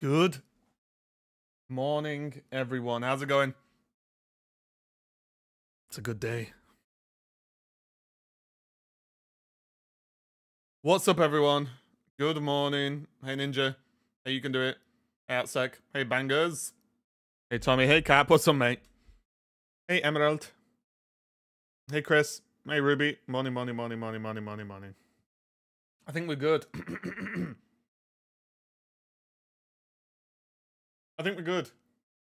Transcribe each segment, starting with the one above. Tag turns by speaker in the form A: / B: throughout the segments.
A: Good morning, everyone. How's it going? It's a good day. What's up, everyone? Good morning. Hey, Ninja. Hey, you can do it. Hey, Outsec. Hey, Bangers. Hey, Tommy. Hey, Cap. What's up, mate? Hey, Emerald. Hey, Chris. Hey, Ruby. Morning, morning, morning, morning, morning, morning, morning. I think we're good. I think we're good.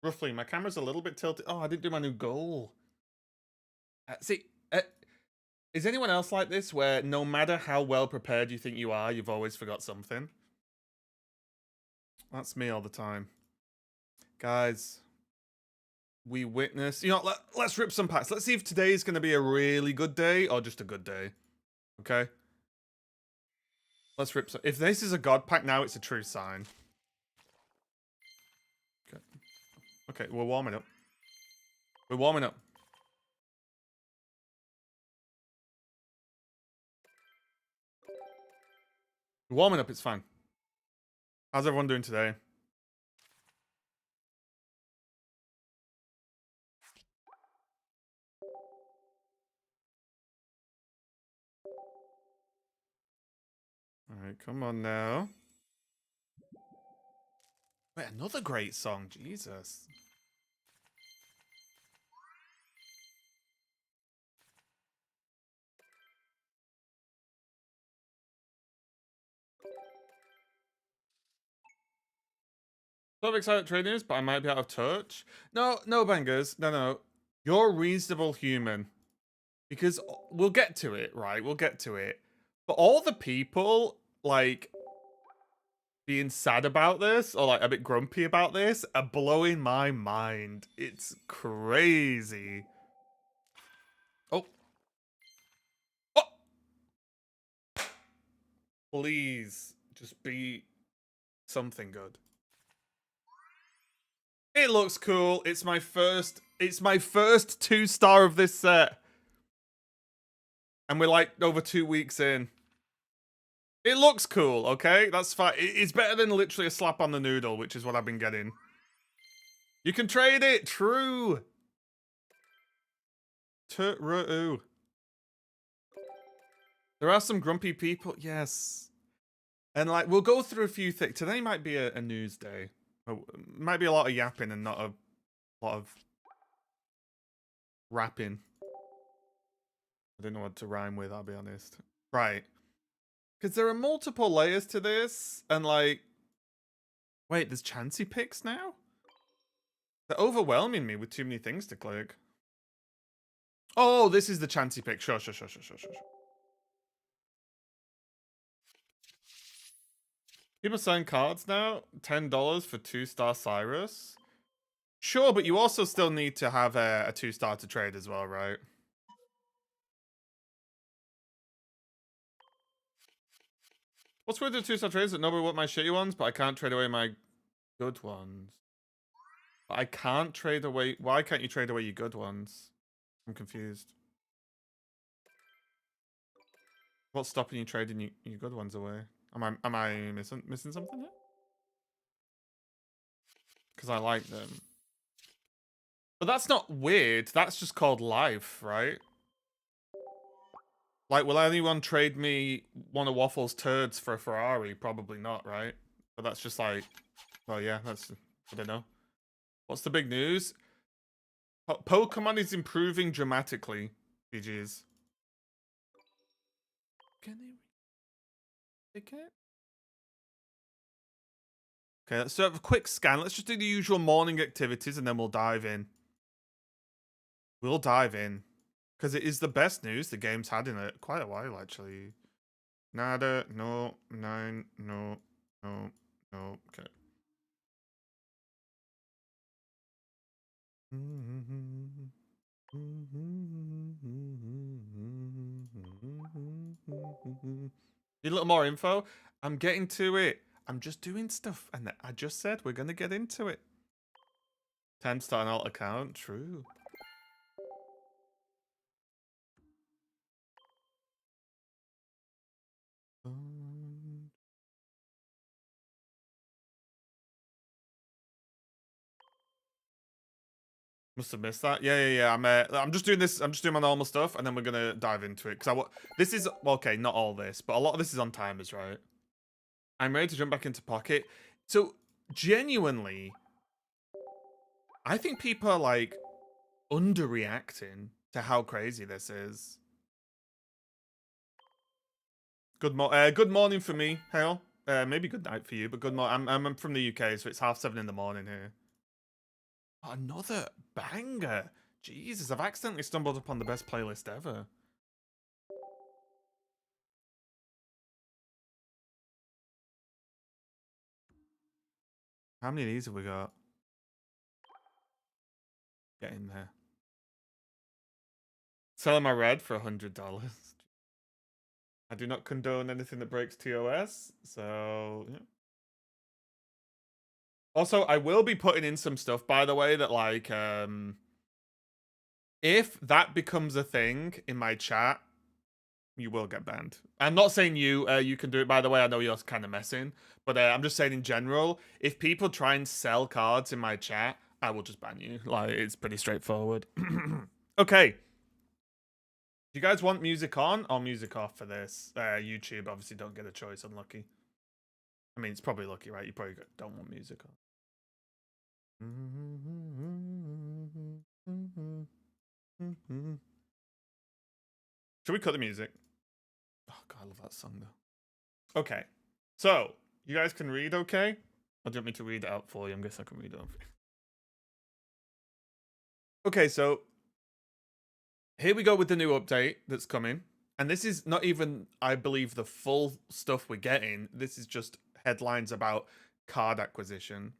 A: Roughly. My camera's a little bit tilted. Oh, I didn't do my new goal. See, is anyone else like this where no matter how well prepared you think you are, you've always forgot something? That's me all the time. Guys, we witness. Let's rip some packs. Let's see if today's going to be a really good day or just a good day. Okay? Let's rip some. If this is a god pack now, it's a true sign. Okay. Okay, we're warming up. We're warming up. We're warming up, it's fine. How's everyone doing today? Alright, come on now. Wait, another great song. Jesus. So excited traders, but I might be out of touch. No, no, Bangers. No. You're a reasonable human. Because we'll get to it, right? We'll get to it. But all the people, like, being sad about this, or, like, a bit grumpy about this, are blowing my mind. It's crazy. Oh. Oh! Please, just be something good. It looks cool. It's my first 2-star of this set. And we're, like, over 2 weeks in. It looks cool, okay? That's fine. It's better than literally a slap on the noodle, which is what I've been getting. You can trade it! True! True. There are some grumpy people, yes. And, like, we'll go through a few things. Today might be a news day. Might be a lot of yapping and not a lot of rapping. I don't know what to rhyme with, I'll be honest. Right. Because there are multiple layers to this, and, like... Wait, there's Chansey picks now? They're overwhelming me with too many things to click. Oh, this is the Chansey pick. Sure. People selling cards now? $10 for 2-star Cyrus? Sure, but you also still need to have a 2-star to trade as well, right? What's with the 2-star trades that nobody want my shitty ones, but I can't trade away my good ones? But I can't trade away... Why can't you trade away your good ones? I'm confused. What's stopping you trading your good ones away? Am I missing something here? Because I like them. But that's not weird. That's just called life, right? Like, will anyone trade me one of Waffle's turds for a Ferrari? Probably not, right? But that's just like, well, yeah, that's, I don't know. What's the big news? Pokemon is improving dramatically. GG's. Can they take it? Okay, let's have a quick scan. Let's just do the usual morning activities and then we'll dive in. We'll dive in. Because it is the best news the game's had in quite a while, actually. Nada, no, nine, no, no, no. Okay. Need a little more info? I'm getting to it. I'm just doing stuff. And I just said we're going to get into it. 10-star alt account. True. Must have missed that. Yeah. I'm just doing this. I'm just doing my normal stuff, and then we're gonna dive into it because this is okay. Not all this, but a lot of this is on timers, right? I'm ready to jump back into Pocket. So genuinely, I think people are like underreacting to how crazy this is. Good morning for me, Hale. Maybe good night for you, but good morning. I'm from the UK, so it's 7:30 in the morning here. Another banger. Jesus, I've accidentally stumbled upon the best playlist ever. How many of these have we got? Get in there. Selling my red for $100. I do not condone anything that breaks TOS, so yeah. Also, I will be putting in some stuff, by the way, that like if that becomes a thing in my chat, you will get banned. I'm not saying you can do it, by the way. I know you're kind of messing, but I'm just saying in general, if people try and sell cards in my chat, I will just ban you. Like, it's pretty straightforward. Okay. Do you guys want music on or music off for this? YouTube obviously don't get a choice, unlucky. I mean, it's probably lucky, right? You probably don't want music on. Should we cut the music? Oh, God, I love that song, though. Okay. So, you guys can read okay? Or do you want me to read it out for you? I guess I can read it out for you. Okay, so here we go with the new update that's coming. And this is not even, I believe, the full stuff we're getting. This is just headlines about card acquisition.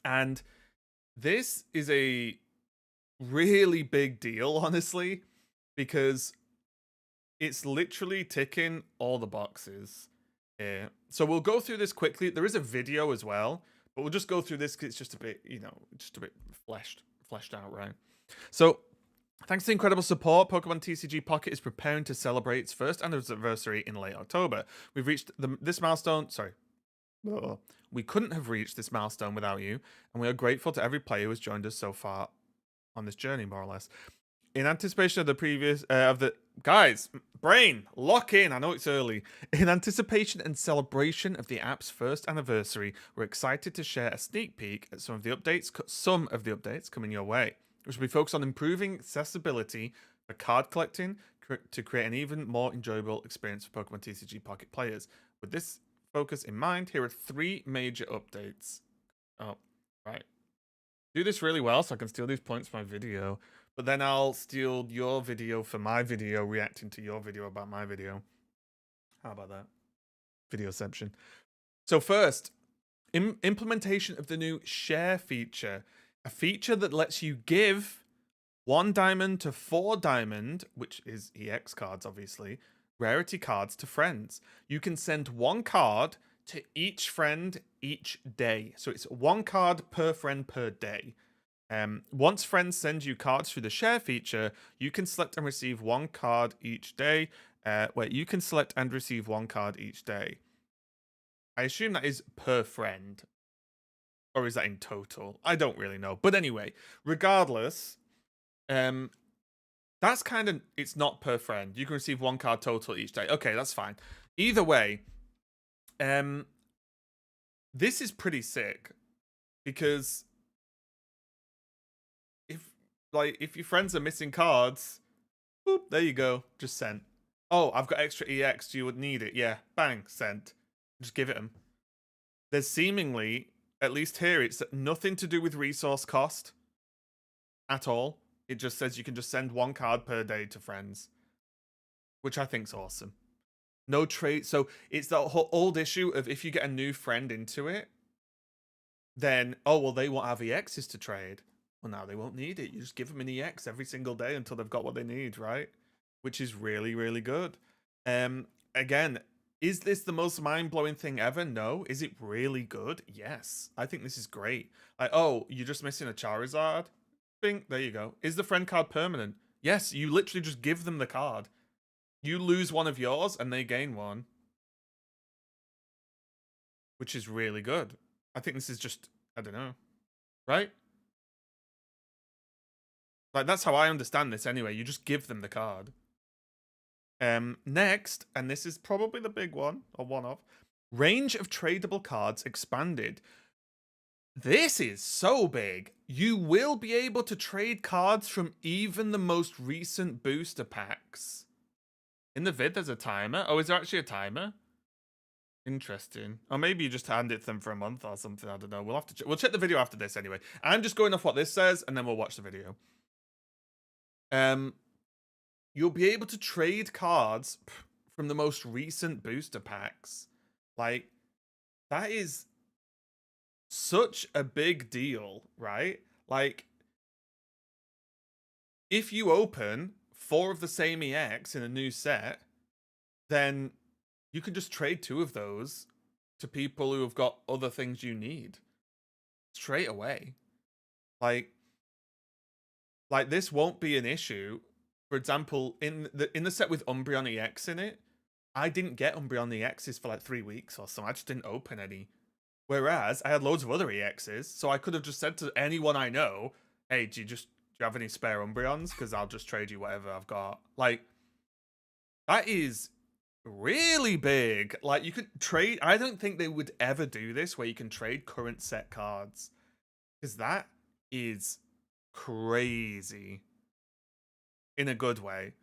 A: And this is a really big deal, honestly, because it's literally ticking all the boxes here. So we'll go through this quickly. There is a video as well, but we'll just go through this because it's just a bit, just a bit fleshed out, right? So thanks to incredible support, Pokemon TCG Pocket is preparing to celebrate its first anniversary in late October. We've reached this milestone. Sorry. We couldn't have reached this milestone without you, and we are grateful to every player who has joined us so far on this journey, more or less. In anticipation of the previous guys, brain lock in. I know it's early. In anticipation and celebration of the app's first anniversary, we're excited to share a sneak peek at some of the updates coming your way, which will be focused on improving accessibility for card collecting to create an even more enjoyable experience for Pokemon TCG Pocket players. With this focus in mind, here are 3 major updates. Oh, right. Do this really well so I can steal these points for my video. But then I'll steal your video for my video, reacting to your video about my video. How about that? Videoception. So first, implementation of the new share feature. A feature that lets you give 1 diamond to 4 diamond, which is EX cards, obviously, rarity cards to friends. You can send 1 card to each friend each day. So it's 1 card per friend per day. Once friends send you cards through the share feature, you can select and receive 1 card each day. You can select and receive 1 card each day. I assume that is per friend. Or is that in total? I don't really know. But anyway, regardless, that's kind of, it's not per friend. You can receive 1 card total each day. Okay, that's fine. Either way, this is pretty sick because if your friends are missing cards, boop, there you go, just sent. Oh, I've got extra EX. You would need it. Yeah, bang, sent. Just give it them. There's seemingly, at least here, it's nothing to do with resource cost at all. It just says you can just send 1 card per day to friends, which I think's awesome. No trade. So it's that whole old issue of if you get a new friend into it, then, oh, well, they won't have EXs to trade. Well, now they won't need it. You just give them an EX every single day until they've got what they need, right? Which is really, really good. Again, is this the most mind-blowing thing ever? No. Is it really good? Yes. I think this is great. Like, oh, you're just missing a Charizard? Bing, there you go. Is the friend card permanent? Yes, you literally just give them the card. You lose one of yours and they gain one. Which is really good. I think this is just, I don't know. Right? Like, that's how I understand this anyway. You just give them the card. Next, and this is probably the big one, or one of, range of tradable cards expanded. This is so big. You will be able to trade cards from even the most recent booster packs. In the vid, there's a timer. Oh, is there actually a timer? Interesting. Or maybe you just hand it to them for a month or something. I don't know. We'll have to we'll check the video after this anyway. I'm just going off what this says, and then we'll watch the video. You'll be able to trade cards from the most recent booster packs. Like, that is such a big deal, right? Like, if you open 4 of the same EX in a new set, then you can just trade 2 of those to people who have got other things you need straight away. Like this won't be an issue. For example, in the set with Umbreon EX in it, I didn't get Umbreon EXs for like 3 weeks or so. I just didn't open any. Whereas I had loads of other EXs, so I could have just said to anyone I know, "Hey, do you have any spare Umbreons? Because I'll just trade you whatever I've got." Like, that is really big. Like, you could trade. I don't think they would ever do this where you can trade current set cards, because that is crazy in a good way.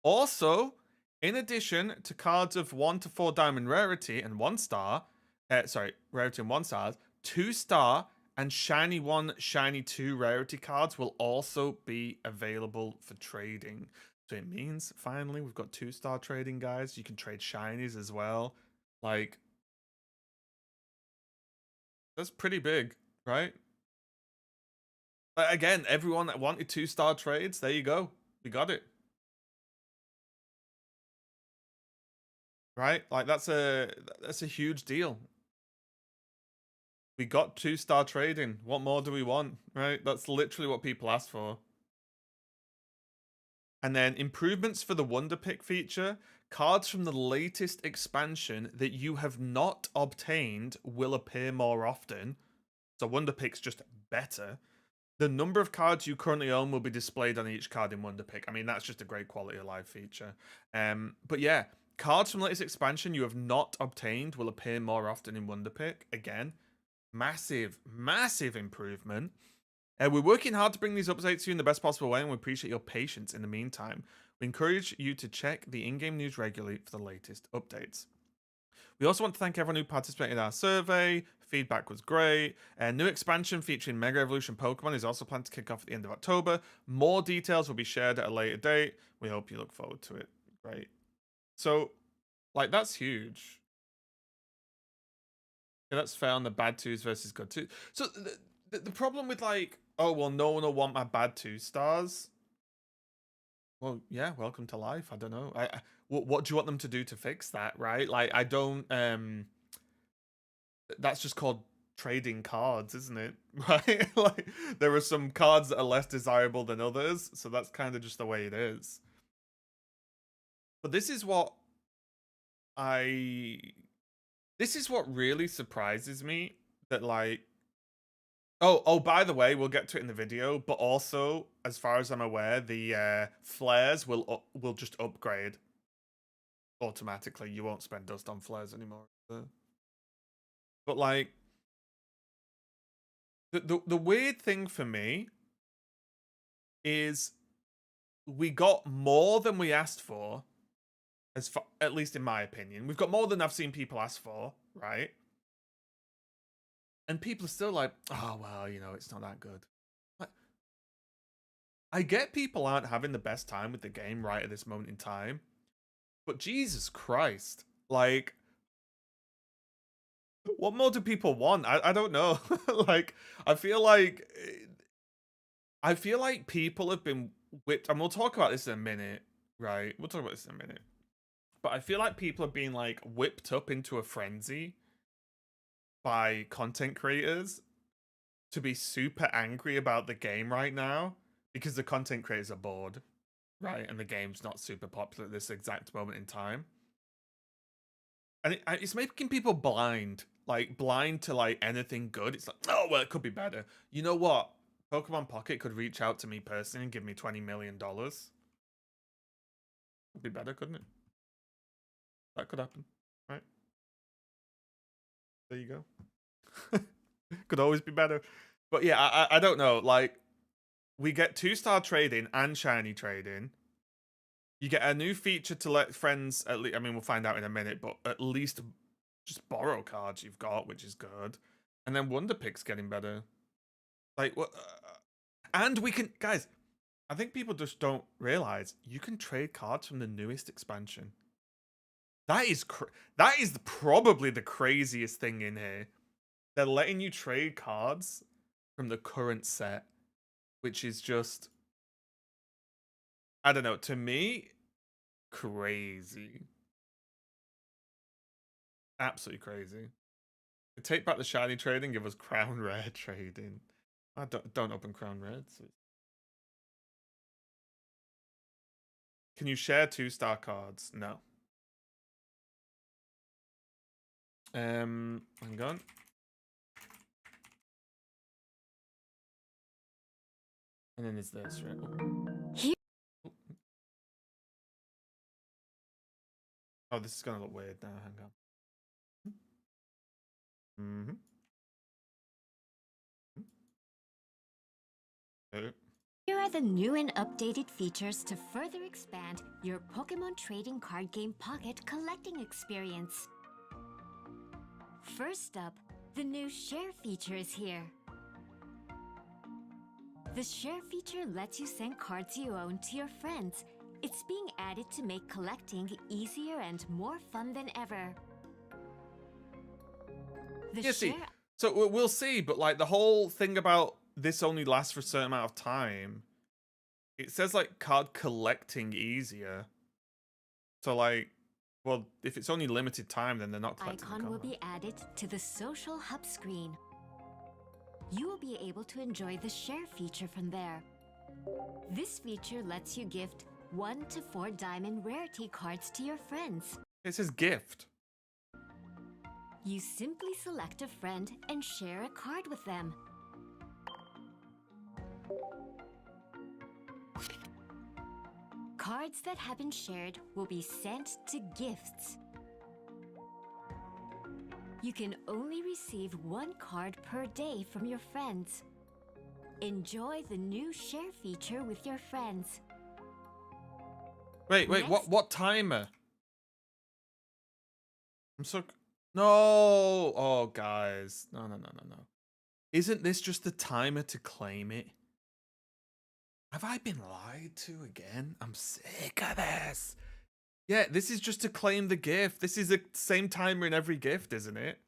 A: Also, in addition to cards of 1 to 4 diamond rarity and 1 star, rarity and 1 stars, 2 star and shiny 1, shiny 2 rarity cards will also be available for trading. So it means finally we've got 2 star trading, guys. You can trade shinies as well. Like, that's pretty big, right? But again, everyone that wanted 2 star trades, there you go. We got it. Right? Like, that's a huge deal. We got 2 star trading. What more do we want? Right? That's literally what people ask for. And then improvements for the Wonder Pick feature. Cards from the latest expansion that you have not obtained will appear more often. So Wonder Pick's just better. The number of cards you currently own will be displayed on each card in Wonder Pick. I mean, that's just a great quality of life feature. But yeah, cards from the latest expansion you have not obtained will appear more often in Wonder Pick. Again, massive, massive improvement. We're working hard to bring these updates to you in the best possible way, and we appreciate your patience in the meantime. We encourage you to check the in-game news regularly for the latest updates. We also want to thank everyone who participated in our survey. Feedback was great. A new expansion featuring Mega Evolution Pokemon is also planned to kick off at the end of October. More details will be shared at a later date. We hope you look forward to it. Great. So, like, that's huge. Yeah, that's fair on the bad twos versus good twos. So, the problem with, like, oh, well, no one will want my bad 2 stars. Well, yeah, welcome to life. I don't know. What do you want them to do to fix that, right? Like, I don't that's just called trading cards, isn't it? Right? Like, there are some cards that are less desirable than others, so that's kind of just the way it is. But this is what really surprises me, that, like, oh, by the way, we'll get to it in the video, but also, as far as I'm aware, the flares will just upgrade automatically. You won't spend dust on flares anymore. But, like, the weird thing for me is we got more than we asked for, at least in my opinion. We've got more than I've seen people ask for, right? And people are still like, oh, well, you know, it's not that good. But I get people aren't having the best time with the game right at this moment in time. But Jesus Christ, like, what more do people want? I don't know. Like, I feel like people have been whipped, and we'll talk about this in a minute, right? We'll talk about this in a minute. But I feel like people are being, like, whipped up into a frenzy by content creators to be super angry about the game right now because the content creators are bored, right? And the game's not super popular at this exact moment in time. And it's making people blind to, like, anything good. It's like, oh, well, it could be better. You know what? Pokemon Pocket could reach out to me personally and give me $20 million. Would be better, couldn't it? That could happen, right? There you go. Could always be better. But yeah, I don't know. Like, we get 2-star trading and shiny trading. You get a new feature to let friends, at least, I mean, we'll find out in a minute, but at least just borrow cards you've got, which is good. And then Wonder Pick's getting better. Like, what? And we can, guys, I think people just don't realize you can trade cards from the newest expansion. That is probably the craziest thing in here. They're letting you trade cards from the current set, which is just, I don't know, to me, crazy. Absolutely crazy. Take back the shiny trading, give us crown rare trading. I don't open crown reds. Can you share 2-star cards? No. Hang on. And then there's this, right? Oh, this is gonna look weird now. Hang on.
B: Here are the new and updated features to further expand your Pokemon trading card game Pocket collecting experience. First up, the new Share feature is here. The Share feature lets you send cards you own to your friends. It's being added to make collecting easier and more fun than ever.
A: So we'll see, but like the whole thing about this only lasts for a certain amount of time, it says like card collecting easier. So like, well, if it's only limited time, then they're not collecting.
B: Icon will be added to the social hub screen. You will be able to enjoy the Share feature from there. This feature lets you gift 1 to 4 diamond rarity cards to your friends.
A: It says gift.
B: You simply select a friend and share a card with them. Cards that have been shared will be sent to gifts. You can only receive 1 card per day from your friends. Enjoy the new Share feature with your friends.
A: Wait, what timer? I'm so... No! Oh, guys. No. Isn't this just the timer to claim it? Have I been lied to again? I'm sick of this. Yeah, this is just to claim the gift. This is the same timer in every gift, isn't it?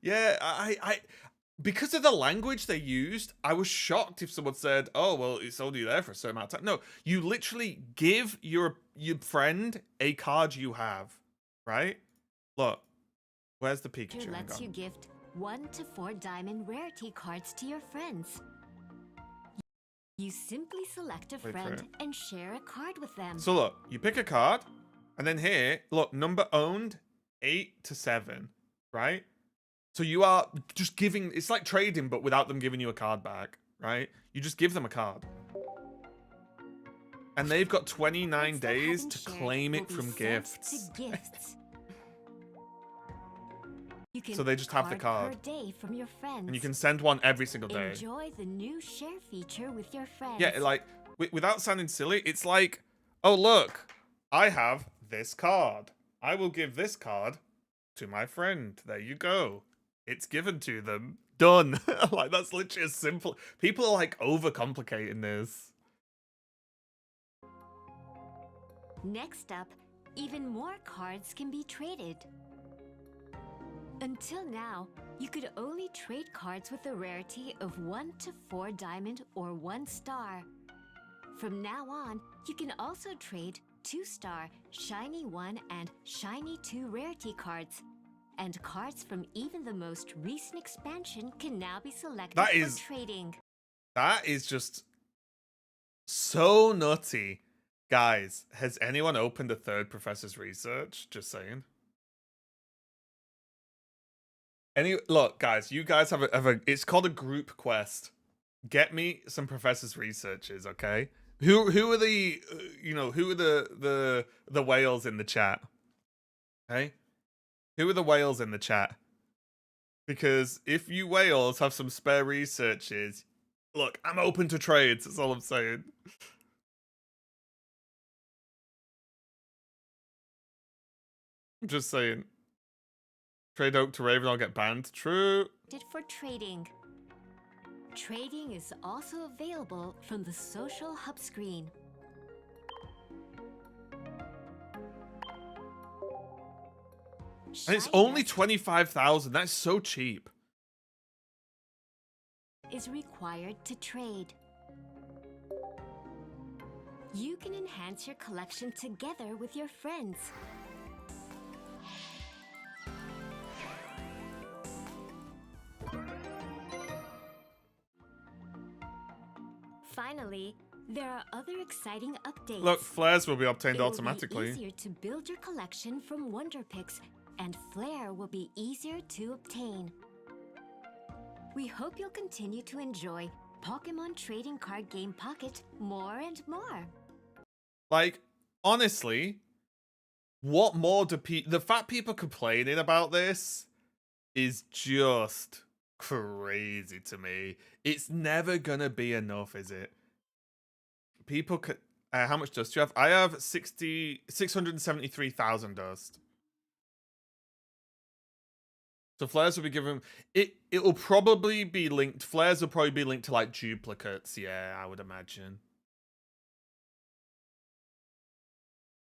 A: Yeah, I because of the language they used, I was shocked if someone said, "Oh, well, it's only there for a certain amount of time." No, you literally give your friend a card you have, right? Look, where's the Pikachu?
B: It lets you gift 1 to 4 diamond rarity cards to your friends. You simply select a friend and share a card with them.
A: So look, you pick a card, and then here, look, number owned 8 to 7, right? So you are just giving, it's like trading, but without them giving you a card back, right? You just give them a card. And they've got 29 days to claim it from gifts. So they just have the card.
B: From your friends.
A: And you can send one every single day.
B: Enjoy the new Share feature with your friends.
A: Yeah, like, without sounding silly, it's like, oh, look, I have this card. I will give this card to my friend. There you go. It's given to them. Done. Like, that's literally as simple. People are like overcomplicating this.
B: Next up, even more cards can be traded. Until now, you could only trade cards with a rarity of 1 to 4 diamond or 1 star. From now on, you can also trade 2-star, shiny 1 and shiny 2 rarity cards. And cards from even the most recent expansion can now be selected for trading.
A: That is just so nutty. Guys, has anyone opened a third professor's research? Just saying. Look, guys, you guys have a it's called a group quest. Get me some professor's researchers, okay? Who are the who are the whales in the chat? Okay? Who are the whales in the chat? Because if you whales have some spare researchers, look, I'm open to trades, that's all I'm saying. I'm just saying. Trade Oak to Raven, I'll get banned. True.
B: For trading. Trading is also available from the social hub screen.
A: And it's only 25,000. That's so cheap.
B: Is required to trade. You can enhance your collection together with your friends. Finally, there are other exciting updates.
A: Look, flares will be obtained
B: It will
A: automatically.
B: be easier to build your collection from Wonder Picks, and Flare will be easier to obtain. We hope you'll continue to enjoy Pokemon Trading Card Game Pocket more and more.
A: Like, honestly, what more do the fact people complaining about this is just crazy to me. It's never gonna be enough, is it? People could. How much dust do you have? I have 673,000 dust. So flares will be given. It will probably be linked. Flares will probably be linked to like duplicates. Yeah, I would imagine.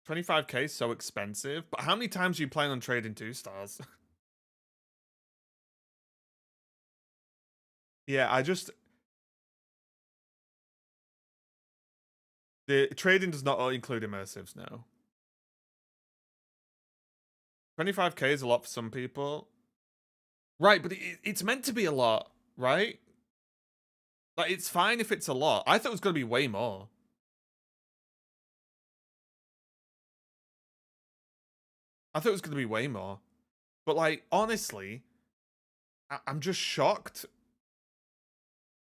A: 25k is so expensive. But how many times are you planning on trading 2 stars? Yeah, the trading does not include immersives now. 25k is a lot for some people. Right, but it's meant to be a lot, right? Like, it's fine if it's a lot. I thought it was going to be way more. I thought it was going to be way more. But, like, honestly, I'm just shocked.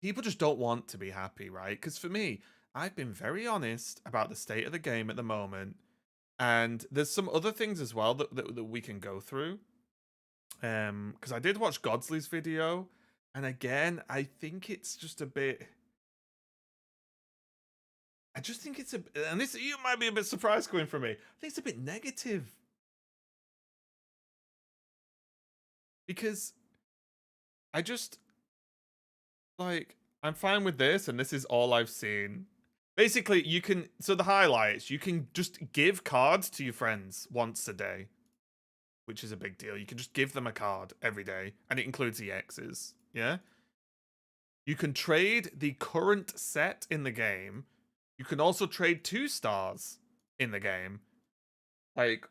A: People just don't want to be happy, right? Because for me, I've been very honest about the state of the game at the moment. And there's some other things as well that we can go through. Because I did watch Godsley's video. And again, I think it's just a bit... I just think it's a... And this, you might be a bit surprised coming from me. I think it's a bit negative. Because I just... Like, I'm fine with this, and this is all I've seen. Basically, you can... So the highlights, you can just give cards to your friends once a day. Which is a big deal. You can just give them a card every day. And it includes EXs. Yeah? You can trade the current set in the game. You can also trade 2 stars in the game. Like,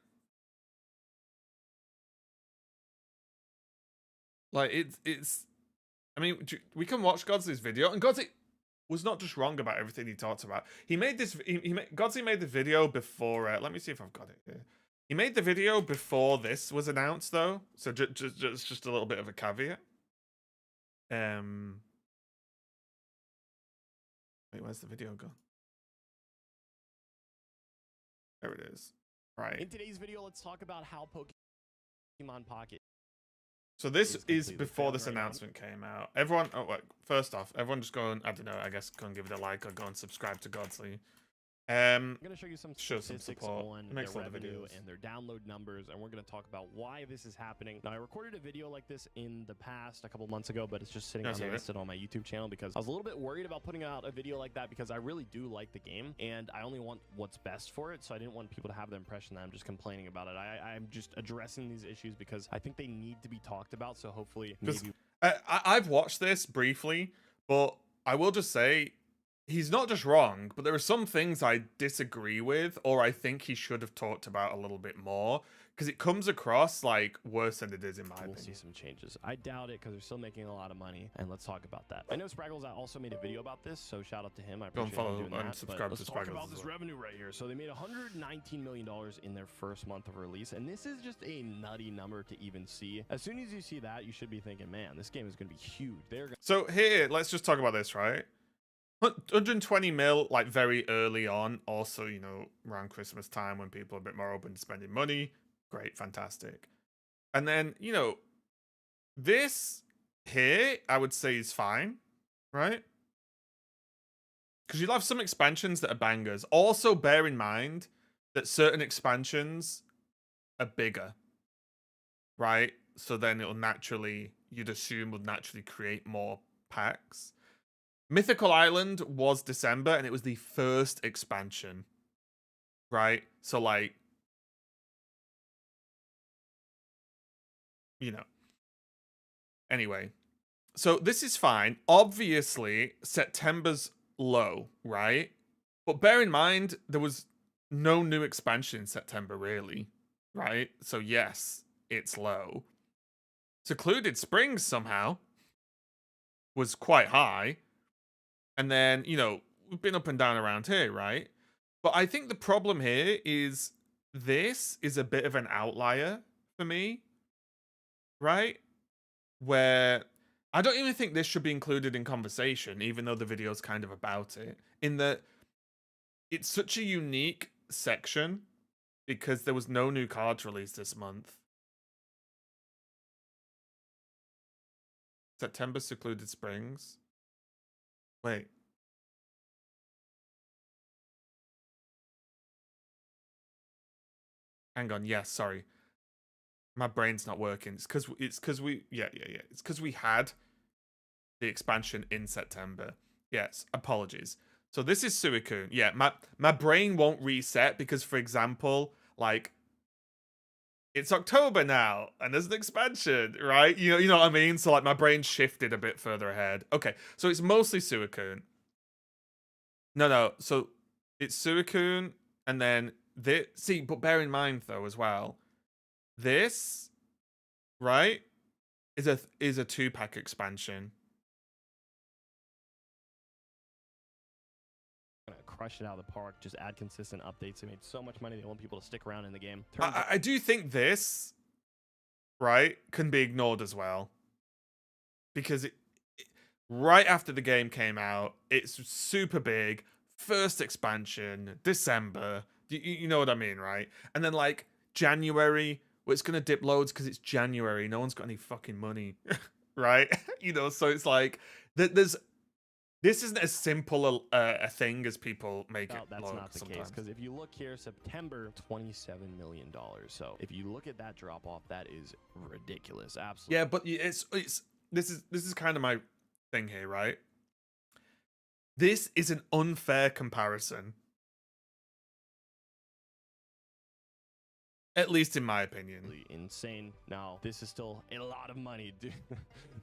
A: it's... I mean, we can watch Godsley's video. And Godsley was not just wrong about everything he talked about. He made this... Godsley made the video before... let me see if I've got it here. He made the video before this was announced, though. So just a little bit of a caveat. Wait, where's the video gone? There it is. Right.
C: In today's video, let's talk about how Pokemon Pocket.
A: So this is before this announcement came out. Everyone, first off, everyone just go and, I don't know, I guess go and give it a like or go and subscribe to Godsley.
C: I'm going to show you some statistics
A: support.
C: on their revenue and their download numbers, and we're going to talk about why this is happening. Now, I recorded a video like this in the past, a couple months ago, but it's just sitting unlisted on my YouTube channel because I was a little bit worried about putting out a video like that because I really do like the game, and I only want what's best for it, so I didn't want people to have the impression that I'm just complaining about it. I'm just addressing these issues because I think they need to be talked about, so hopefully maybe...
A: I've watched this briefly, but I will just say... he's not just wrong, but there are some things I disagree with, or I think he should have talked about a little bit more, because it comes across like worse than it is in my
C: We'll
A: opinion.
C: see some changes. I doubt it because they're still making a lot of money, and let's talk about that. I know Spraggles also made a video about this, so shout out to him. I
A: Go and
C: appreciate him
A: follow
C: doing
A: and
C: that.
A: subscribe
C: But
A: to
C: let's talk
A: Spraggles
C: about
A: as
C: this
A: well.
C: revenue right here. So they made $119 million in their first month of release, and this is just a nutty number to even see. As soon as you see that, you should be thinking, man, this game is going to be huge.
A: So here, let's just talk about this, right? 120 mil, like very early on. Also, you know, around Christmas time when people are a bit more open to spending money. Great, fantastic. And then, you know, this here, I would say is fine, right? Because you'll have some expansions that are bangers. Also, bear in mind that certain expansions are bigger, right? So then it'll naturally, you'd assume, would naturally create more packs. Mythical Island was December, and it was the first expansion, right? So, like, you know. Anyway, so this is fine. Obviously, September's low, right? But bear in mind, there was no new expansion in September, really, right? So, yes, it's low. Secluded Springs somehow was quite high. And then, you know, we've been up and down around here, right? But I think the problem here is this is a bit of an outlier for me, right? Where I don't even think this should be included in conversation, even though the video's kind of about it. In that it's such a unique section because there was no new cards released this month. September Secluded Springs. Wait. Hang on. Yes, sorry. My brain's not working. It's because we It's because we had the expansion in September. Yes, apologies. So this is Suicune. Yeah, my brain won't reset because, for example, like it's October now and there's an expansion, right? You know what I mean? So like my brain shifted a bit further ahead. Okay, so it's mostly Suicune. No. So it's Suicune and then this. See, but bear in mind though as well, this, right, is a 2-pack expansion.
C: Crush it out of the park, just add consistent updates. They made so much money, they want people to stick around in the game.
A: I do think this, right, can be ignored as well. Because right after the game came out, it's super big. First expansion, December. You know what I mean, right? And then like January, well, it's going to dip loads because it's January. No one's got any fucking money, right? You know, so it's like there's... This isn't as simple a thing as people make it.
C: That's not the
A: sometimes.
C: case, because if you look here, September, $27 million. So if you look at that drop off, that is ridiculous. Absolutely.
A: Yeah, but this is kind of my thing here, right? This is an unfair comparison. At least in my opinion.
C: Insane. Now, this is still a lot of money, dude.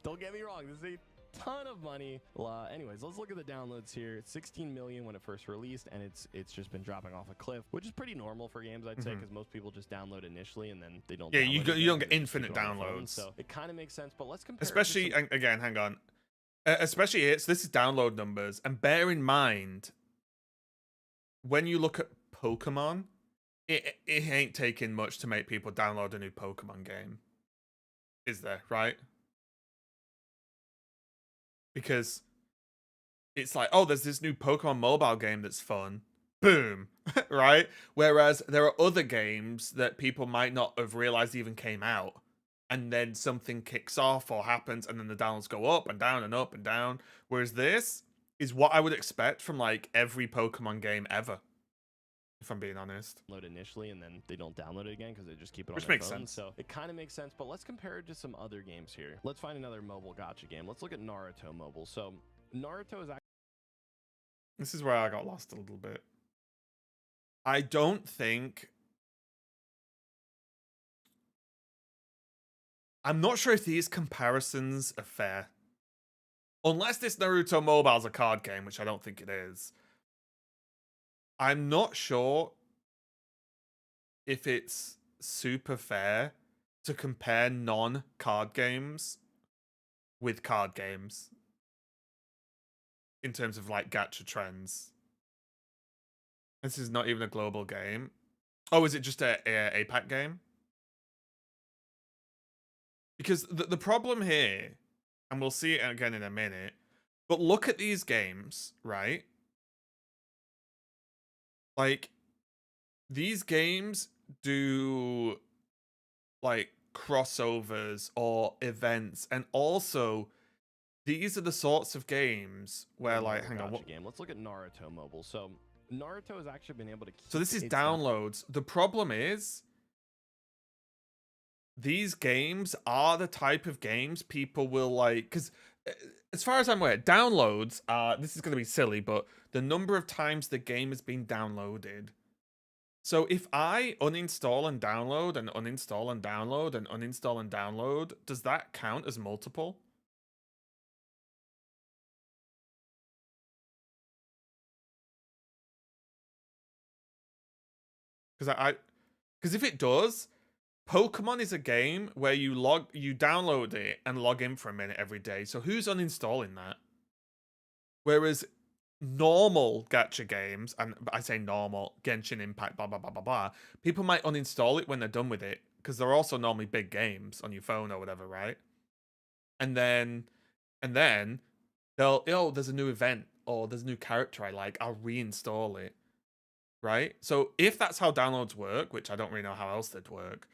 C: Don't get me wrong. This is a ton of money. Anyways, let's look at the downloads here. It's 16 million when it first released, and it's just been dropping off a cliff, which is pretty normal for games, I'd say, because most people just download initially and then they don't.
A: Yeah,
C: you
A: don't get infinite downloads.
C: So it kind of makes sense. But let's compare.
A: Especially again, hang on. Especially here, so this is download numbers, and bear in mind when you look at Pokemon, it ain't taking much to make people download a new Pokemon game, is there? Right? Because it's like, oh, there's this new Pokemon mobile game that's fun. Boom. Right? Whereas there are other games that people might not have realized even came out. And then something kicks off or happens, and then the downloads go up and down and up and down. Whereas this is what I would expect from like every Pokemon game ever. If I'm being honest.
C: Load initially and then they don't download it again because they just keep it on
A: Which
C: their
A: makes
C: phone.
A: sense.
C: So it kind of makes sense, but let's compare it to some other games here. Let's find another mobile gacha game. Let's look at Naruto mobile. So Naruto is actually...
A: This is where I got lost a little bit. I don't think... I'm not sure if these comparisons are fair. unless this Naruto Mobile's a card game, which I don't think it is, I'm not sure if it's super fair to compare non-card games with card games in terms of like gacha trends. This is not even a global game. Oh, is it just a APAC game? Because the problem here, and we'll see it again in a minute, but look at these games, right? Like, these games do like crossovers or events, and also these are the sorts of games where like, hang on, what
C: game? Let's look at Naruto Mobile. So Naruto has actually been able to keep
A: so this is downloads. The problem is these games are the type of games people will like, because as far as I'm aware, downloads are, this is going to be silly, but the number of times the game has been downloaded. So if I uninstall and download and uninstall and download and uninstall and download, does that count as multiple? Because if it does, Pokemon is a game where you download it and log in for a minute every day. So who's uninstalling that? Whereas normal gacha games, and I say normal, Genshin Impact, blah, blah, blah, blah, blah, people might uninstall it when they're done with it because they're also normally big games on your phone or whatever, right? And then they'll, oh, there's a new event or there's a new character I like, I'll reinstall it, right? So if that's how downloads work, which I don't really know how else they'd work,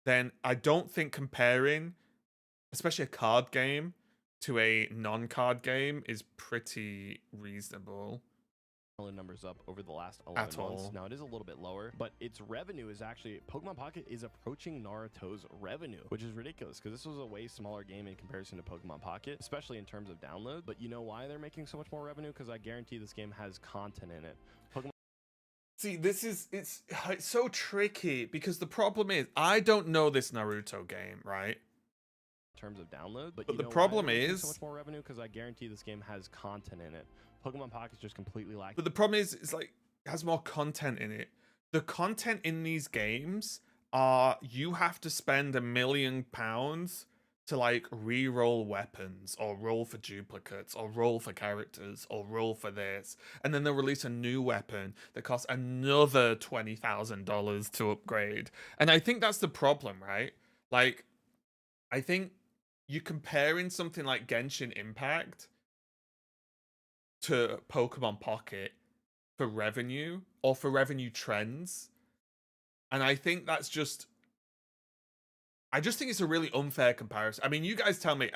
A: then I don't think comparing, especially a card game, to a non-card game is pretty reasonable.
C: Numbers up over the last 11 months. Now it is a little bit lower, but its revenue is actually, Pokemon Pocket is approaching Naruto's revenue, which is ridiculous because this was a way smaller game in comparison to Pokemon Pocket, especially in terms of download. But you know why they're making so much more revenue? Because I guarantee this game has content in it.
A: See, it's so tricky because the problem is I don't know this Naruto game, right?
C: In terms of download, but
A: the problem is
C: so much more revenue because I guarantee this game has content in it. Pokemon Pocket is just completely lacking.
A: But the problem is, it's like it has more content in it. The content in these games are you have to spend £1 million to like re-roll weapons or roll for duplicates or roll for characters or roll for this, and then they'll release a new weapon that costs another $20,000 to upgrade. And I think that's the problem, right? Like, I think you comparing something like Genshin Impact to Pokemon Pocket for revenue or for revenue trends, and I think that's just, I just think it's a really unfair comparison. I mean, you guys tell me,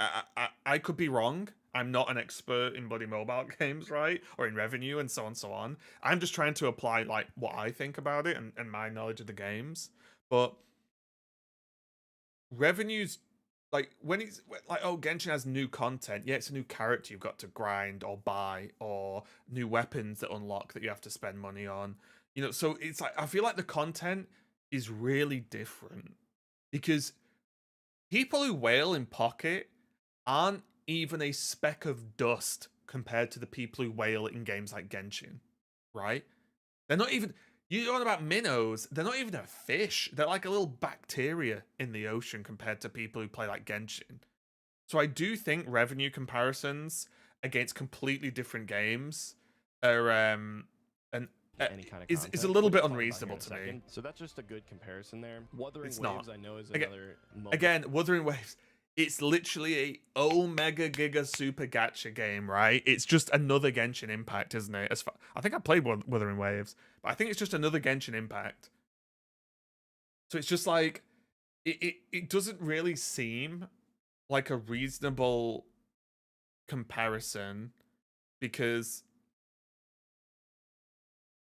A: I could be wrong. I'm not an expert in bloody mobile games, right? Or in revenue and so on and so on. I'm just trying to apply like what I think about it and my knowledge of the games. But revenues, like when it's like, oh, Genshin has new content. Yeah, it's a new character you've got to grind or buy, or new weapons that unlock that you have to spend money on. You know, so it's like, I feel like the content is really different because people who wail in Pocket aren't even a speck of dust compared to the people who wail in games like Genshin, right? They're not even, you're on about minnows, they're not even a fish. They're like a little bacteria in the ocean compared to people who play like Genshin. So I do think revenue comparisons against completely different games are
C: any kind of
A: is a little bit unreasonable to me.
C: So that's just a good comparison there. Wuthering
A: It's
C: Waves,
A: not.
C: I know, is
A: Again, Wuthering Waves, it's literally a Omega Giga Super Gacha game, right? It's just another Genshin Impact, isn't it? I think I played Wuthering Waves, but I think it's just another Genshin Impact. So it's just like, it doesn't really seem like a reasonable comparison because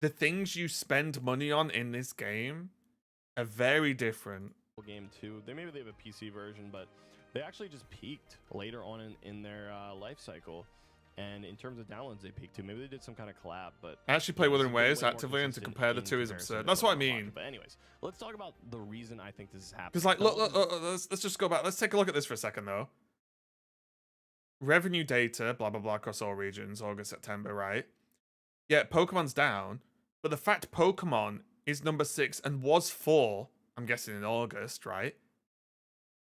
A: the things you spend money on in this game are very different.
C: Game 2, maybe they have a PC version, but they actually just peaked later on in their life cycle. And in terms of downloads, they peaked too. Maybe they did some kind of collab, but
A: I actually play Wuthering Waves actively, and to compare the two is absurd. That's what I mean.
C: But anyways, let's talk about the reason I think this is happening.
A: Because like, look, let's just go back. Let's take a look at this for a second, though. revenue data, blah, blah, blah, across all regions, August, September, right? Yeah, Pokemon's down, but the fact Pokemon is number 6 and was 4, I'm guessing in August, right?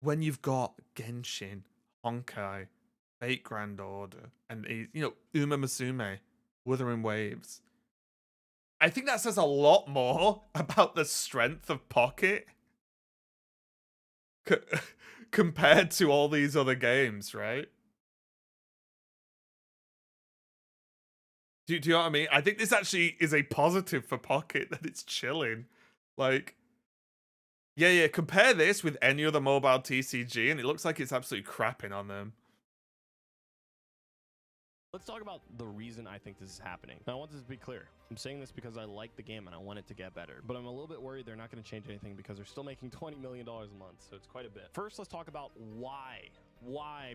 A: When you've got Genshin, Honkai, Fate Grand Order, and, Uma Musume, Wuthering Waves. I think that says a lot more about the strength of Pocket compared to all these other games, right? Do you know what I mean? I think this actually is a positive for Pocket that it's chilling. Like, yeah, compare this with any other mobile TCG, and it looks like it's absolutely crapping on them.
C: Let's talk about the reason I think this is happening. Now, I want this to be clear. I'm saying this because I like the game and I want it to get better. But I'm a little bit worried they're not going to change anything because they're still making $20 million a month. So it's quite a bit. First, let's talk about why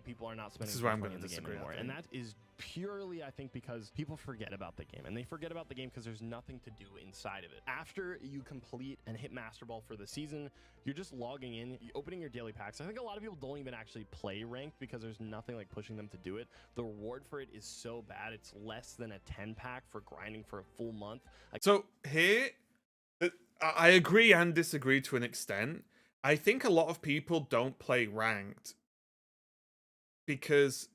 C: people are not spending
A: This is where I'm
C: money
A: going
C: in
A: to
C: the game
A: disagree,
C: anymore. And that is purely, I think, because people forget about the game. And they forget about the game because there's nothing to do inside of it. After you complete and hit Master Ball for the season, you're just logging in, opening your daily packs. I think a lot of people don't even actually play ranked because there's nothing like pushing them to do it. The reward for it is so bad. It's less than a 10 pack for grinding for a full month.
A: So here, I agree and disagree to an extent. I think a lot of people don't play ranked because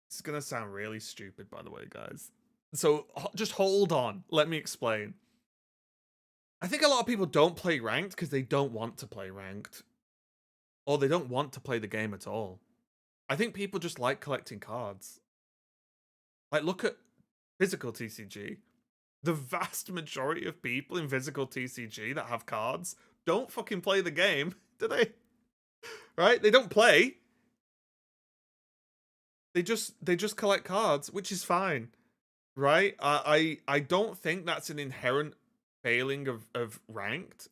A: it's going to sound really stupid, by the way, guys. So just hold on. Let me explain. I think a lot of people don't play ranked because they don't want to play ranked. Or they don't want to play the game at all. I think people just like collecting cards. Like, look at physical TCG. The vast majority of people in physical TCG that have cards don't fucking play the game, do they? Right? They don't play. They just collect cards, which is fine. Right? I don't think that's an inherent failing of ranked.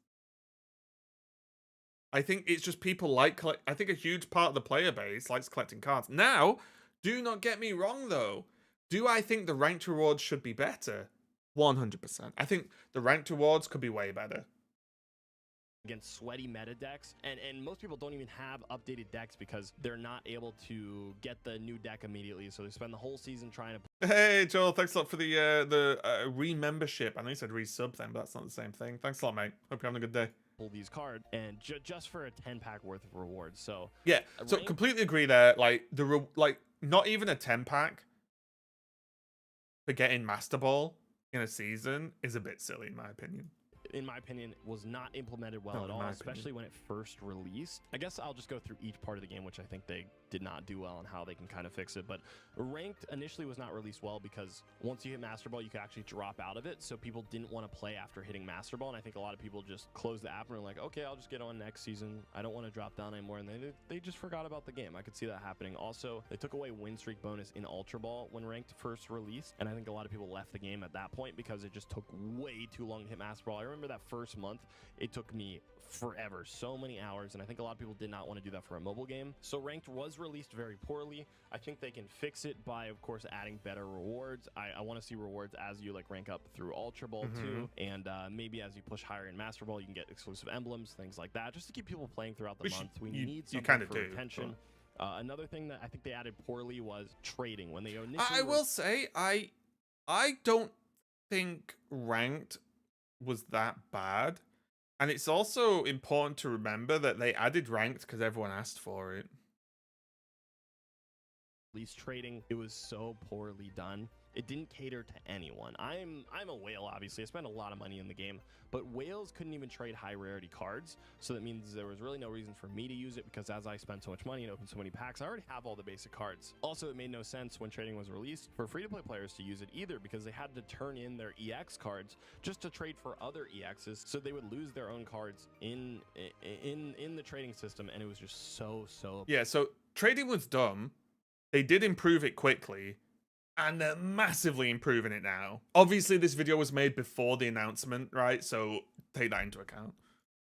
A: I think it's just people like I think a huge part of the player base likes collecting cards. Now, do not get me wrong though. Do I think the ranked rewards should be better? 100%. I think the ranked rewards could be way better.
C: Against sweaty meta decks, and most people don't even have updated decks because they're not able to get the new deck immediately, so they spend the whole season trying to...
A: Hey Joel, thanks a lot for the re-membership. I know you said resub then, but that's not the same thing. Thanks a lot, mate. Hope you're having a good day.
C: Pull these cards and just for a 10 pack worth of rewards. So
A: yeah, so completely agree there. Like not even a 10 pack for getting Master Ball in a season is a bit silly in my opinion.
C: In my opinion, was not implemented well at all, especially when it first released. I guess I'll just go through each part of the game, which I think they did not do well and how they can kind of fix it. But ranked initially was not released well because once you hit Master Ball, you could actually drop out of it. So people didn't want to play after hitting Master Ball. And I think a lot of people just closed the app and were like, okay, I'll just get on next season. I don't want to drop down anymore. And they just forgot about the game. I could see that happening. Also, they took away win streak bonus in Ultra Ball when ranked first released. And I think a lot of people left the game at that point because it just took way too long to hit Master Ball. I remember that first month, it took me forever, so many hours, and I think a lot of people did not want to do that for a mobile game. So ranked was released very poorly. I think they can fix it by, of course, adding better rewards. I want to see rewards as you like rank up through Ultra Ball too, and maybe as you push higher in Master Ball, you can get exclusive emblems, things like that, just to keep people playing throughout the month. We need something for retention. Another thing that I think they added poorly was trading. When they initially
A: I will say, I don't think ranked was that bad. And it's also important to remember that they added ranked because everyone asked for it.
C: At least trading, it was so poorly done. It didn't cater to anyone. I'm a whale, obviously. I spent a lot of money in the game, but whales couldn't even trade high rarity cards. So that means there was really no reason for me to use it because as I spent so much money and opened so many packs, I already have all the basic cards. Also, it made no sense when trading was released for free-to-play players to use it either because they had to turn in their EX cards just to trade for other EXs. So they would lose their own cards in the trading system. And it was just so...
A: Yeah, so trading was dumb. They did improve it quickly. And they're massively improving it now. Obviously, this video was made before the announcement, right? So take that into account.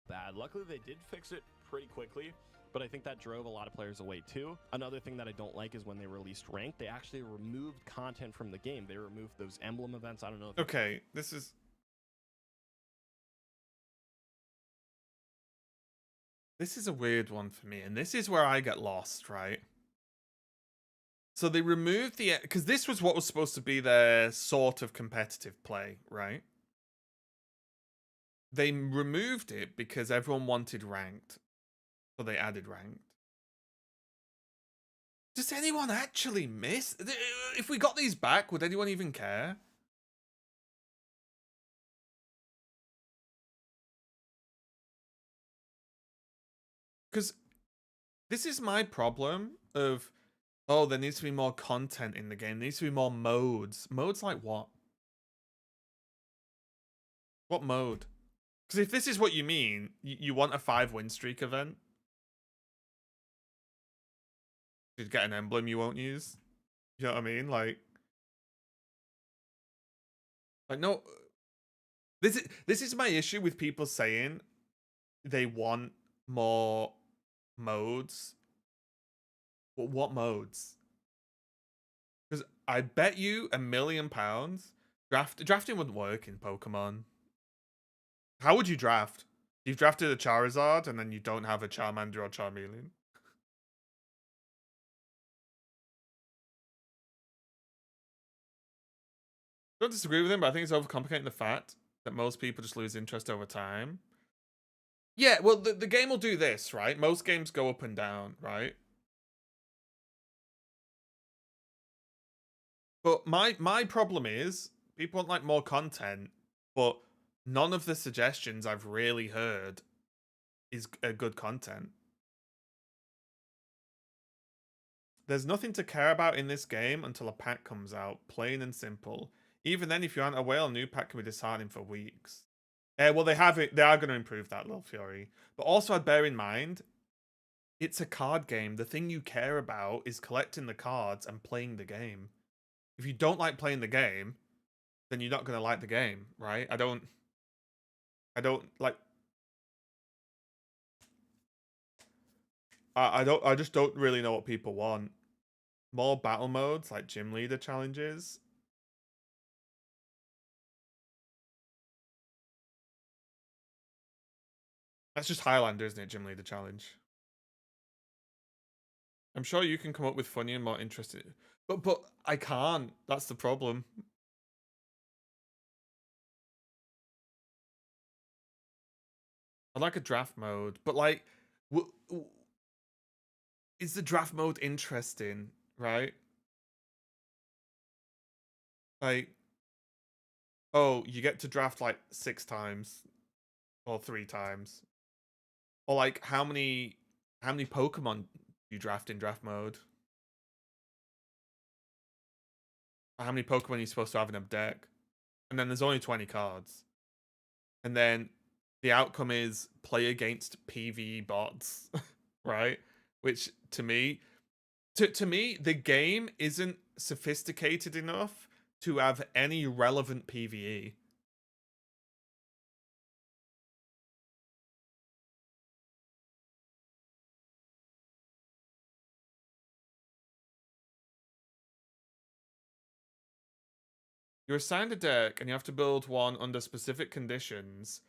C: Bad. Luckily, they did fix it pretty quickly, but I think that drove a lot of players away too. Another thing that I don't like is when they released ranked, they actually removed content from the game. They removed those emblem events. I don't know.
A: Okay, this is a weird one for me, and this is where I get lost, right? So they removed the, because this was what was supposed to be their sort of competitive play, right? They removed it because everyone wanted ranked, so they added ranked. Does anyone actually miss? If we got these back, would anyone even care? Because this is my problem of, oh, there needs to be more content in the game. There needs to be more modes. Modes like what? What mode? Because if this is what you mean, you want a 5-win streak event? You'd get an emblem you won't use? You know what I mean? Like no. This is my issue with people saying they want more modes. But what modes? Because I bet you £1 million drafting wouldn't work in Pokemon. How would you draft? You've drafted a Charizard and then you don't have a Charmander or Charmeleon. I don't disagree with him, but I think it's overcomplicating the fact that most people just lose interest over time. Yeah, well, the game will do this, right? Most games go up and down, right? But my problem is people want like more content, but none of the suggestions I've really heard is a good content. There's nothing to care about in this game until a pack comes out, plain and simple. Even then, if you aren't a whale, a new pack can be disheartening for weeks. Well, they have it. They are going to improve that, Lil Fury. But also, I'd bear in mind, it's a card game. The thing you care about is collecting the cards and playing the game. If you don't like playing the game, then you're not going to like the game, right? I don't like. I just don't really know what people want. More battle modes like gym leader challenges. That's just Highlander, isn't it? Gym leader challenge. I'm sure you can come up with funny and more interesting, but I can't. That's the problem. I like a draft mode, but like, is the draft mode interesting? Right? Like, oh, you get to draft like 6 times or 3 times, or like how many Pokemon you draft in draft mode? Or how many Pokemon are you supposed to have in a deck? And then there's only 20 cards, and then the outcome is play against PvE bots, right? Which to me, the game isn't sophisticated enough to have any relevant PvE. You're assigned a deck and you have to build one under specific conditions.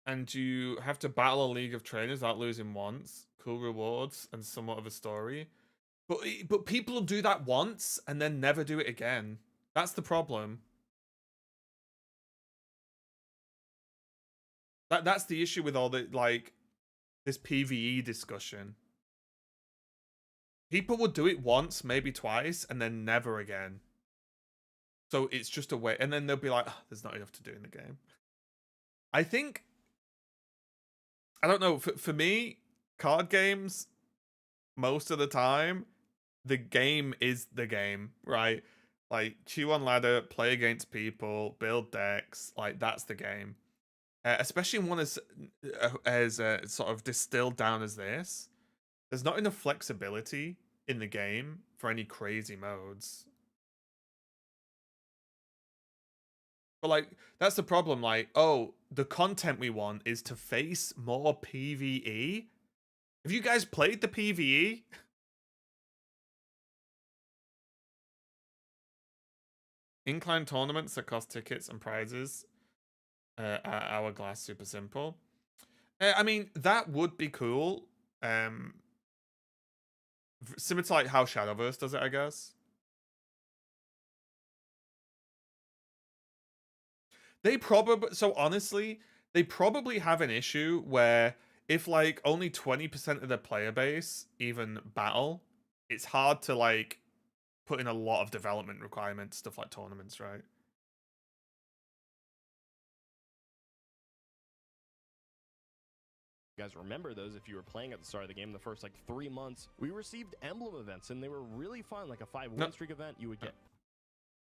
A: And you have to battle a League of Trainers without losing once. Cool rewards and somewhat of a story. But people do that once and then never do it again. That's the problem. That's the issue with all the like this PvE discussion. People would do it once, maybe twice, and then never again. So it's just a way, and then they'll be like, oh, "There's not enough to do in the game." I think, I don't know. For me, card games, most of the time, the game is the game, right? Like chew on ladder, play against people, build decks. Like that's the game. Especially one as sort of distilled down as this. There's not enough flexibility in the game for any crazy modes. But like that's the problem. Like, oh, the content we want is to face more PvE. Have you guys played the PvE? Incline tournaments that cost tickets and prizes. Hourglass super simple. I mean, that would be cool. Similar to like how Shadowverse does it, I guess. They probably, so honestly, they probably have an issue where if like only 20% of their player base even battle, it's hard to like put in a lot of development requirements, stuff like tournaments, right?
C: You guys remember those if you were playing at the start of the game. The first like 3 months, we received emblem events, and they were really fun. Like a 5-win streak event, you would get.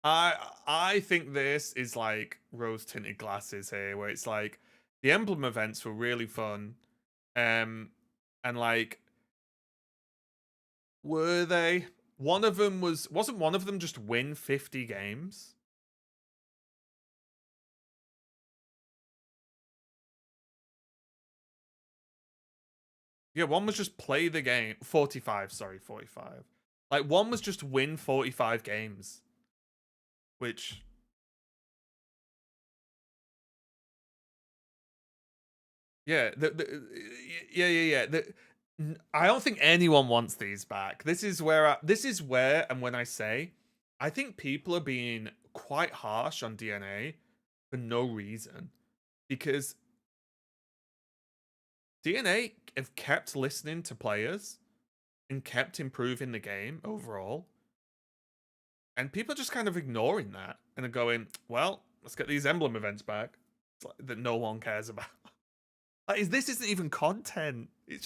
A: I think this is like rose-tinted glasses here, where it's like the emblem events were really fun, and like, were they? One of them wasn't one of them just win 50 games? Yeah, one was just play the game. 45, sorry, 45. Like, one was just win 45 games. Which... Yeah, yeah. I don't think anyone wants these back. This is where, and when I say, I think people are being quite harsh on DNA for no reason. Because DNA have kept listening to players and kept improving the game overall. And people are just kind of ignoring that and are going, well, let's get these emblem events back. It's like, that no one cares about. Like, this isn't even content. It's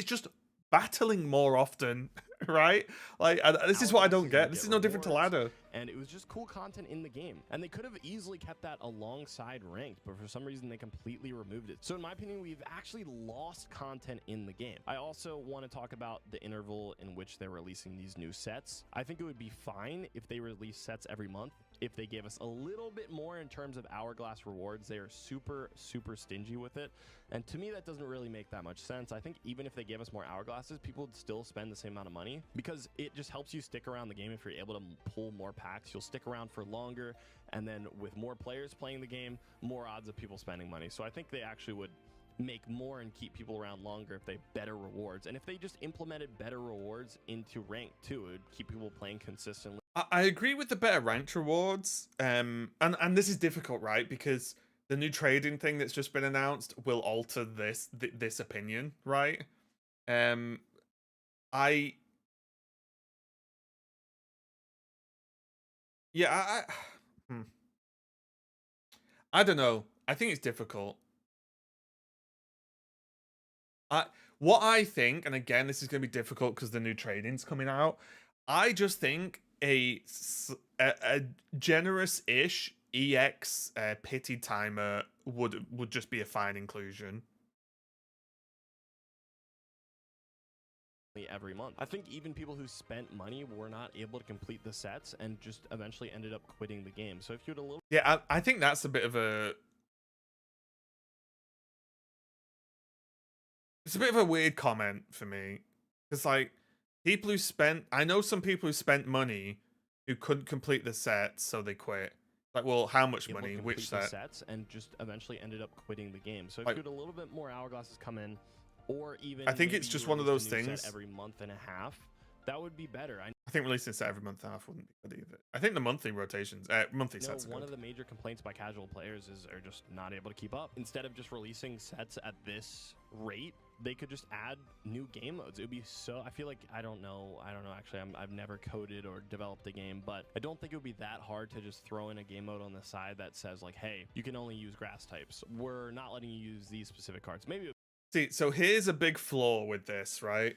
A: just battling more often, right? Like, this is what I don't get. This is no different to ladder.
C: And it was just cool content in the game. And they could have easily kept that alongside ranked, but for some reason they completely removed it. So in my opinion, we've actually lost content in the game. I also want to talk about the interval in which they're releasing these new sets. I think it would be fine if they release sets every month. If they gave us a little bit more in terms of hourglass rewards, they are super, super stingy with it. And to me, that doesn't really make that much sense. I think even if they gave us more hourglasses, people would still spend the same amount of money because it just helps you stick around the game. If you're able to pull more packs, you'll stick around for longer. And then with more players playing the game, more odds of people spending money. So I think they actually would make more and keep people around longer if they better rewards. And if they just implemented better rewards into rank too, it would keep people playing consistently.
A: I agree with the better ranked rewards. And this is difficult, right? Because the new trading thing that's just been announced will alter this opinion, right? I don't know. I think it's difficult. What I think, and again, this is going to be difficult because the new trading's coming out. I just think a generous-ish EX pity timer would just be a fine inclusion.
C: Every month. I think even people who spent money were not able to complete the sets and just eventually ended up quitting the game. So if you had a little...
A: Yeah, I think that's a bit of a... It's a bit of a weird comment for me. Because, like, people who spent... I know some people who spent money who couldn't complete the sets, so they quit. Like, well, how much money? Which set?
C: Sets and just eventually ended up quitting the game. So if you had a little bit more hourglasses come in, or even
A: I think it's just one of those things
C: every month and a half, that would be better.
A: I think releasing a set every month and a half wouldn't be good either. I think the monthly rotations, monthly sets.
C: One of the major complaints by casual players is they're just not able to keep up. Instead of just releasing sets at this rate, they could just add new game modes. It would be so... I feel like I don't know. Actually, I've never coded or developed a game, but I don't think it would be that hard to just throw in a game mode on the side that says like, hey, you can only use grass types. We're not letting you use these specific cards. Maybe.
A: See, so here's a big flaw with this, right?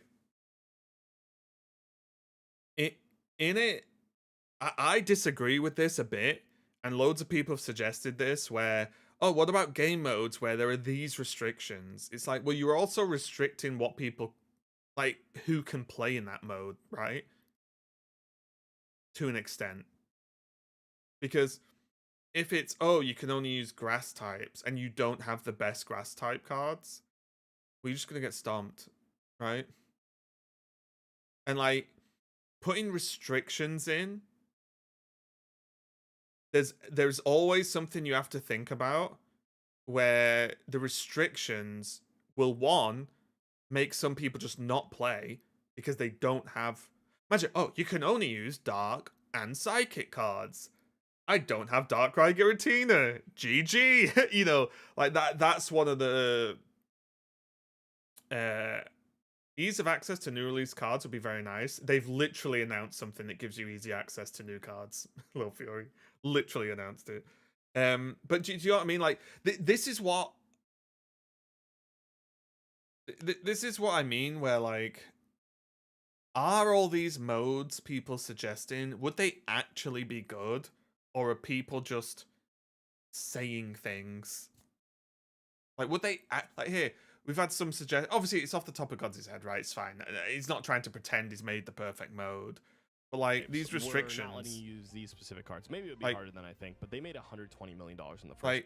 A: I disagree with this a bit, and loads of people have suggested this where, oh, what about game modes where there are these restrictions? It's like, well, you're also restricting what people, like, who can play in that mode, right? To an extent. Because if it's, oh, you can only use grass types, and you don't have the best grass type cards, well, you're just going to get stomped, right? And, like, putting restrictions in, there's always something you have to think about where the restrictions will, one, make some people just not play, because they don't have. Imagine, oh, you can only use Dark and Psychic cards. I don't have Darkrai Giratina. GG. You know, like that's one of the ease of access to new release cards would be very nice. They've literally announced something that gives you easy access to new cards. Lil Fury literally announced it. But do you know what I mean? Like this is what this is what I mean. Where like, are all these modes people suggesting, would they actually be good, or are people just saying things? Like, would they act like here? We've had some suggest. Obviously, it's off the top of God's head, right? It's fine. He's not trying to pretend he's made the perfect mode. But like these restrictions,
C: we're not letting you use these specific cards. Maybe it would be
A: like,
C: harder than I think, but they made $120 million in the first.
A: Like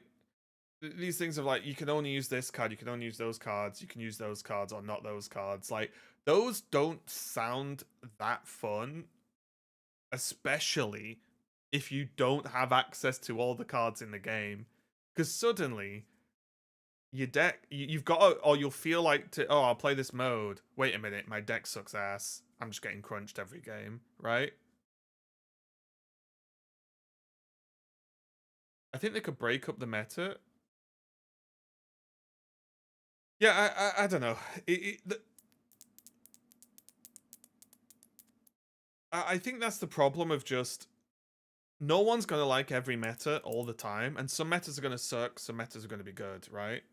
A: these things of like, you can only use this card, you can only use those cards, you can use those cards or not those cards. Like those don't sound that fun, especially if you don't have access to all the cards in the game, because suddenly your deck, you've got to, or you'll feel like to, oh, I'll play this mode. Wait a minute, my deck sucks ass. I'm just getting crunched every game, right? I think they could break up the meta. Yeah, I don't know. I think that's the problem of just, no one's going to like every meta all the time, and some metas are going to suck, some metas are going to be good, right?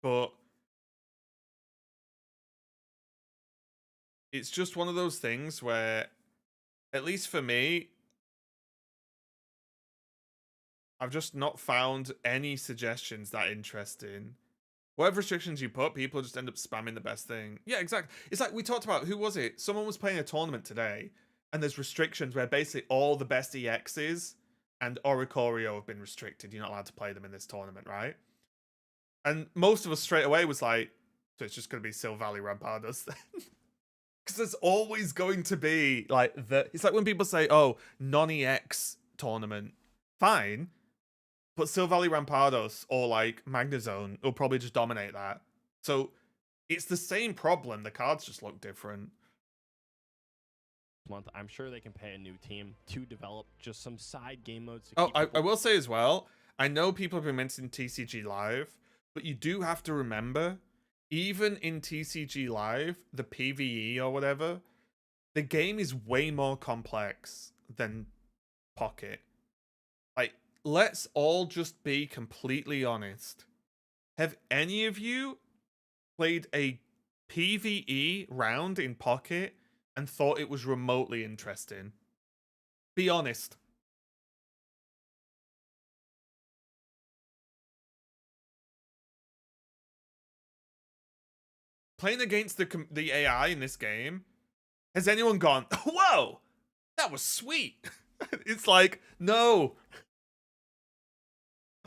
A: But it's just one of those things where, at least for me, I've just not found any suggestions that interesting. Whatever restrictions you put, people just end up spamming the best thing. Yeah, exactly. It's like we talked about, who was it? Someone was playing a tournament today, and there's restrictions where basically all the best EXs and Oricorio have been restricted. You're not allowed to play them in this tournament, right? And most of us straight away was like, so it's just going to be Silvally Rampardos then. Because there's always going to be like it's like when people say, oh, non-EX tournament. Fine. But Silvally Rampardos or like Magnezone will probably just dominate that. So it's the same problem. The cards just look different.
C: Month, I'm sure they can pay a new team to develop just some side game modes.
A: Oh, I will say as well, I know people have been mentioning TCG Live, but you do have to remember, even in TCG Live, the PvE or whatever, the game is way more complex than Pocket. Like, let's all just be completely honest. Have any of you played a PvE round in Pocket and thought it was remotely interesting? Be honest. Playing against the AI in this game, has anyone gone, whoa, that was sweet? It's like, no.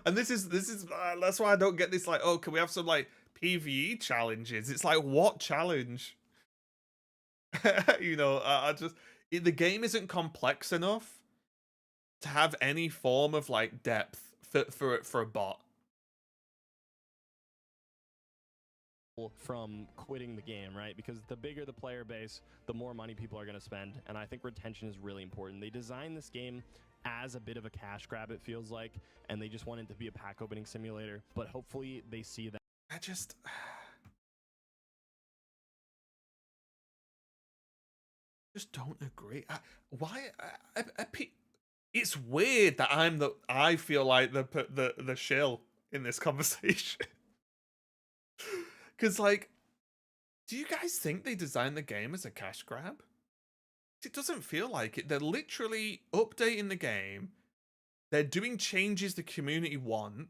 A: And this is that's why I don't get this, like, oh, can we have some like PvE challenges? It's like, what challenge? You know, the game isn't complex enough to have any form of like depth for a bot.
C: From quitting the game, right? Because the bigger the player base, the more money people are going to spend, and I think retention is really important. They designed this game as a bit of a cash grab, it feels like, and they just want it to be a pack opening simulator, but hopefully they see that.
A: I just don't agree. Why? It's weird that I feel like the shill in this conversation. Because, like, do you guys think they designed the game as a cash grab? It doesn't feel like it. They're literally updating the game. They're doing changes the community want.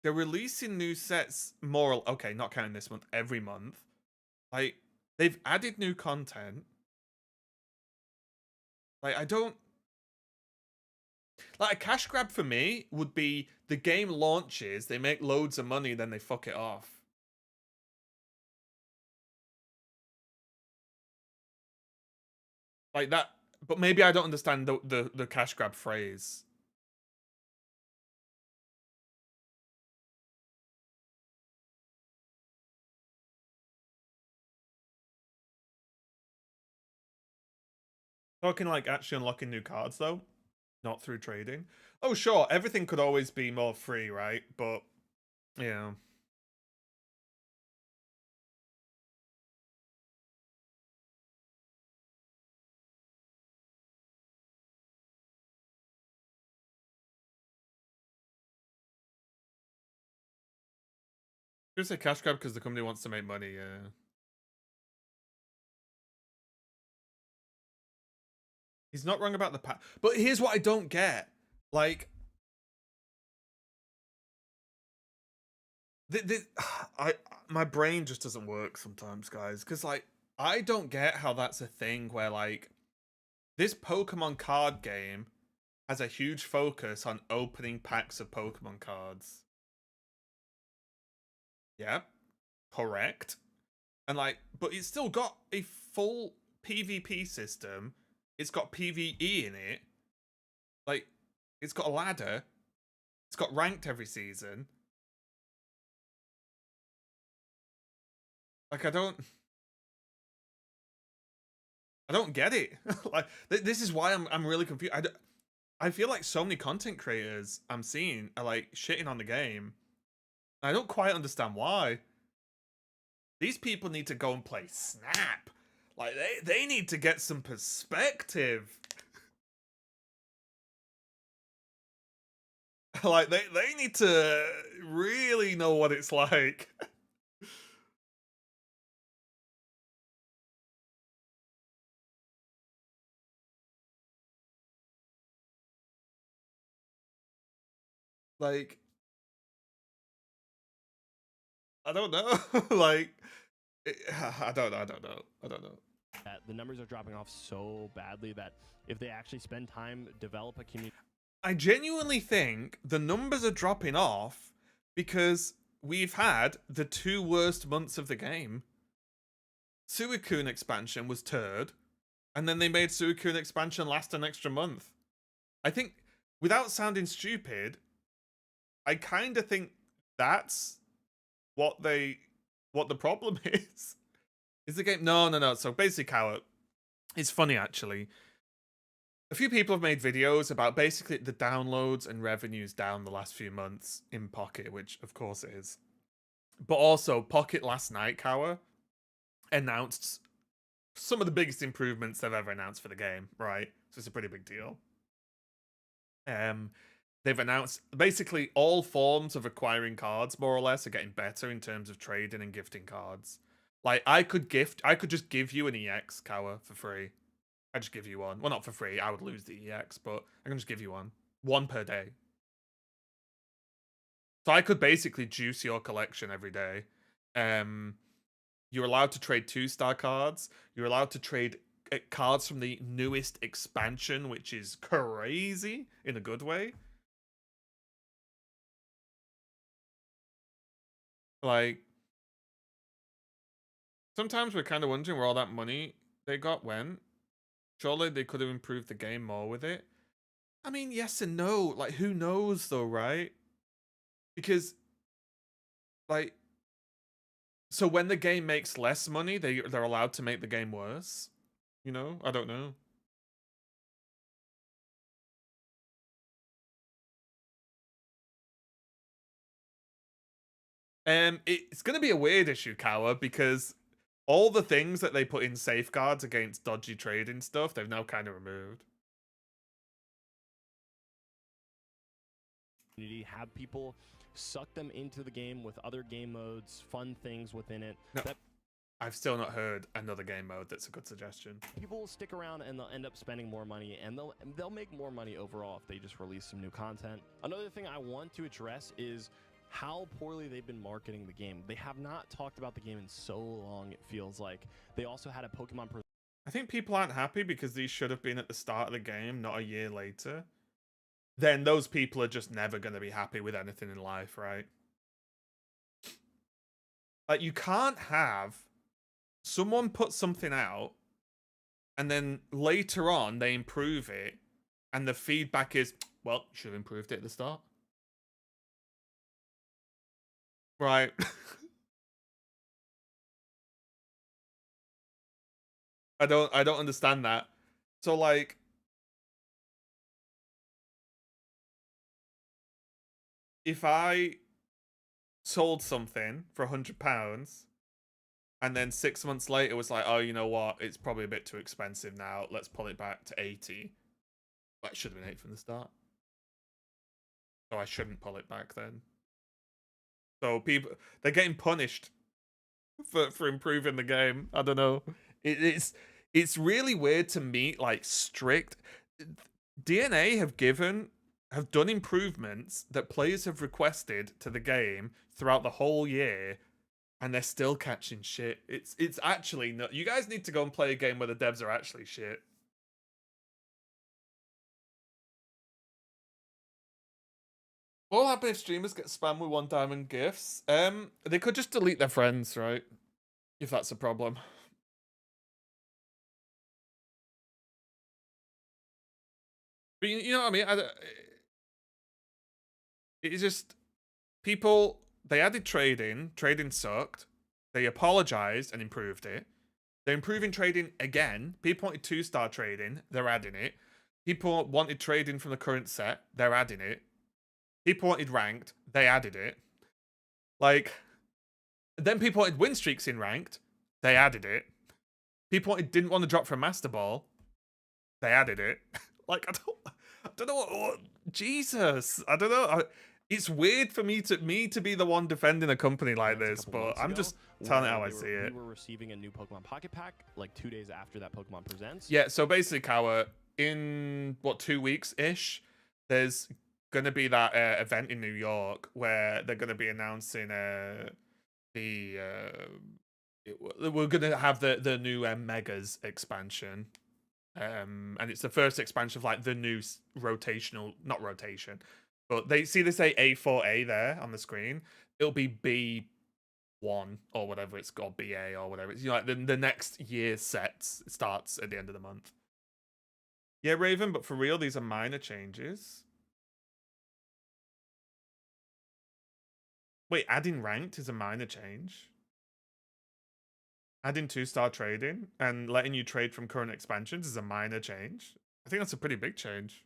A: They're releasing new sets more, okay, not counting this month, every month. Like, they've added new content. Like, I don't... Like, a cash grab for me would be the game launches, they make loads of money, then they fuck it off. Like that, but maybe I don't understand the cash grab phrase. Talking like actually unlocking new cards though, not through trading. Oh sure, everything could always be more free, right? But yeah. Just a cash grab because the company wants to make money, yeah. He's not wrong about the pack. But here's what I don't get. Like, my brain just doesn't work sometimes, guys. Because, like, I don't get how that's a thing where, like, this Pokemon card game has a huge focus on opening packs of Pokemon cards. Yeah, correct. And, like, but it's still got a full PvP system. It's got PvE in it. Like, it's got a ladder. It's got ranked every season. Like, I don't get it. Like, this is why I'm really confused. I feel like so many content creators I'm seeing are like shitting on the game. I don't quite understand why. These people need to go and play Snap. Like, they need to get some perspective. Like, they need to really know what it's like. Like, I don't know. Like, I don't know.
C: That the numbers are dropping off so badly that if they actually spend time, develop a community.
A: I genuinely think the numbers are dropping off because we've had the 2 worst months of the game. Suicune expansion was turd, and then they made Suicune expansion last an extra month. I think, without sounding stupid, I kind of think that's what the problem is. Is the game? No. So basically, Coward, it's funny actually. A few people have made videos about basically the downloads and revenues down the last few months in Pocket, which of course it is. But also, Pocket last night, Cower, announced some of the biggest improvements they've ever announced for the game, right? So it's a pretty big deal. They've announced basically all forms of acquiring cards, more or less, are getting better in terms of trading and gifting cards. Like, I could just give you an EX, Cower, for free. I just give you one. Well, not for free. I would lose the EX, but I can just give you one. One per day. So I could basically juice your collection every day. You're allowed to trade 2-star cards. You're allowed to trade cards from the newest expansion, which is crazy in a good way. Like, sometimes we're kind of wondering where all that money they got went. Surely they could have improved the game more with it. I mean, yes and no. Like, who knows though, right? Because, like, so when the game makes less money, they're allowed to make the game worse. You know? I don't know. It's gonna be a weird issue, Cower, because all the things that they put in safeguards against dodgy trading stuff, they've now kind of removed.
C: Have people suck them into the game with other game modes, fun things within it.
A: No, I've still not heard another game mode that's a good suggestion.
C: People will stick around and they'll end up spending more money, and they'll make more money overall if they just release some new content. Another thing I want to address is how poorly they've been marketing the game. They have not talked about the game in so long, it feels like. They also had a Pokemon...
A: I think people aren't happy because these should have been at the start of the game, not a year later. Then those people are just never going to be happy with anything in life, right? Like, you can't have someone put something out and then later on they improve it and the feedback is, well, you should have improved it at the start. Right. I don't understand that. So like, if I sold something for £100 and then 6 months later was like, oh, you know what? It's probably a bit too expensive now. Let's pull it back to 80. Well, it should have been 8 from the start. So I shouldn't pull it back then. So people, they're getting punished for improving the game. I don't know. It's really weird to me, like strict. DNA have done improvements that players have requested to the game throughout the whole year, and they're still catching shit. It's actually not. You guys need to go and play a game where the devs are actually shit. What will happen if streamers get spammed with 1 diamond gifts? They could just delete their friends, right? If that's a problem. But you know what I mean? It's just people. They added trading. Trading sucked. They apologized and improved it. They're improving trading again. People wanted 2-star trading. They're adding it. People wanted trading from the current set. They're adding it. People wanted ranked. They added it. Like, then people wanted win streaks in ranked. They added it. People didn't want to drop from Master Ball. They added it. Like, I don't know what Jesus. I don't know. It's weird for me to be the one defending a company like this, but I'm just telling it how I see it.
C: We were receiving a new Pokemon Pocket Pack like 2 days after that Pokemon Presents.
A: Yeah, so basically, Kawa, in what, 2 weeks ish, there's gonna be that event in New York where they're gonna be announcing we're gonna have the new Megas expansion. And it's the first expansion of like the new rotational, not rotation, but they say A4A there on the screen. It'll be B1 or whatever it's called, BA or whatever. It's, you know, like the next year's sets starts at the end of the month. Yeah, Raven, but for real, these are minor changes. Wait, adding ranked is a minor change? Adding 2-star trading and letting you trade from current expansions is a minor change. I think that's a pretty big change.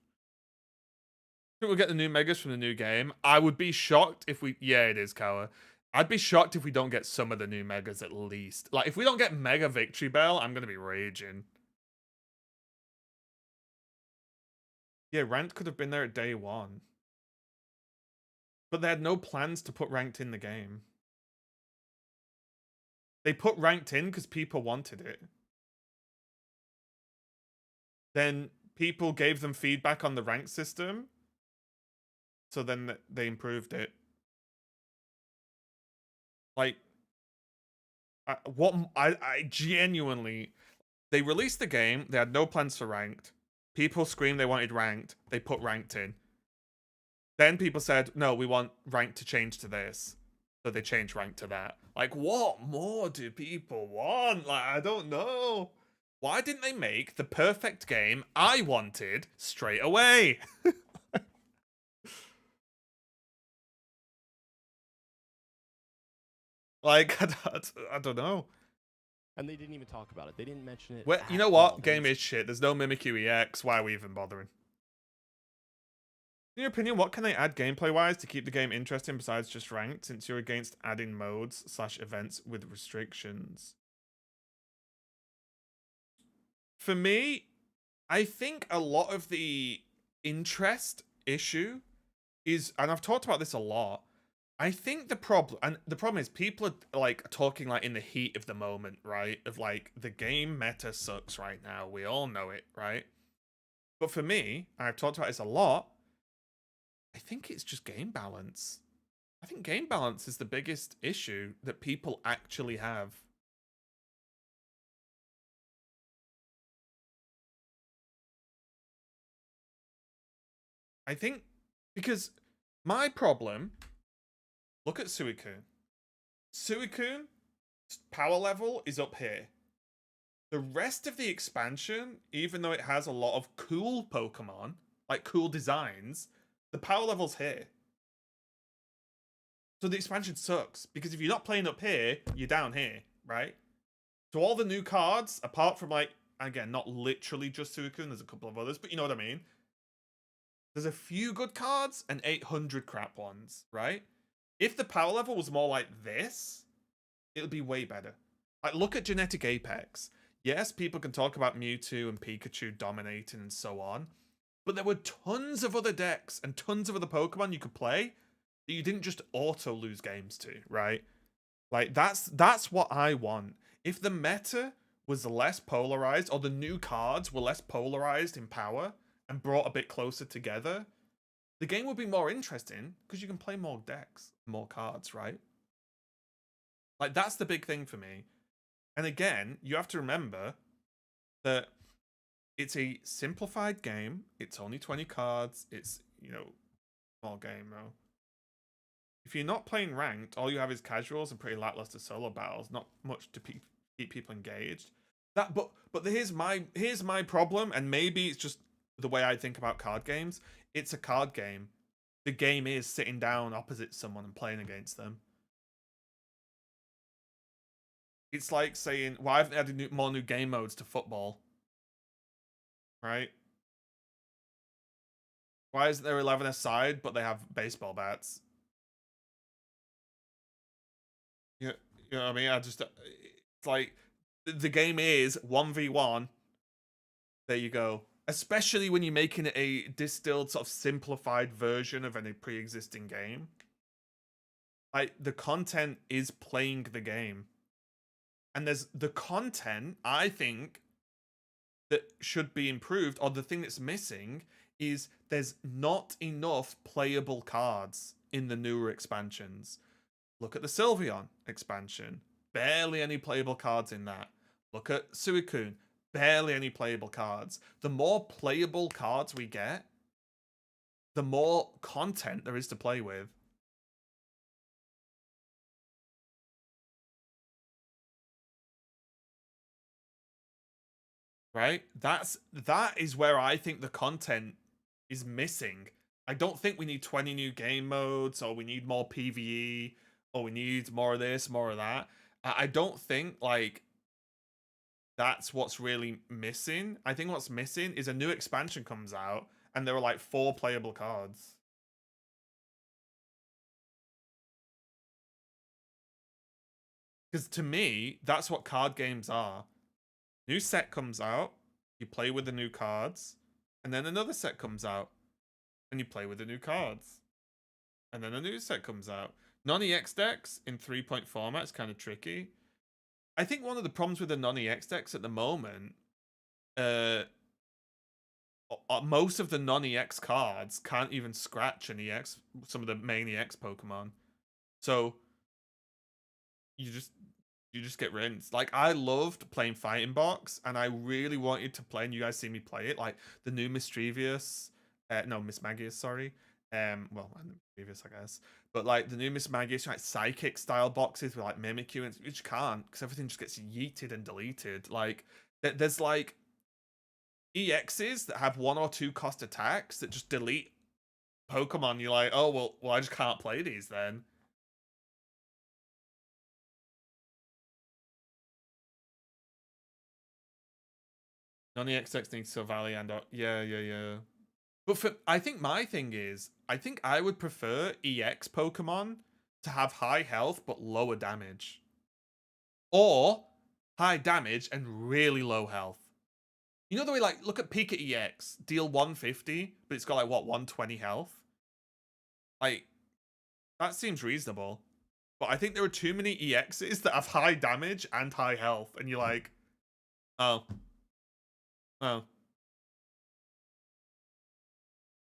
A: I think we'll get the new Megas from the new game. I would be shocked if we... Yeah, it is, Kawa. I'd be shocked if we don't get some of the new Megas at least. Like, if we don't get Mega Victory Bell, I'm going to be raging. Yeah, ranked could have been there at day 1. But they had no plans to put ranked in the game. They put ranked in because people wanted it. Then people gave them feedback on the rank system. So then they improved it. Like, I genuinely... They released the game. They had no plans for ranked. People screamed they wanted ranked. They put ranked in. Then people said, no, we want ranked to change to this. So they changed rank to that. Like, what more do people want? Like, I don't know. Why didn't they make the perfect game I wanted straight away? Like, I don't know.
C: And they didn't even talk about it. They didn't mention it.
A: Well, you know what? Game is shit. There's no Mimikyu EX. Why are we even bothering? In your opinion, what can they add gameplay-wise to keep the game interesting besides just ranked, since you're against adding modes/events with restrictions? For me, I think a lot of the interest issue is, and I've talked about this a lot, I think the problem is people are like talking like in the heat of the moment, right? Of like, the game meta sucks right now. We all know it, right? But for me, and I've talked about this a lot, I think it's just game balance. I think game balance is the biggest issue that people actually have. I think because my problem, look at Suicune. Suicune's power level is up here. The rest of the expansion, even though it has a lot of cool Pokemon, like cool designs, the power level's here. So the expansion sucks, because if you're not playing up here, you're down here, right? So all the new cards, apart from like again, not literally just Suicune, there's a couple of others, but you know what I mean. There's a few good cards and 800 crap ones, right? If the power level was more like this, it would be way better. Like, look at Genetic Apex. Yes, people can talk about Mewtwo and Pikachu dominating and so on, but there were tons of other decks and tons of other Pokemon you could play that you didn't just auto lose games to, right? Like, that's what I want. If the meta was less polarized, or the new cards were less polarized in power and brought a bit closer together, the game would be more interesting because you can play more decks, more cards, right? Like, that's the big thing for me. And again, you have to remember that it's a simplified game. It's only 20 cards. It's, you know, small game though. If you're not playing ranked, all you have is casuals and pretty lackluster solo battles. Not much to keep people engaged. But here's my problem, and maybe it's just the way I think about card games. It's a card game. The game is sitting down opposite someone and playing against them. It's like saying, why haven't they added more new game modes to football? Right? Why isn't there 11 aside, but they have baseball bats? You know what I mean? It's like, the game is 1v1. There you go. Especially when you're making it a distilled, sort of simplified version of any pre-existing game. Like, the content is playing the game. And there's the content, I think, that should be improved, or the thing that's missing, is there's not enough playable cards in the newer expansions. Look at the Sylveon expansion. Barely any playable cards in that. Look at Suicune. Barely any playable cards. The more playable cards we get, the more content there is to play with. Right? That is where I think the content is missing. I don't think we need 20 new game modes, or we need more PvE, or we need more of this, more of that. I don't think, like, that's what's really missing. I think what's missing is a new expansion comes out and there are like 4 playable cards. Because to me, that's what card games are. New set comes out, you play with the new cards, and then another set comes out, and you play with the new cards. And then a new set comes out. Non-EX decks in 3-point format is kind of tricky. I think one of the problems with the non-EX decks at the moment, most of the non-EX cards can't even scratch an EX, some of the main EX Pokemon. So you just get rinsed. Like, I loved playing Fighting Box, and I really wanted to play, and you guys see me play it, like the new Mischievous, Mismagius, sorry. Well, Mischievous, I guess. But like the new Mismagius, like psychic style boxes with like Mimikyu, and you just can't, because everything just gets yeeted and deleted. Like, there's like EXs that have 1 or 2 cost attacks that just delete Pokemon. You're like, oh well, I just can't play these then. Non-EX decks need Silvally and yeah. But I think my thing is, I think I would prefer EX Pokemon to have high health but lower damage. Or high damage and really low health. You know the way, like, look at Pika EX, deal 150, but it's got like, what, 120 health? Like, that seems reasonable. But I think there are too many EXs that have high damage and high health, and you're like, oh.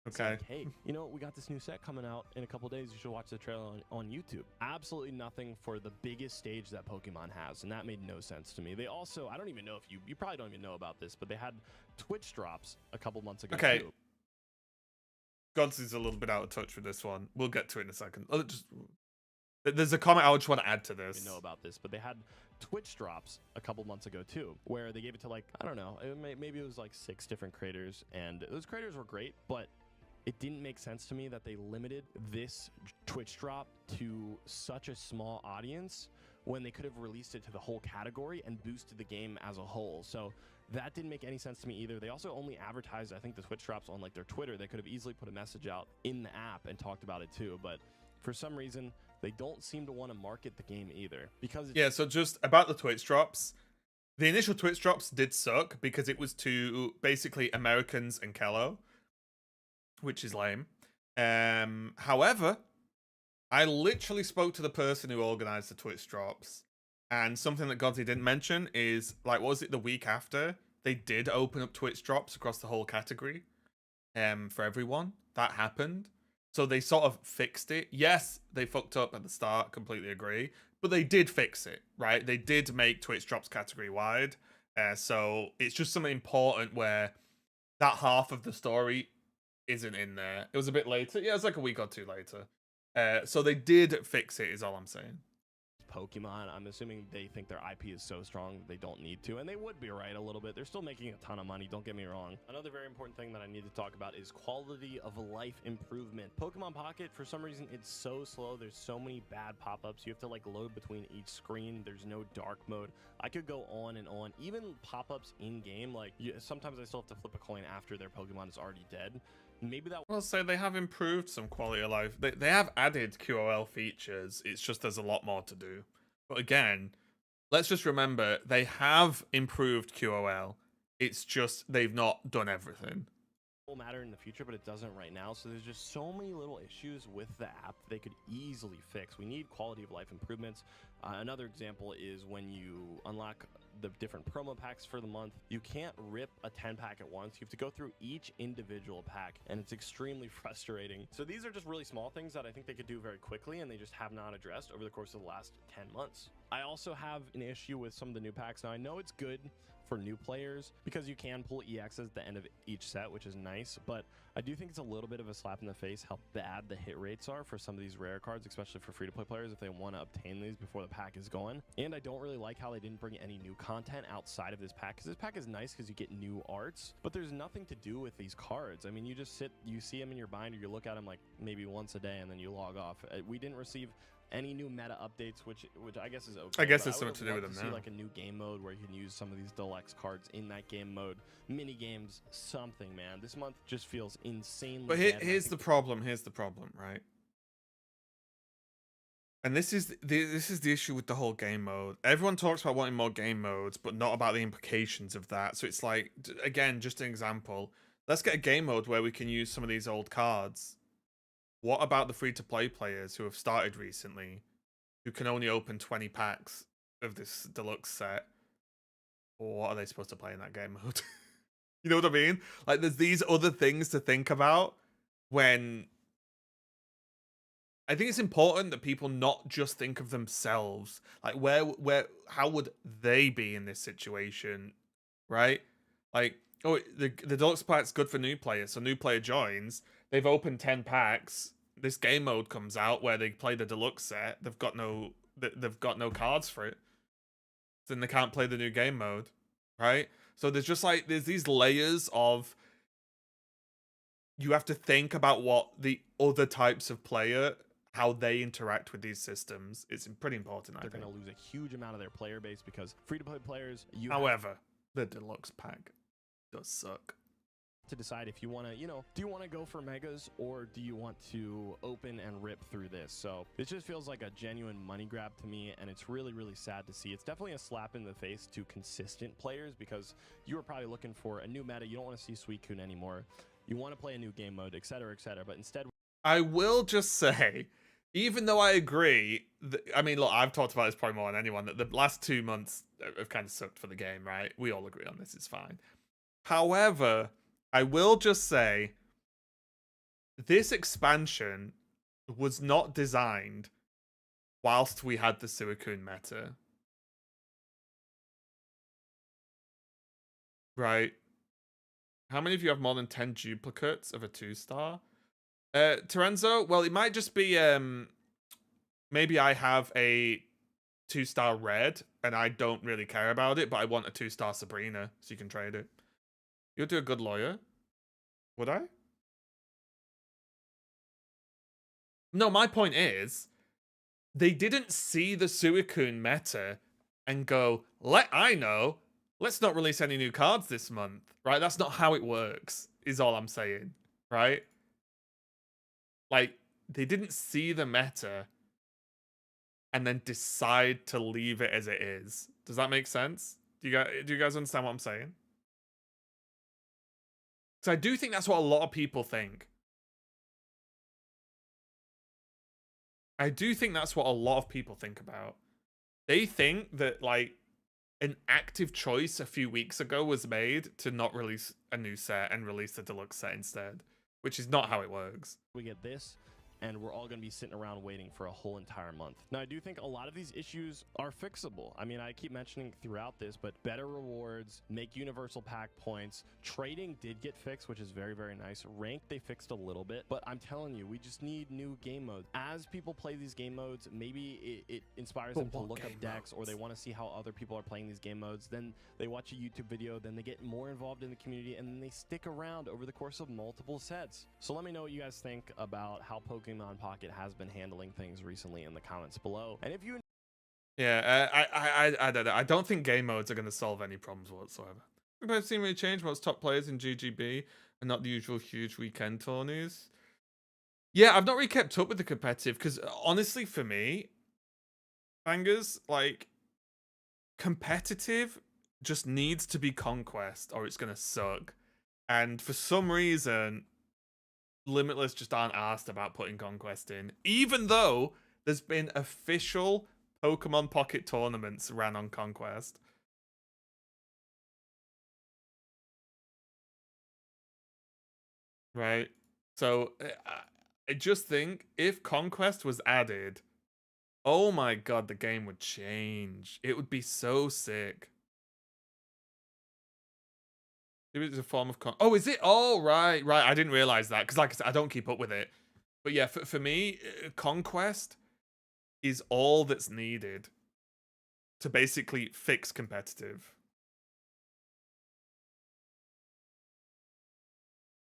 A: Okay.
C: Like, hey, you know, we got this new set coming out in a couple days. You should watch the trailer on YouTube. Absolutely nothing for the biggest stage that Pokemon has, and that made no sense to me. They also, I don't even know if you probably don't even know about this, but they had Twitch drops a couple months ago.
A: Okay.
C: Too.
A: Gods is a little bit out of touch with this one. We'll get to it in a second. There's a comment I just want to add to this.
C: You know about this, but they had Twitch drops a couple months ago too, where they gave it to, like, I don't know, maybe it was like 6 different creators, and those creators were great, but it didn't make sense to me that they limited this Twitch drop to such a small audience when they could have released it to the whole category and boosted the game as a whole. So That didn't make any sense to me either. They also only advertised, I think, the Twitch drops on like their Twitter. They could have easily put a message out in the app and talked about it too. But for some reason, they don't seem to want to market the game either. Because
A: yeah, so just about the Twitch drops. The initial Twitch drops did suck because it was to basically Americans and Kello, which is lame. However, I literally spoke to the person who organized the Twitch drops, and something that Godsey didn't mention is, like, what was it, the week after? They did open up Twitch drops across the whole category for everyone. That happened. So they sort of fixed it. Yes, they fucked up at the start, completely agree. But they did fix it, right? They did make Twitch drops category wide. So it's just something important where that half of the story isn't in there. It was a bit later. Yeah, it was like a week or two later. So they did fix it, is all I'm saying.
C: Pokemon, I'm assuming they think their IP is so strong they don't need to, and they would be right a little bit. They're still making a ton of money, don't get me wrong. Another very important thing that I need to talk about is quality of life improvement. Pokemon Pocket, for some reason, it's so slow. There's so many bad pop-ups. You have to like load between each screen. There's no dark mode. I could go on and on. Even pop-ups in-game, like sometimes I still have to flip a coin after their Pokemon is already dead. Maybe that
A: will say they have improved some quality of life. They have added QOL features. It's just there's a lot more to do. But again, let's just remember they have improved QOL. It's just they've not done everything.
C: Will matter in the future, but it doesn't right now. So there's just so many little issues with the app they could easily fix. We need quality of life improvements. Another example is when you unlock the different promo packs for the month, you can't rip a 10-pack at once. You have to go through each individual pack, and it's extremely frustrating. So these are just really small things that I think they could do very quickly, and they just have not addressed over the course of the last 10 months. I also have an issue with some of the new packs. Now, I know it's good for new players because you can pull EXs at the end of each set, which is nice, but I do think it's a little bit of a slap in the face how bad the hit rates are for some of these rare cards, especially for free-to-play players if they want to obtain these before the pack is gone. And I don't really like how they didn't bring any new content outside of this pack, because this pack is nice because you get new arts, but there's nothing to do with these cards. I mean, you just sit, you see them in your binder, you look at them like maybe once a day, and then you log off. We didn't receive any new meta updates, which I guess is okay.
A: I guess it's something to do with them
C: now.
A: now.
C: Like a new game mode where you can use some of these deluxe cards in that game mode, mini games, something, man. This month just feels insanely.
A: But here's the problem. Here's the problem, right? And this is the issue with the whole game mode. Everyone talks about wanting more game modes, but not about the implications of that. So it's like, again, just an example. Let's get a game mode where we can use some of these old cards. What about the free-to-play players who have started recently, who can only open 20 packs of this deluxe set? Or what are they supposed to play in that game mode? You know what I mean? Like, there's these other things to think about when... I think it's important that people not just think of themselves. Like, how would they be in this situation, right? Like, oh, the deluxe pack's good for new players, so new player joins. They've opened 10 packs. This game mode comes out where they play the deluxe set. They've got no cards for it. Then they can't play the new game mode, right? So there's just like there's these layers of you have to think about what the other types of player, how they interact with these systems. It's pretty important.
C: They're going to lose a huge amount of their player base because free-to-play players.
A: However, the deluxe pack does suck.
C: To decide if you want to, do you want to go for megas or do you want to open and rip through this? So it just feels like a genuine money grab to me, and it's really, really sad to see. It's definitely a slap in the face to consistent players because you were probably looking for a new meta. You don't want to see Suicune anymore. You want to play a new game mode, etc., etc. But instead,
A: I will just say, even though I agree, I mean, look, I've talked about this probably more than anyone, that the last 2 months have kind of sucked for the game, right? We all agree on this. It's fine. However, I will just say, this expansion was not designed whilst we had the Suicune meta. Right? How many of you have more than 10 duplicates of a 2-star? Terenzo, well, it might just be, maybe I have a 2-star red, and I don't really care about it, but I want a 2-star Sabrina, so you can trade it. You'll do a good lawyer. Would I? No, my point is, they didn't see the Suicune meta and go, let's not release any new cards this month, right? That's not how it works, is all I'm saying, right? Like, they didn't see the meta and then decide to leave it as it is. Does that make sense? Do you guys understand what I'm saying? So I do think that's what a lot of people think. I do think that's what a lot of people think about. They think that, like, an active choice a few weeks ago was made to not release a new set and release the deluxe set instead, which is not how it works.
C: We get this, and we're all going to be sitting around waiting for a whole entire month. Now, I do think a lot of these issues are fixable. I mean, I keep mentioning throughout this, but better rewards, make universal pack points. Trading did get fixed, which is very, very nice. Rank, they fixed a little bit, but I'm telling you, we just need new game modes. As people play these game modes, maybe it inspires them to look up decks, or they want to see how other people are playing these game modes. Then they watch a YouTube video, then they get more involved in the community, and then they stick around over the course of multiple sets. So let me know what you guys think about how Pokemon Pocket has been handling things recently in the comments below. And if you
A: I don't know. I don't think game modes are going to solve any problems whatsoever. I've seen really change what's top players in GGB and not the usual huge weekend tourneys. Yeah, I've not really kept up with the competitive because honestly, for me, bangers, like, competitive just needs to be Conquest or it's going to suck. And for some reason, Limitless just aren't asked about putting Conquest in, even though there's been official Pokemon Pocket tournaments ran on Conquest. Right? So I just think if Conquest was added, oh my god, the game would change. It would be so sick. Maybe it's a form of oh, is it? Oh, right. I didn't realize that because, like I said, I don't keep up with it. But yeah, for me, Conquest is all that's needed to basically fix competitive.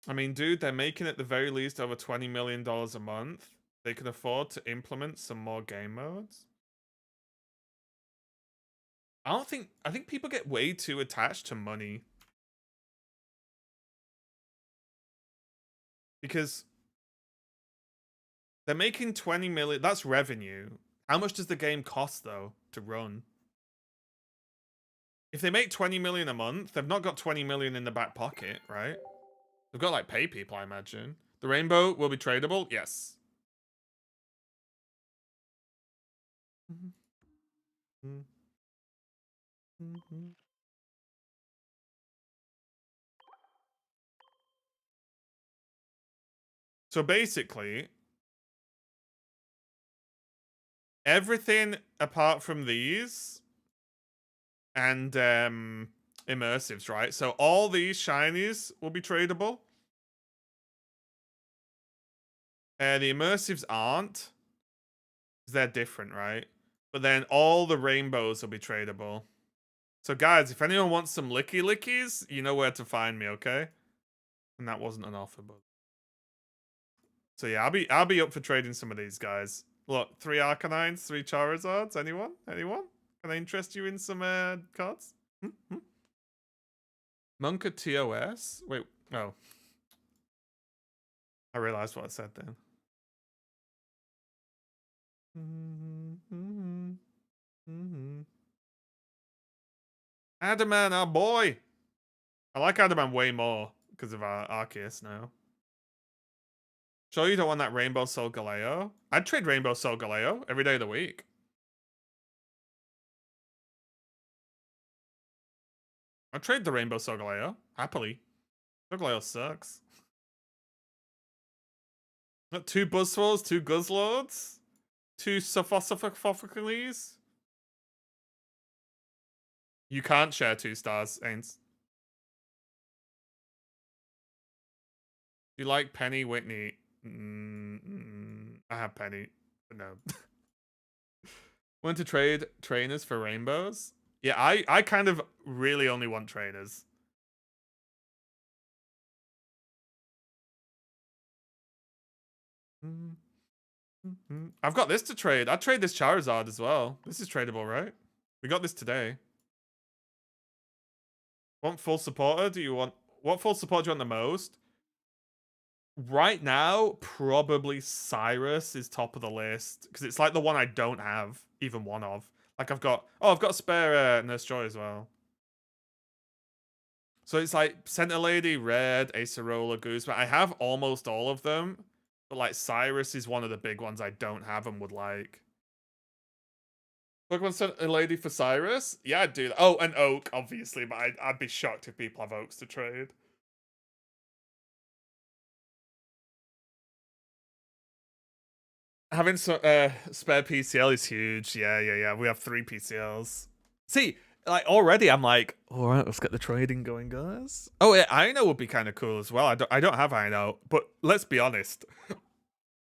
A: I mean, dude, they're making at the very least over $20 million a month. They can afford to implement some more game modes. I think people get way too attached to money. Because they're making 20 million. That's revenue. How much does the game cost, though, to run? If they make 20 million a month, they've not got 20 million in the back pocket, right? They've got, like, pay people, I imagine. The rainbow will be tradable? Yes. So basically, everything apart from these and immersives, right? So all these shinies will be tradable. The immersives aren't, because they're different, right? But then all the rainbows will be tradable. So guys, if anyone wants some licky lickies, you know where to find me, okay? And that wasn't an offer, but so yeah, I'll be up for trading some of these guys. Look, 3 Arcanines, 3 Charizards. Anyone? Can I interest you in some cards? Monka TOS? Wait, oh. I realized what I said then. Adaman, our boy! I like Adaman way more because of our Arceus now. Sure you don't want that Rainbow Solgaleo? I'd trade Rainbow Solgaleo every day of the week. I'd trade the Rainbow Solgaleo, happily. Solgaleo sucks. Got 2 Buzzswolls, 2 Guzzlords, 2 Sophophocles. You can't share 2 stars, Ains. You like Penny Whitney? I have Penny, but no. Want to trade trainers for rainbows? Yeah, I kind of really only want trainers. I've got this to trade. I'd trade this Charizard as well. This is tradable, right? We got this today. Want full supporter? Do you want what full support do you want the most? Right now, probably Cyrus is top of the list because it's like the one I don't have even one of. Like I've got a spare Nurse Joy as well. So it's like Center Lady, Red, Acerola, Guzma. I have almost all of them, but like Cyrus is one of the big ones I don't have and would like. Pokemon Center Lady for Cyrus? Yeah, I'd do that. Oh, and Oak, obviously, but I'd be shocked if people have Oaks to trade. Having spare PCL is huge. Yeah. We have 3 PCLs. See, like already I'm like, all right, let's get the trading going, guys. Oh yeah, Ino would be kind of cool as well. I don't have Ino, but let's be honest.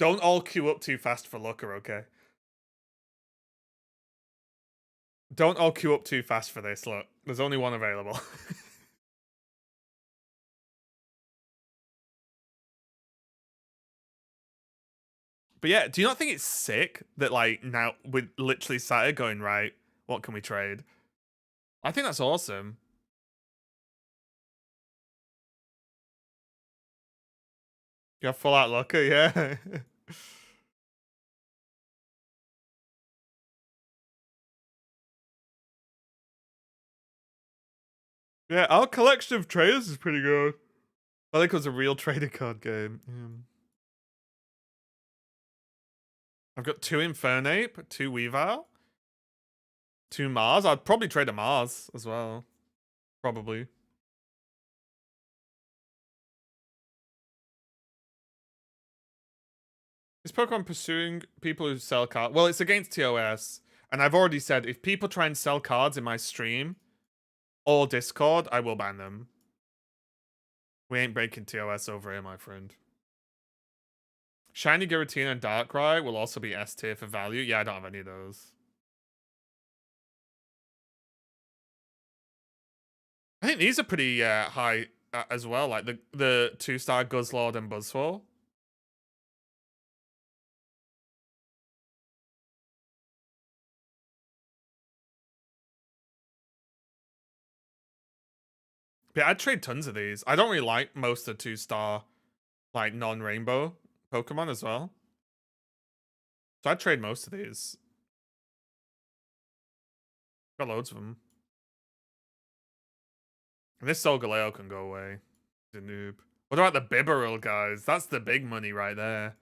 A: Don't all queue up too fast for Looker, okay? Don't all queue up too fast for this. Look, there's only one available. But yeah, do you not think it's sick that like now we literally started going, right, what can we trade? I think that's awesome. You have full out Looker, yeah. Yeah, our collection of traders is pretty good. I think it was a real trader card game. Yeah. I've got 2 Infernape, 2 Weavile, 2 Mars. I'd probably trade a Mars as well. Probably. Is Pokemon pursuing people who sell cards? Well, it's against TOS. And I've already said, if people try and sell cards in my stream or Discord, I will ban them. We ain't breaking TOS over here, my friend. Shiny Giratina and Darkrai will also be S tier for value. Yeah, I don't have any of those. I think these are pretty high as well, like the 2-star Guzzlord and Buzzwole. Yeah, I'd trade tons of these. I don't really like most of the 2-star, like, non-rainbow Pokemon as well. So I'd trade most of these. Got loads of them. And this Solgaleo can go away. The noob. What about the Bibarel, guys? That's the big money right there.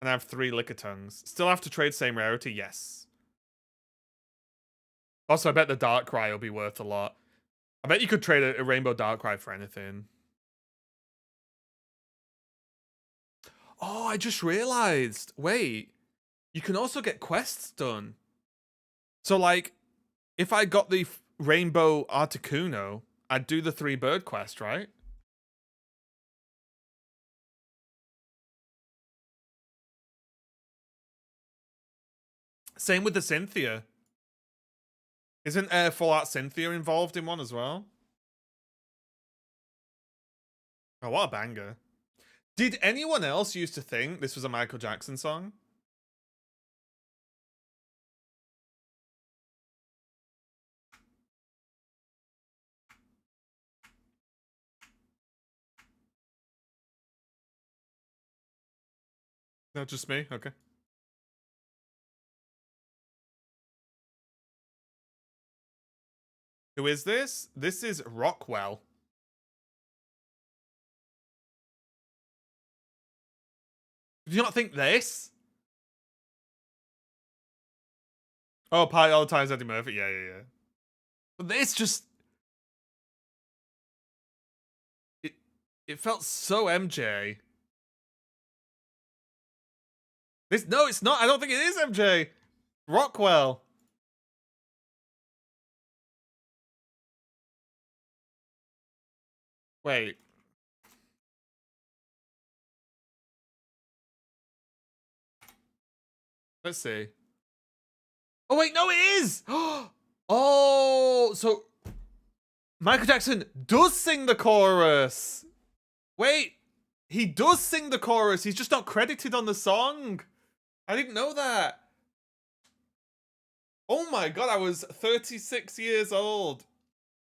A: And I have 3 Lickitungs. Still have to trade same rarity? Yes. Also, I bet the Darkrai will be worth a lot. I bet you could trade a Rainbow Darkrai for anything. Oh, I just realized. Wait. You can also get quests done. So, like, if I got the Rainbow Articuno, I'd do the 3 bird quest, right? Same with the Cynthia. Isn't Full Art Cynthia involved in one as well? Oh, what a banger. Did anyone else used to think this was a Michael Jackson song? No, just me? Okay. Who is this? This is Rockwell. Did you not think this? Oh, Party All the Time's Eddie Murphy. Yeah. But this just... It felt so MJ. No, it's not. I don't think it is MJ. Rockwell. Wait. Let's see. Oh, wait, no, it is! Oh, so Michael Jackson does sing the chorus. Wait, he does sing the chorus. He's just not credited on the song. I didn't know that. Oh my god, I was 36 years old.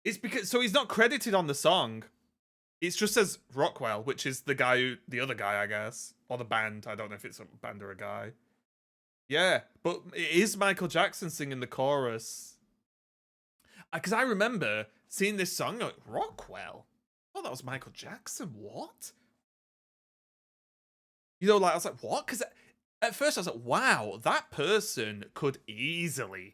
A: It's because so he's not credited on the song. It just says Rockwell, which is the other guy, I guess, or the band. I don't know if it's a band or a guy. Yeah, but it is Michael Jackson singing the chorus. Because I remember seeing this song, like, Rockwell. Oh, that was Michael Jackson. What? You know, like I was like, what? Because at first I was like, wow, that person could easily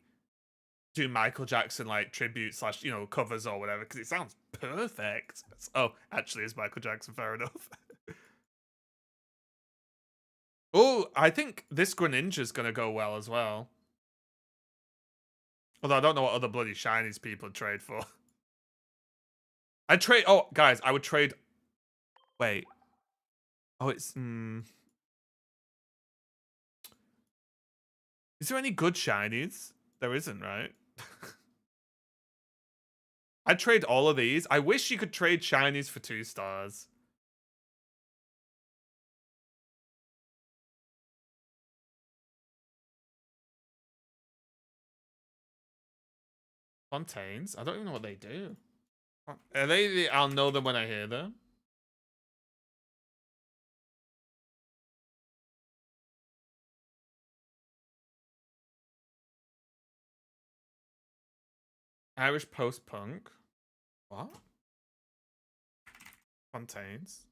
A: do Michael Jackson like tribute / covers or whatever, because it sounds perfect. Oh, actually, it's Michael Jackson. Fair enough. Oh, I think this Greninja's gonna go well as well. Although I don't know what other bloody shinies people trade for. I'd trade. Oh, guys, I would trade. Wait. Oh, it's. Is there any good shinies? There isn't, right? I'd trade all of these. I wish you could trade shinies for 2 stars. Fontaines? I don't even know what they do. Are they the I'll know them when I hear them? Irish post-punk? What? Fontaines?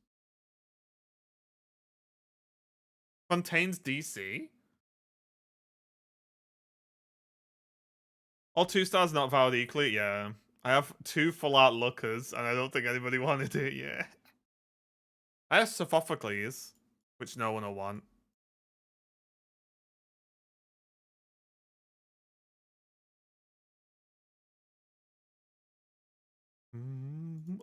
A: Fontaines DC? All 2 stars not valid equally? Yeah. I have 2 full art lookers, and I don't think anybody wanted it yet. I have Sophocles, which no one will want.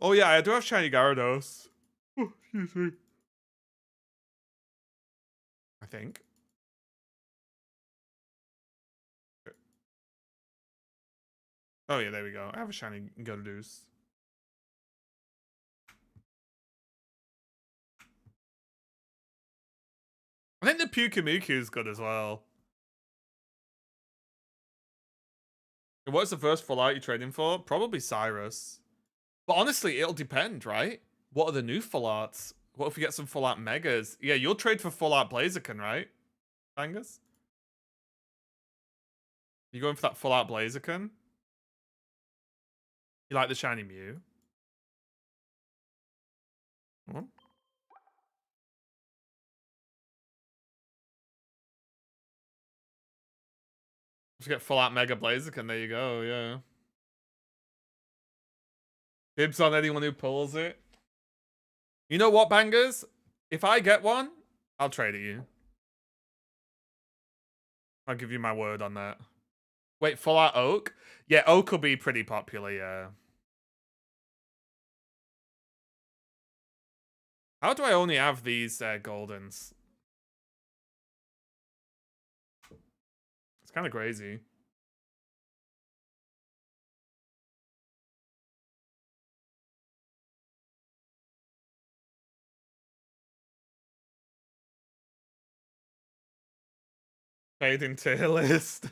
A: Oh yeah, I do have shiny Gyarados. Oh, excuse me. I think. Oh yeah, there we go. I have a shiny Gyarados. I think the Pyukumuku is good as well. What's the first full art you're trading for? Probably Cyrus. But honestly, it'll depend, right? What are the new full arts? What if we get some full art megas? Yeah, you'll trade for full art Blaziken, right? Angus? You going for that full art Blaziken? You like the shiny Mew? What? Just get full art Mega Blaziken, there you go, yeah. Dibs on anyone who pulls it. You know what, bangers? If I get one, I'll trade it you. I'll give you my word on that. Wait, full art Oak? Yeah, Oak will be pretty popular, yeah. How do I only have these Goldens? It's kind of crazy. Fading tier list.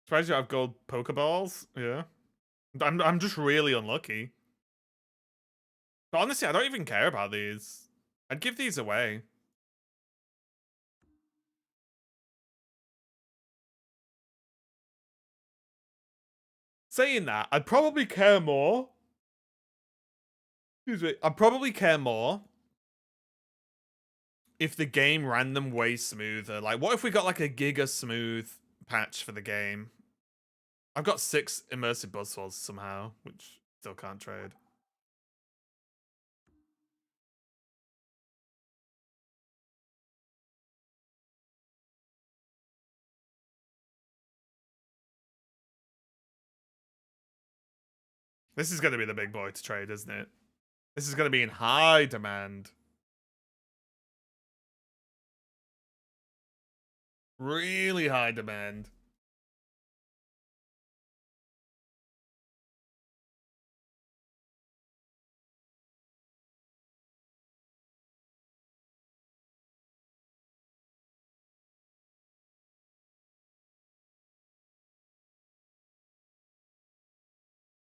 A: Surprised you have gold Pokeballs. Yeah. I'm just really unlucky. But honestly, I don't even care about these. I'd give these away. Saying that, I'd probably care more. Excuse me. I'd probably care more if the game ran them way smoother. Like, what if we got like a giga smooth patch for the game? I've got 6 immersive Buzzwolves somehow, which still can't trade. This is going to be the big boy to trade, isn't it? This is going to be in high demand. Really high demand.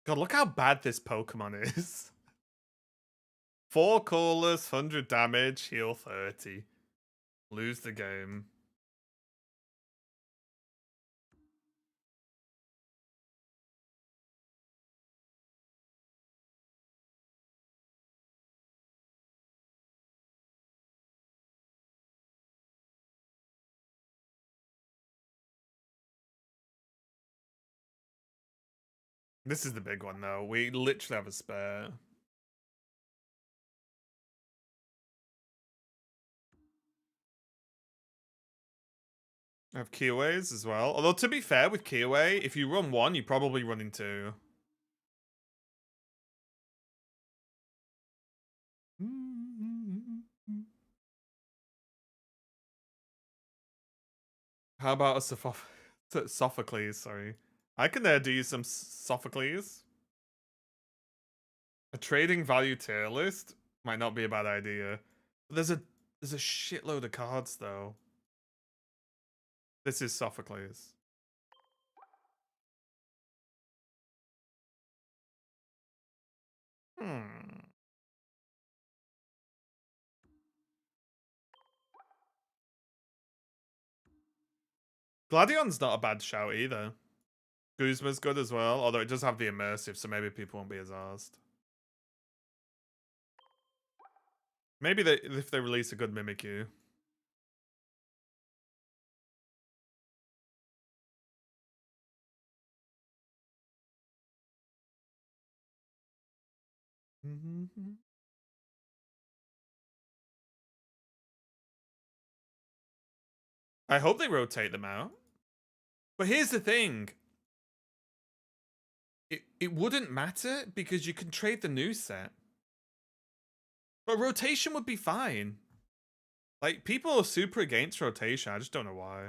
A: God, look how bad this Pokemon is. 4 callers, 100 damage, heal 30. Lose the game. This is the big one, though. We literally have a spare. I have Kioways as well. Although, to be fair, with Kioway, if you run 1, you probably run in 2. How about a Sophocles? Sorry. I can do some Sophocles. A trading value tier list might not be a bad idea. But there's a shitload of cards though. This is Sophocles. Gladion's not a bad shout either. Guzma's good as well, although it does have the immersive, so maybe people won't be as arsed. Maybe if they release a good Mimikyu. I hope they rotate them out. But here's the thing. It wouldn't matter because you can trade the new set. But rotation would be fine. Like, people are super against rotation. I just don't know why.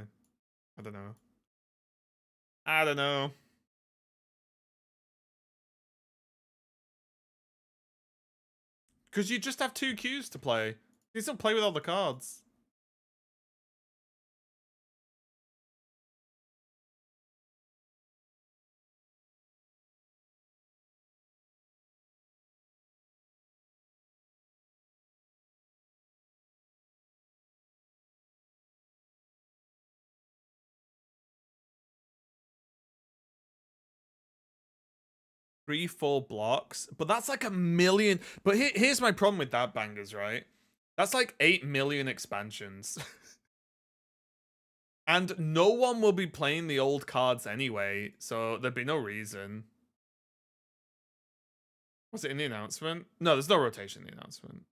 A: I don't know. I don't know. Because you just have 2 queues to play. You still play with all the cards. Three full blocks, but that's like 1 million. But here's my problem with that, bangers, right? That's like 8 million expansions. And no one will be playing the old cards anyway, so there'd be no reason. Was it in the announcement? No, there's no rotation in the announcement.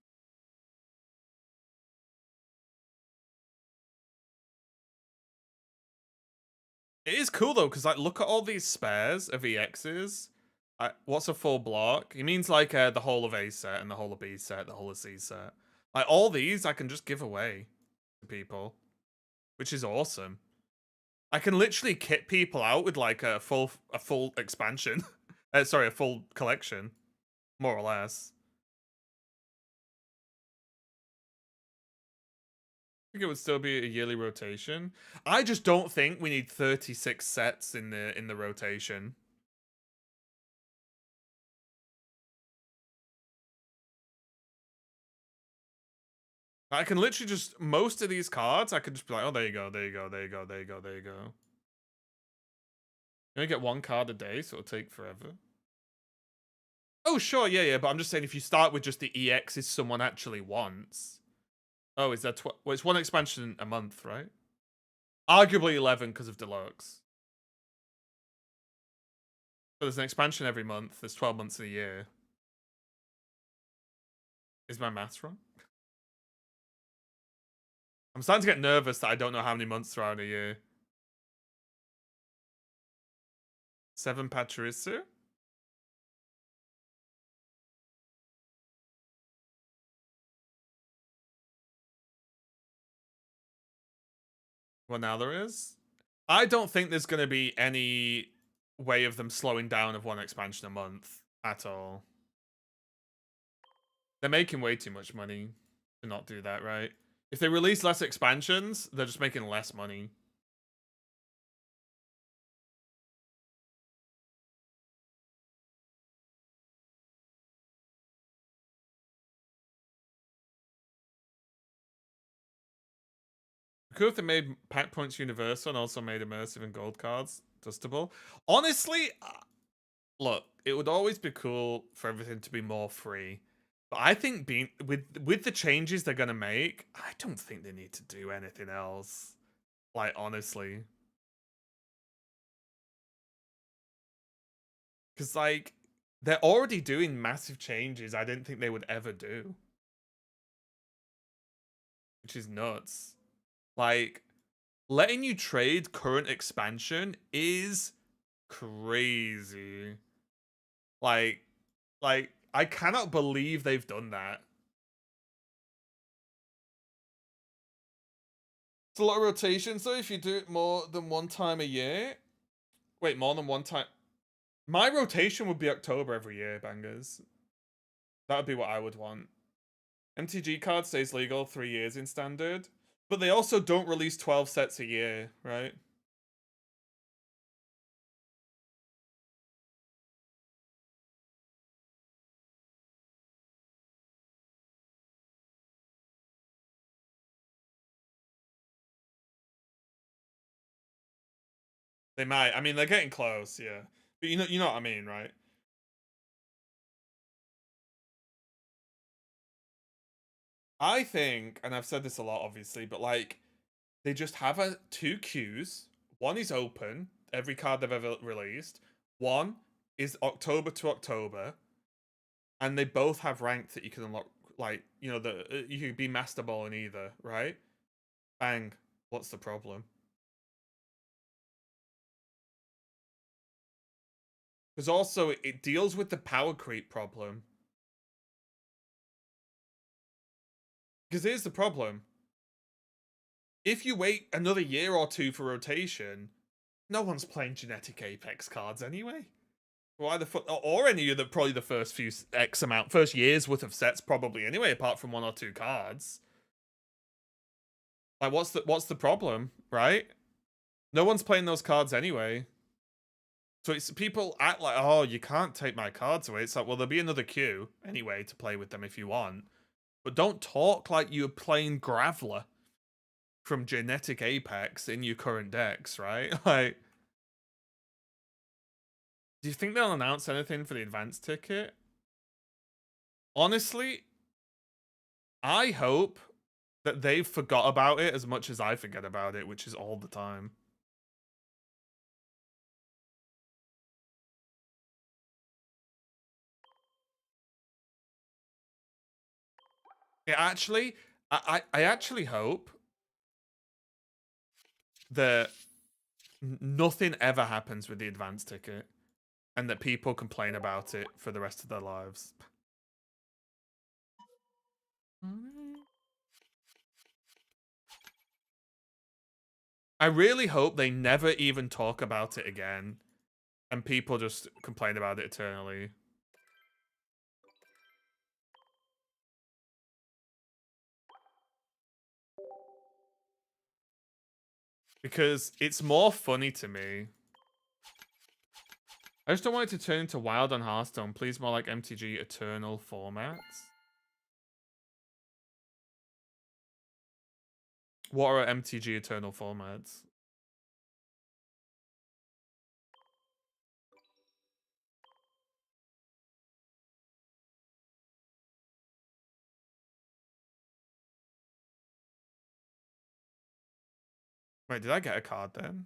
A: It is cool though, because like look at all these spares of EXs. What's a full block? It means like the whole of A set and the whole of B set, the whole of C set. Like all these I can just give away to people, which is awesome. I can literally kit people out with like a full expansion. Sorry, a full collection, more or less. I think it would still be a yearly rotation. I just don't think we need 36 sets in the rotation. I can literally just, most of these cards, I could just be like, oh, there you go, there you go, there you go, there you go, there you go. You only get 1 card a day, so it'll take forever. Oh, sure, yeah, but I'm just saying if you start with just the EXs someone actually wants. Oh, is that well, it's 1 expansion a month, right? Arguably 11 because of Deluxe. But there's an expansion every month. There's 12 months in a year. Is my maths wrong? I'm starting to get nervous that I don't know how many months there are in a year. 7 Pachirisu? Well, now there is. I don't think there's going to be any way of them slowing down of 1 expansion a month at all. They're making way too much money to not do that, right? If they release less expansions, they're just making less money. Cool if they made pack points universal and also made immersive and gold cards dustable. Honestly, look, it would always be cool for everything to be more free. But I think being with the changes they're gonna make, I don't think they need to do anything else. Like, honestly. Because, like, they're already doing massive changes I didn't think they would ever do. Which is nuts. Like, letting you trade current expansion is crazy. Like, I cannot believe they've done that. It's a lot of rotation, so if you do it more than one time a year. Wait, more than one time. My rotation would be October every year, bangers. That would be what I would want. MTG card stays legal 3 years in standard, but they also don't release 12 sets a year, right? They might. I mean, they're getting close, yeah. But you know what I mean, right? I think, and I've said this a lot, obviously, but like, they just have two queues. One is open, every card they've ever released. One is October to October, and they both have rank that you can unlock. Like, you know, you could be Master Ball in either, right? Bang. What's the problem? Because also it deals with the power creep problem. Because here's the problem. If you wait another year or two for rotation, no one's playing Genetic Apex cards anyway. Why the fuck? Or any of the probably the first few first year's worth of sets probably anyway, apart from one or two cards. Like, what's the problem, right? No one's playing those cards anyway. So it's people act like, oh, you can't take my cards away. It's like, well, there'll be another queue anyway to play with them if you want. But don't talk like you're playing Graveler from Genetic Apex in your current decks, right? Like, do you think they'll announce anything for the advanced ticket? Honestly, I hope that they've forgot about it as much as I forget about it, which is all the time. It actually, I actually hope that nothing ever happens with the advance ticket and that people complain about it for the rest of their lives. I really hope they never even talk about it again and people just complain about it eternally. Because it's more funny to me. I just don't want it to turn into Wild on Hearthstone. Please, more like MTG Eternal formats. What are MTG Eternal formats? Wait, did I get a card then?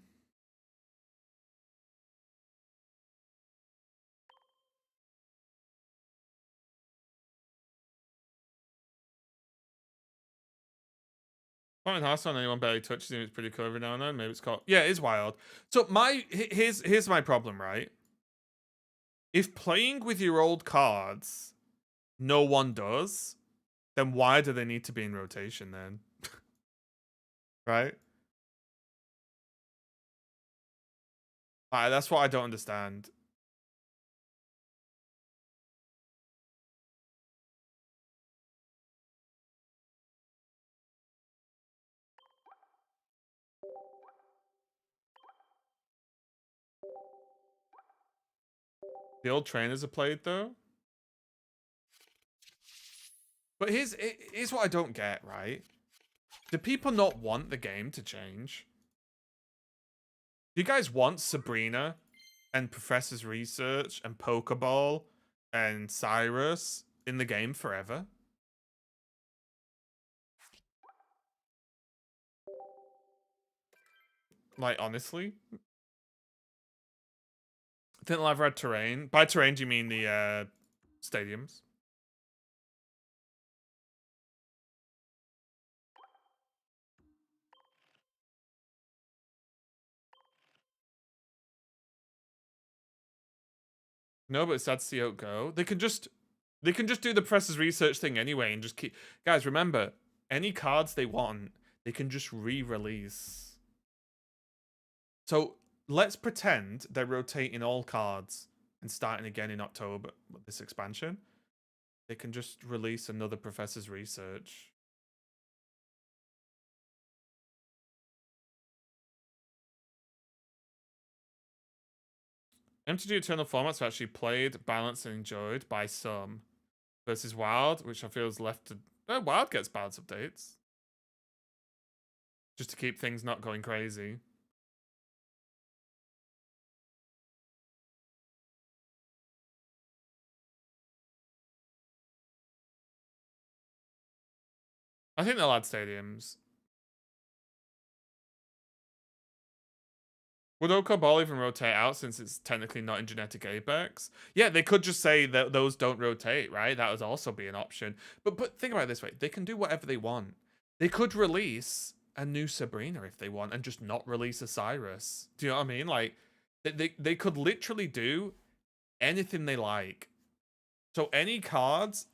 A: Wild on Hearthstone, anyone barely touches him, it's pretty cool every now and then. Maybe it's called... Yeah, it is wild. So here's my problem, right? If playing with your old cards no one does, then why do they need to be in rotation then? Right? That's what I don't understand. The old trainers are played though. But here's what I don't get, right? Do people not want the game to change? Do you guys want Sabrina and Professor's Research and Pokeball and Cyrus in the game forever? Like, honestly? Didn't I've read terrain. By terrain, do you mean the stadiums? No, but it's sad to see how it go. They can just do the Professor's Research thing anyway and just keep. Guys, remember, any cards they want, they can just re-release. So let's pretend they're rotating all cards and starting again in October with this expansion. They can just release another Professor's Research. MTG Eternal formats are actually played, balanced, and enjoyed by some. Versus Wild, which I feel is left to... Wild gets balance updates. Just to keep things not going crazy. I think they'll add stadiums. Would Oko Ball even rotate out since it's technically not in Genetic Apex? Yeah, they could just say that those don't rotate, right? That would also be an option. But think about it this way. They can do whatever they want. They could release a new Sabrina if they want and just not release a Cyrus. Do you know what I mean? Like, they could literally do anything they like. So any cards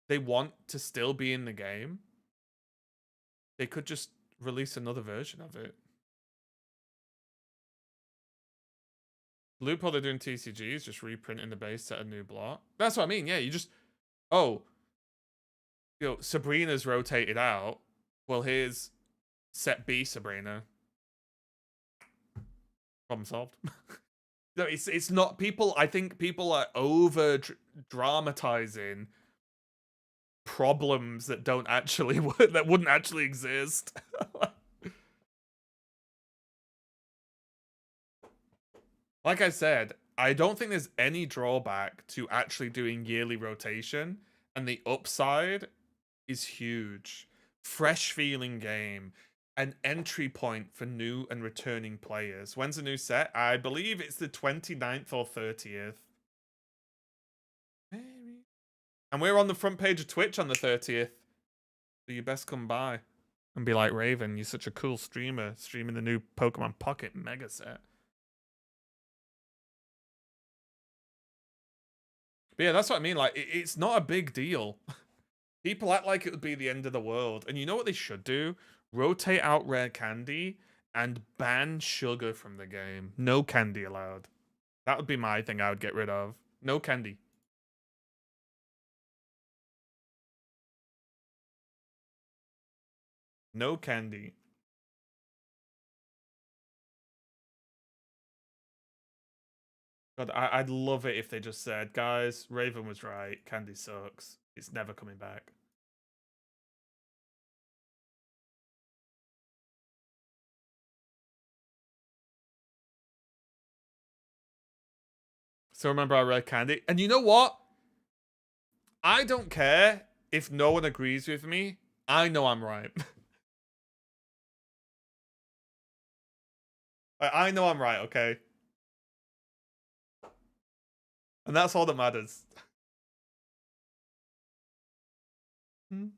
A: they want to still be in the game, they could just release another version of it. Loophole they're doing TCGs, just reprinting the base set a new block. That's what I mean. Yeah, you just... Oh. You know, Sabrina's rotated out. Well, here's set B Sabrina. Problem solved. No, it's not... People... I think people are over-dramatizing problems that don't actually... that wouldn't actually exist. Like I said, I don't think there's any drawback to actually doing yearly rotation, and the upside is huge. Fresh feeling game, an entry point for new and returning players. When's the new set? I believe it's the 29th or 30th. Maybe. And we're on the front page of Twitch on the 30th. So you best come by and be like, Raven, you're such a cool streamer, streaming the new Pokemon Pocket Mega Set. But yeah, that's what I mean. Like, it's not a big deal. People act like it would be the end of the world. And you know what they should do? Rotate out rare candy and ban sugar from the game. No candy allowed. That would be my thing I would get rid of. No candy. No candy. God, I'd love it if they just said, guys, Raven was right. Candy sucks. It's never coming back. So remember our red candy. And you know what? I don't care if no one agrees with me. I know I'm right. I know I'm right, okay? And that's all that matters. The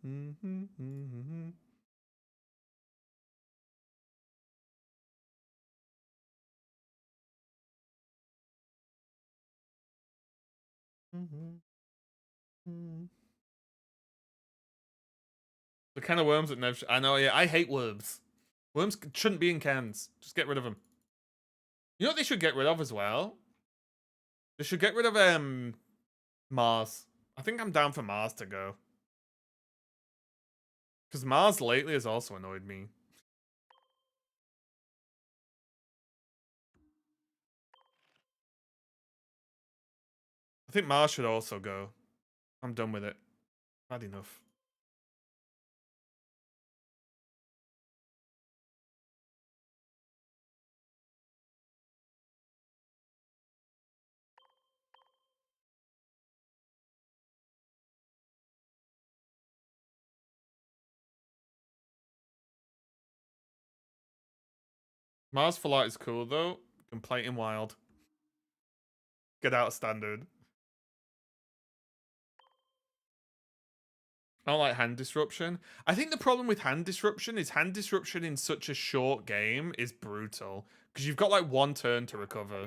A: kind of worms that never... I know, yeah. I hate worms. Worms shouldn't be in cans. Just get rid of them. You know what they should get rid of as well? They should get rid of Mars. I think I'm down for Mars to go. Because Mars lately has also annoyed me. I think Mars should also go. I'm done with it. Had enough. Mars for Light is cool though. You can play it in wild. Get out of standard. I don't like hand disruption. I think the problem with hand disruption is hand disruption in such a short game is brutal. Because you've got like one turn to recover.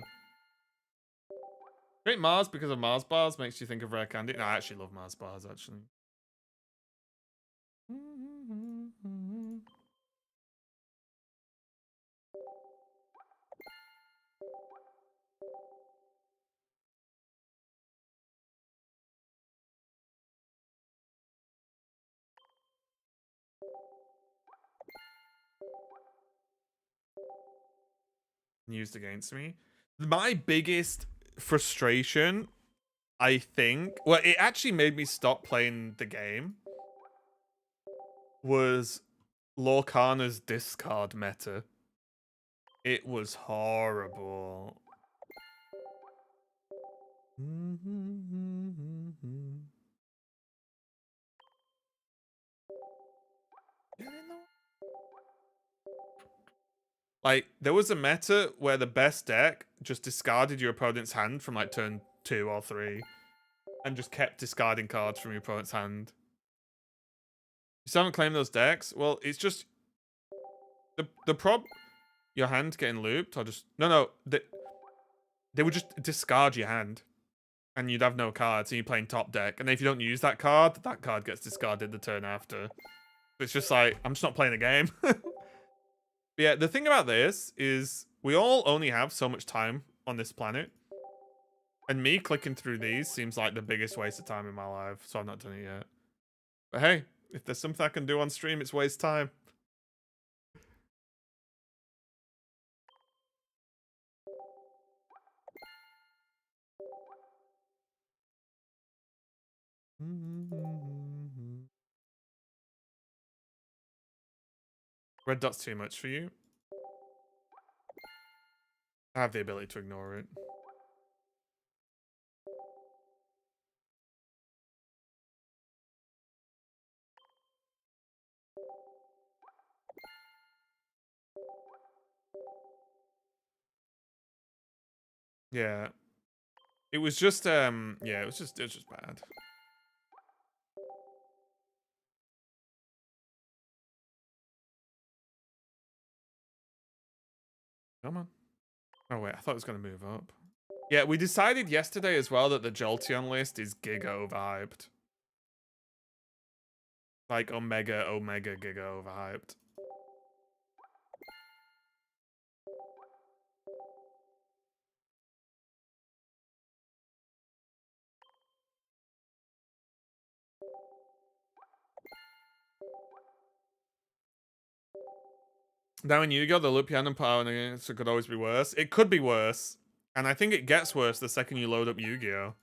A: Great Mars because of Mars bars makes you think of rare candy. No, I actually love Mars bars actually. Used against me. My biggest frustration, I think, well, it actually made me stop playing the game, was Lorcana's discard meta. It was horrible. Like, there was a meta where the best deck just discarded your opponent's hand from like turn 2 or 3 and just kept discarding cards from your opponent's hand. You still haven't claimed those decks? Well, it's just the your hand getting looped or just no, they would just discard your hand and you'd have no cards and you're playing top deck, and then if you don't use that card gets discarded the turn after. It's just like, I'm just not playing the game. Yeah, the thing about this is we all only have so much time on this planet. And me clicking through these seems like the biggest waste of time in my life, so I've not done it yet. But hey, if there's something I can do on stream, it's waste time. Red dot's too much for you. I have the ability to ignore it. Yeah. It was just yeah, it was just bad. Come on. Oh wait, I thought it was gonna move up. Yeah, we decided yesterday as well that the Jolteon list is giga overhyped. Like omega giga overhyped. Now in Yu-Gi-Oh, the Lupian and power so it could always be worse. It could be worse. And I think it gets worse the second you load up Yu-Gi-Oh.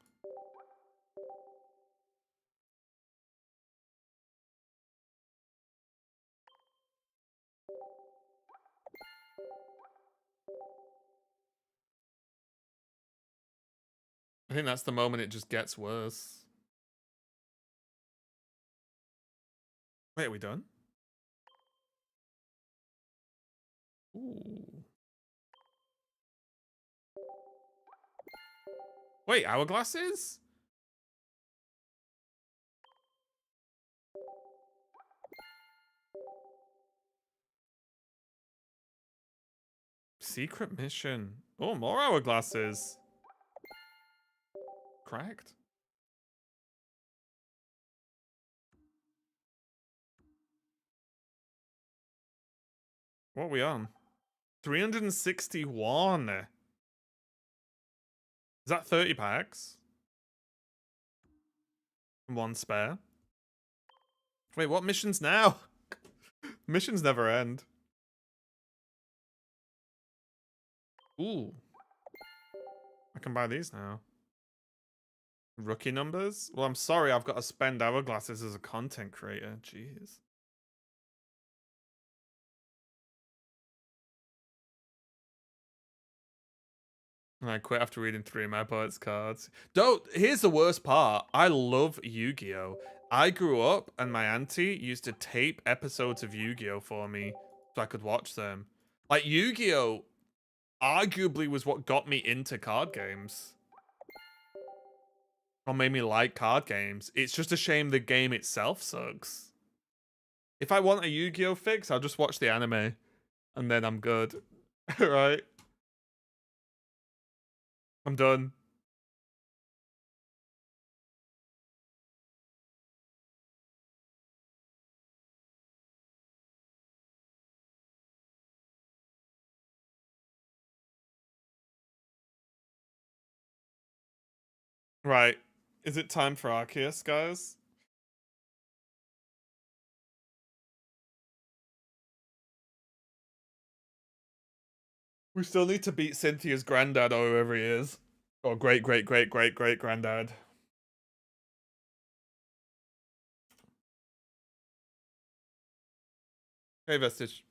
A: I think that's the moment it just gets worse. Wait, are we done? Ooh. Wait, hourglasses? Secret mission. Oh, more hourglasses. Cracked. What are we on? 361. Is that 30 packs? One spare. Wait, what missions now? Missions never end. Ooh. I can buy these now. Rookie numbers? Well, I'm sorry, I've got to spend hourglasses as a content creator. Jeez. And I quit after reading 3 of my opponent's cards. Here's the worst part. I love Yu-Gi-Oh! I grew up and my auntie used to tape episodes of Yu-Gi-Oh! For me so I could watch them. Like Yu-Gi-Oh! Arguably was what got me into card games. Or made me like card games. It's just a shame the game itself sucks. If I want a Yu-Gi-Oh! Fix, I'll just watch the anime. And then I'm good. Right? I'm done. Right. Is it time for Arceus, guys? We still need to beat Cynthia's granddad or whoever he is. Or great granddad. Hey, Vestige.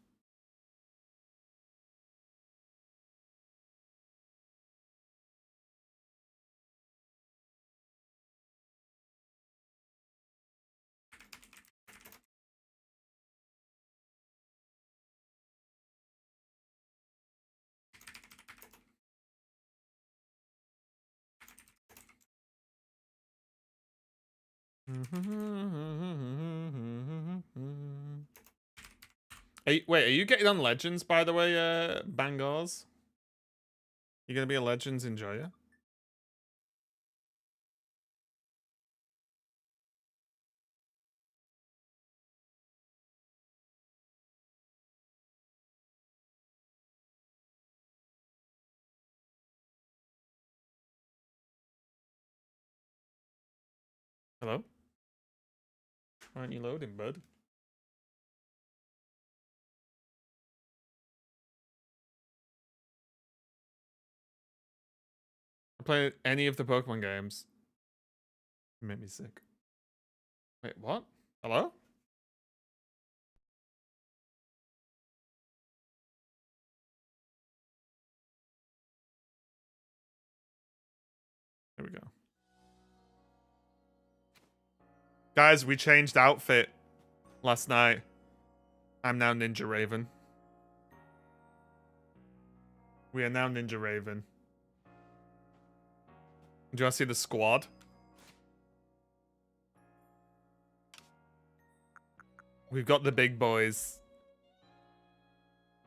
A: Wait, are you getting on Legends, by the way, Bangors? You gonna be a Legends enjoyer? Hello? Why aren't you loading, bud? I play any of the Pokemon games. You make me sick. Wait, what? Hello? There we go. Guys, we changed outfit last night. I'm now Ninja Raven. We are now Ninja Raven. Do you want to see the squad? We've got the big boys.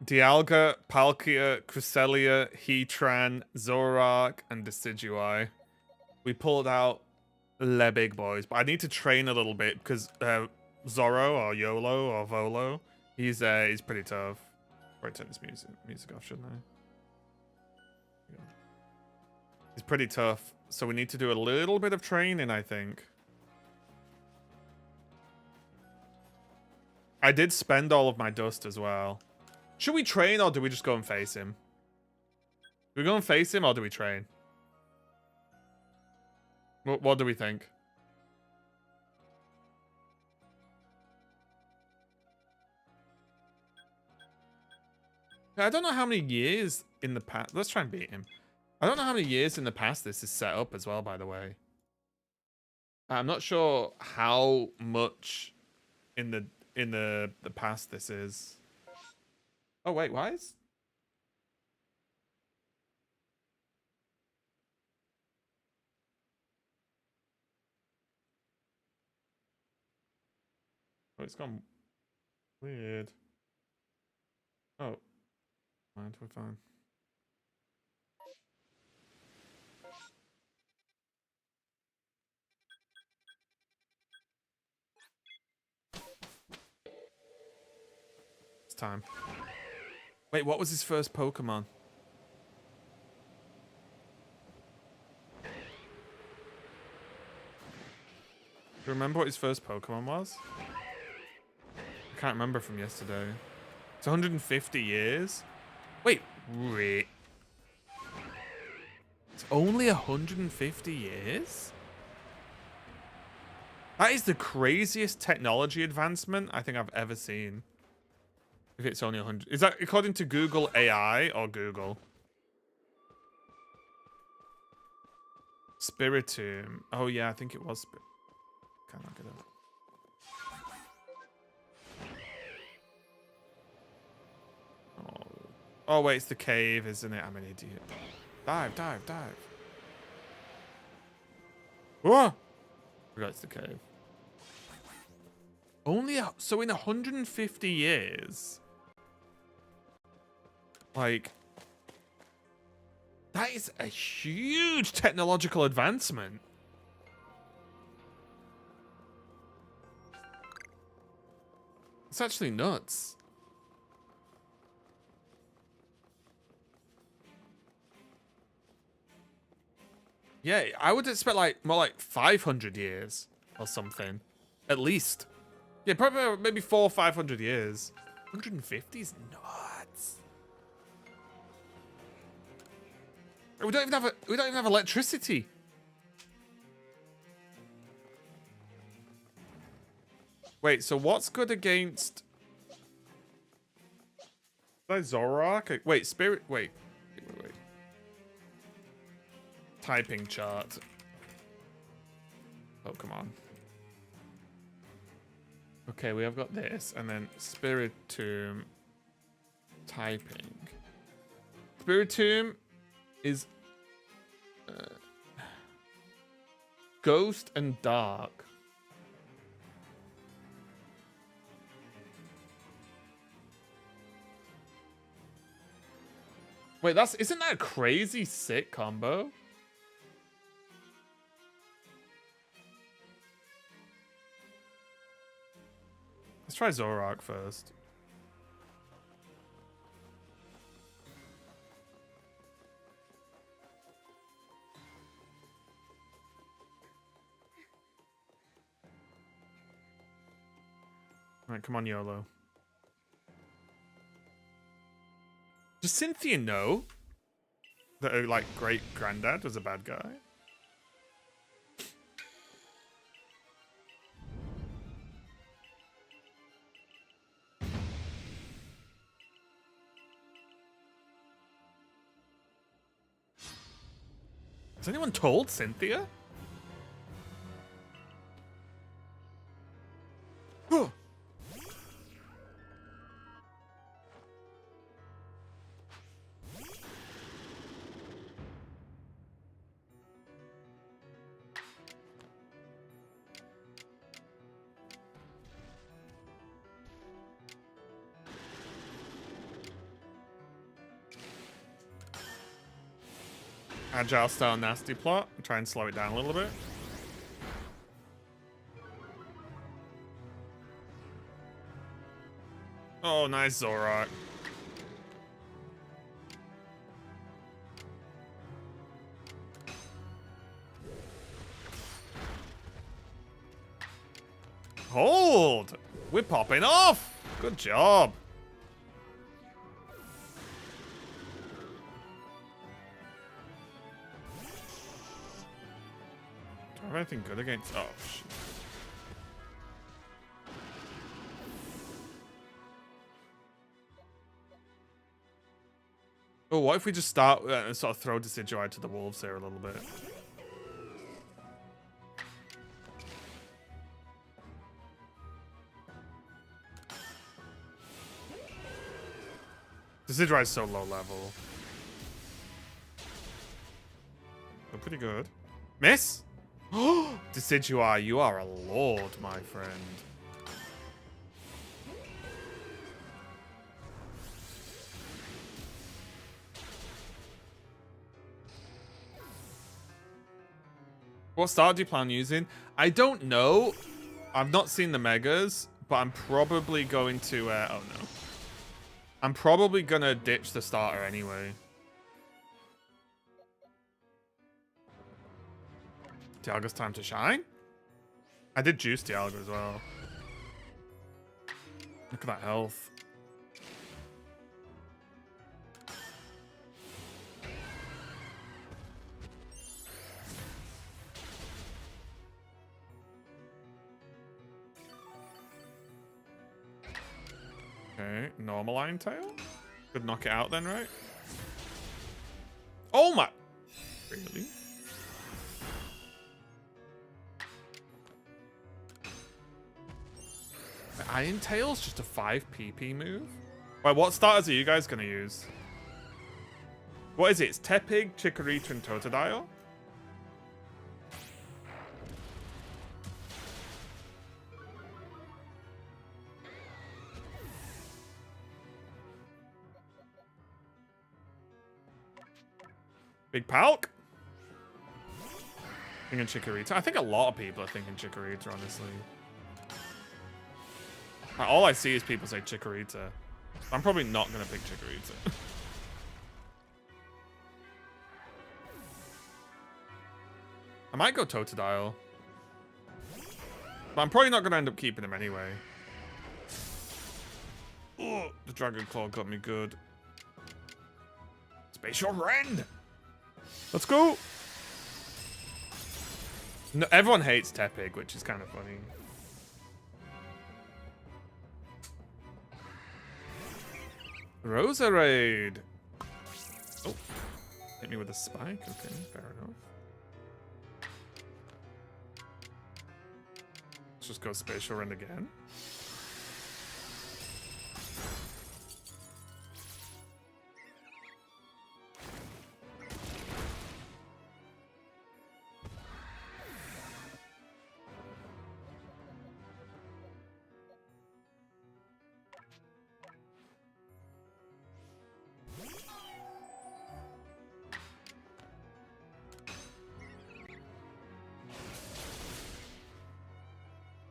A: Dialga, Palkia, Cresselia, Heatran, Zoroark, and Decidueye. We pulled out the big boys, but I need to train a little bit because Zoro or YOLO or Volo, he's pretty tough. Probably turn this music off, shouldn't I? Yeah. He's pretty tough, so we need to do a little bit of training, I think. I did spend all of my dust as well. Should we train or do we just go and face him? Do we go and face him or do we train? What do we think? I don't know how many years in the past. Let's try and beat him. I don't know how many years in the past this is set up as well, by the way. I'm not sure how much in the past this is. Oh wait, why is? Oh, it's gone weird. Oh, mind, we're fine. It's time. Wait, what was his first Pokemon? Do you remember what his first Pokemon was? I can't remember from yesterday. It's 150 years? Wait. It's only 150 years? That is the craziest technology advancement I think I've ever seen. If it's only 100. Is that according to Google AI or Google? Spiritomb. Oh yeah, I think it was. Can't look it up. Oh, Oh, wait, it's the cave, isn't it? I'm an idiot. Dive, dive, dive. Whoa! Forgot it's the cave. So in 150 years, like, that is a huge technological advancement. It's actually nuts. Yeah, I would expect like more like 500 years or something, at least. Yeah, probably maybe 400 or 500 years. 150 is nuts. We don't even have electricity. Wait, so what's good against? Is that Zoroark? Wait, spirit. Wait. Typing chart. Oh, come on. Okay, we have got this, and then Spiritomb typing. Spiritomb is Ghost and Dark. Wait, isn't that a crazy sick combo? Let's try Zoroark first. Alright, come on, YOLO. Does Cynthia know that her, like, great-granddad was a bad guy? Has anyone told Cynthia? Huh. Agile style nasty plot. Try and slow it down a little bit. Oh, nice Zoroark. Hold! We're popping off! Good job. Do I have anything good against... Oh, shit. Oh, what if we just start and sort of throw Decidueye to the wolves here a little bit? Decidueye is so low level. They're pretty good. Miss? Decidueye, you are a lord, my friend. What start do you plan using? I don't know. I've not seen the megas, but I'm probably going to... oh, no. I'm probably going to ditch the starter anyway. Dialga's time to shine? I did juice Dialga as well. Look at that health. Okay, normal Iron Tail. Could knock it out then, right? Oh my... Really? Iron Tail's just a 5 PP move? Wait, what starters are you guys going to use? What is it? It's Tepig, Chikorita, and Totodile? Big Palk? Thinking Chikorita. I think a lot of people are thinking Chikorita, honestly. Like, all I see is people say Chikorita. I'm probably not going to pick Chikorita. I might go Totodile. But I'm probably not going to end up keeping him anyway. Oh, the Dragon Claw got me good. Spatial Rend! Let's go! No, everyone hates Tepig, which is kind of funny. Roserade! Oh. Hit me with a spike? Okay, fair enough. Let's just go Spatial Rend again.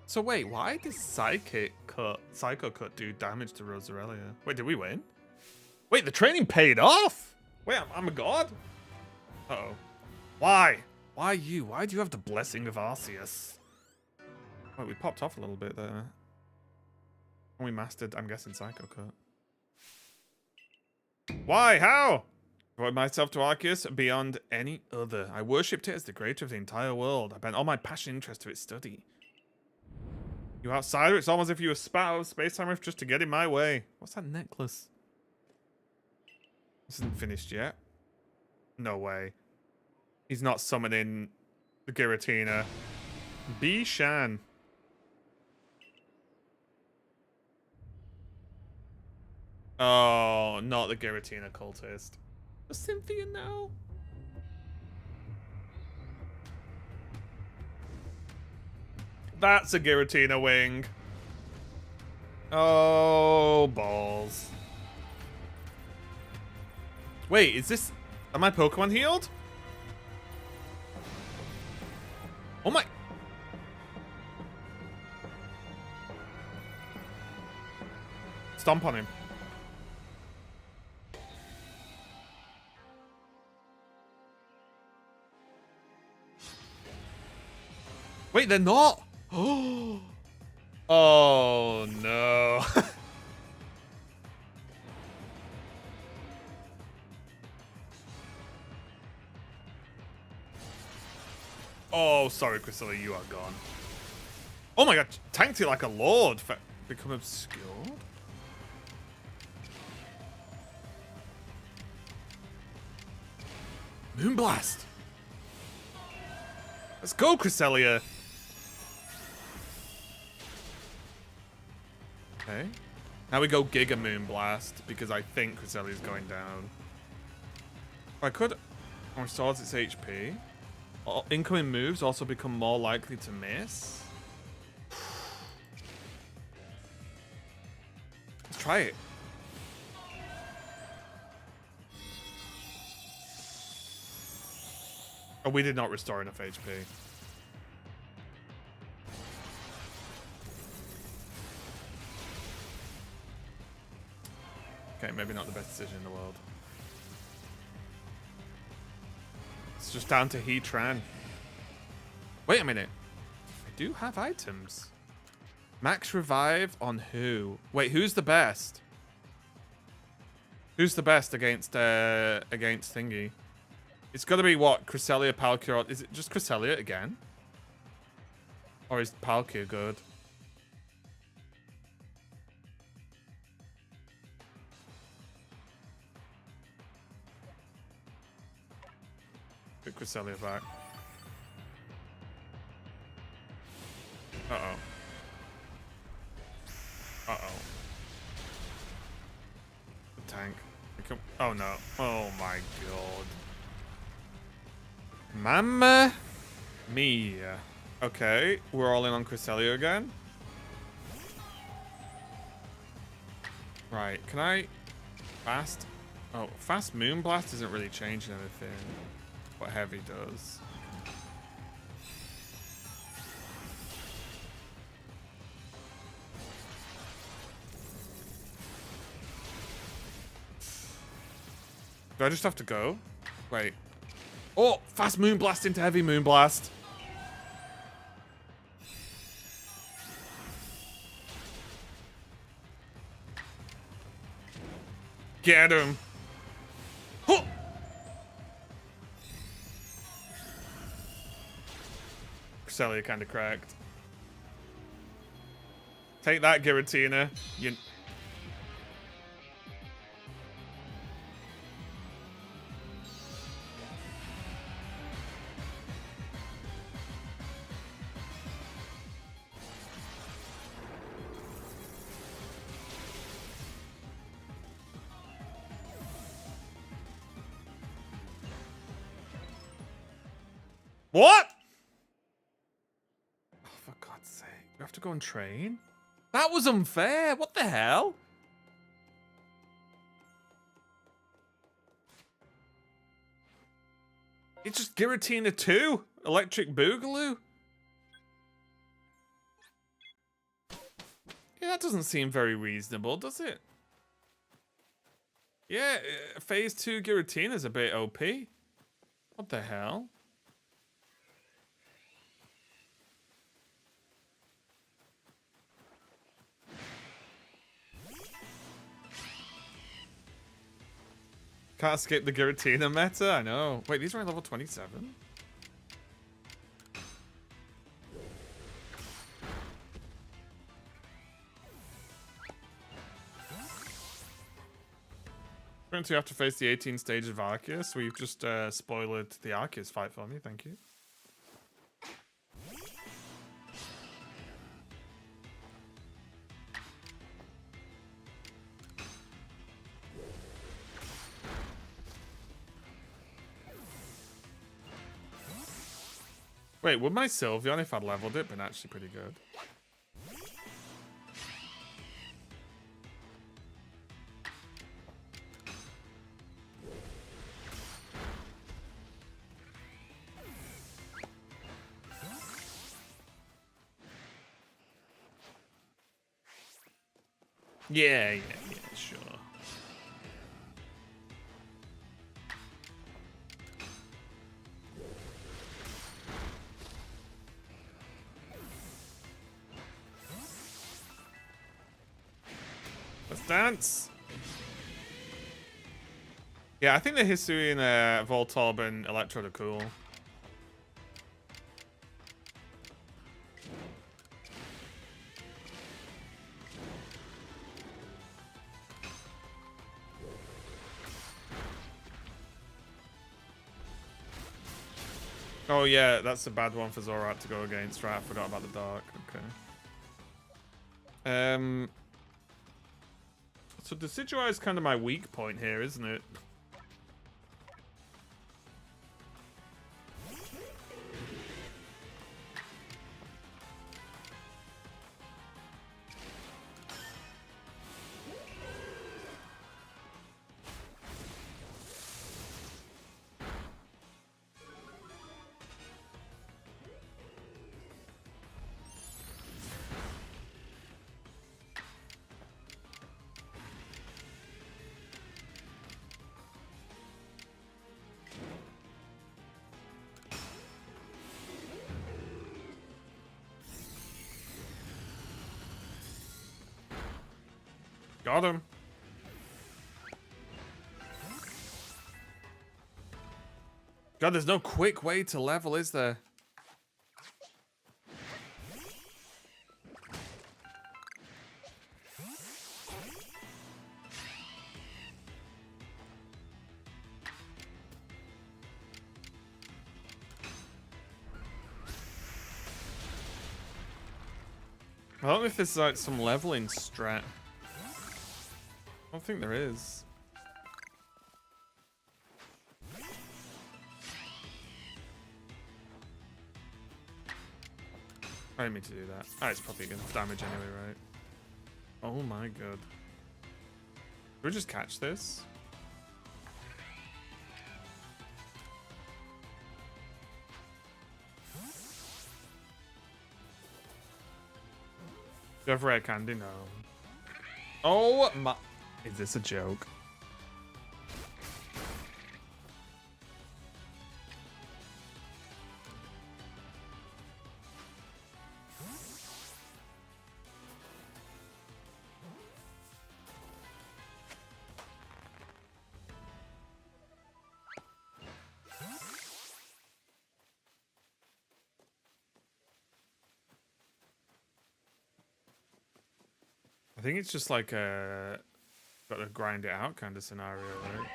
A: So wait, why does Psycho Cut do damage to Rosarelia? Wait, did we win? Wait, the training paid off? Wait, I'm a god? Uh-oh. Why? Why you? Why do you have the blessing of Arceus? Wait, we popped off a little bit there. And we mastered, I'm guessing, Psycho Cut. Why? How? Devoted myself to Arceus beyond any other. I worshipped it as the creator of the entire world. I bent all my passion and interest to its study. You outsider, it's almost as if you spat out of space-time rift just to get in my way. What's that necklace? This isn't finished yet. No way. He's not summoning the Giratina. Bishan. Oh, not the Giratina cultist. A Cynthia now? That's a Giratina wing. Oh, balls. Wait, is this... Are my Pokemon healed? Oh my... Stomp on him. Wait, they're not. Oh no. Oh, sorry, Cresselia, you are gone. Oh my god, tanked it like a lord. Become obscured. Moonblast. Let's go, Cresselia. Okay. Now we go Giga Moonblast because I think Cresselia's going down. I could restores its HP. Incoming moves also become more likely to miss. Let's try it. Oh, we did not restore enough HP. Okay, maybe not the best decision in the world. It's just down to Heatran. Wait a minute. I do have items. Max revive on who? Wait, who's the best? Who's the best against Thingy? It's got to be what? Cresselia, Palkia. Is it just Cresselia again? Or is Palkia good? Put Cresselia back. Uh-oh. Uh-oh. The tank. Oh no. Oh my god. Mamma mia. Okay, we're all in on Cresselia again. Right, can I fast? Oh, fast Moonblast isn't really changing anything. What heavy does. Do I just have to go? Wait. Oh, fast Moonblast into heavy Moonblast. Get him. Huh. Cresselia kind of cracked. Take that, Giratina. You... What? Oh, for God's sake. We have to go and train? That was unfair. What the hell? It's just Giratina 2. Electric Boogaloo. Yeah, that doesn't seem very reasonable, does it? Yeah, phase 2 Giratina's a bit OP. What the hell? Can't escape the Giratina meta, I know. Wait, these are at level 27? Apparently you have to face the 18 stage of Arceus, where you've just spoiled the Arceus fight for me, thank you. Wait, would my Sylveon, if I'd leveled it, been actually pretty good? Yeah, sure. Let's dance. Yeah, I think the Hisuian, Voltorb, and Electrode are cool. Oh yeah, that's a bad one for Zorak to go against, right? I forgot about the Dark. Okay. So Decidueye is kind of my weak point here, isn't it? Got him. God, there's no quick way to level, is there? I don't know if there's like some leveling strat. I don't think there is. I didn't mean to do that. Oh, it's probably gonna damage anyway, right? Oh my god. Should we just catch this? Do you have rare candy? No. Oh my... Is this a joke? I think it's just like a got to grind it out kind of scenario, right?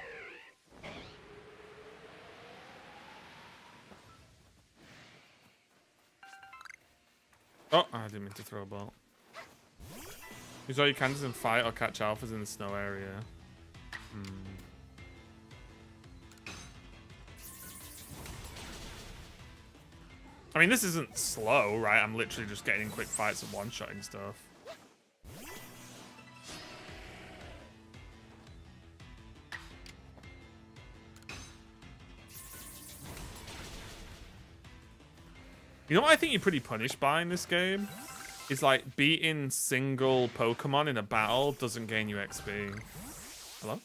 A: Oh, I didn't mean to throw a ball. Use all your candles and fight or catch alphas in the snow area. I mean, this isn't slow, right? I'm literally just getting in quick fights and one-shotting stuff. You know what I think you're pretty punished by in this game? Is like beating single Pokemon in a battle doesn't gain you XP. Hello?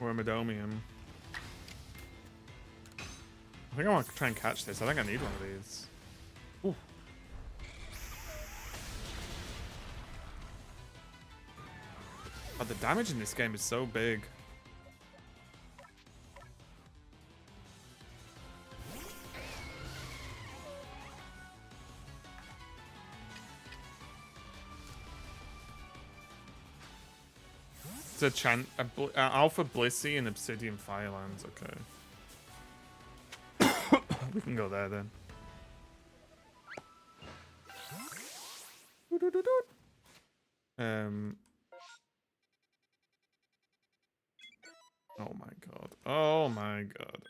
A: Wormadomium. I think I want to try and catch this. I think I need one of these. Ooh. But the damage in this game is so big. It's a Alpha Blissey and Obsidian Firelands. Okay. We can go there then. Oh my god. Oh my god.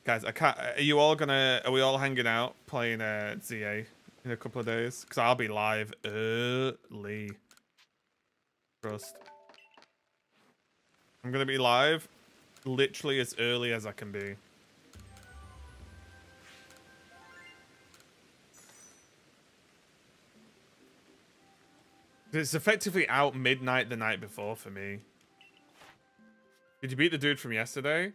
A: Guys, I can't. Are you all gonna? Are we all hanging out playing ZA in a couple of days? Because I'll be live early. Trust. I'm gonna be live literally as early as I can be. It's effectively out midnight the night before for me. Did you beat the dude from yesterday?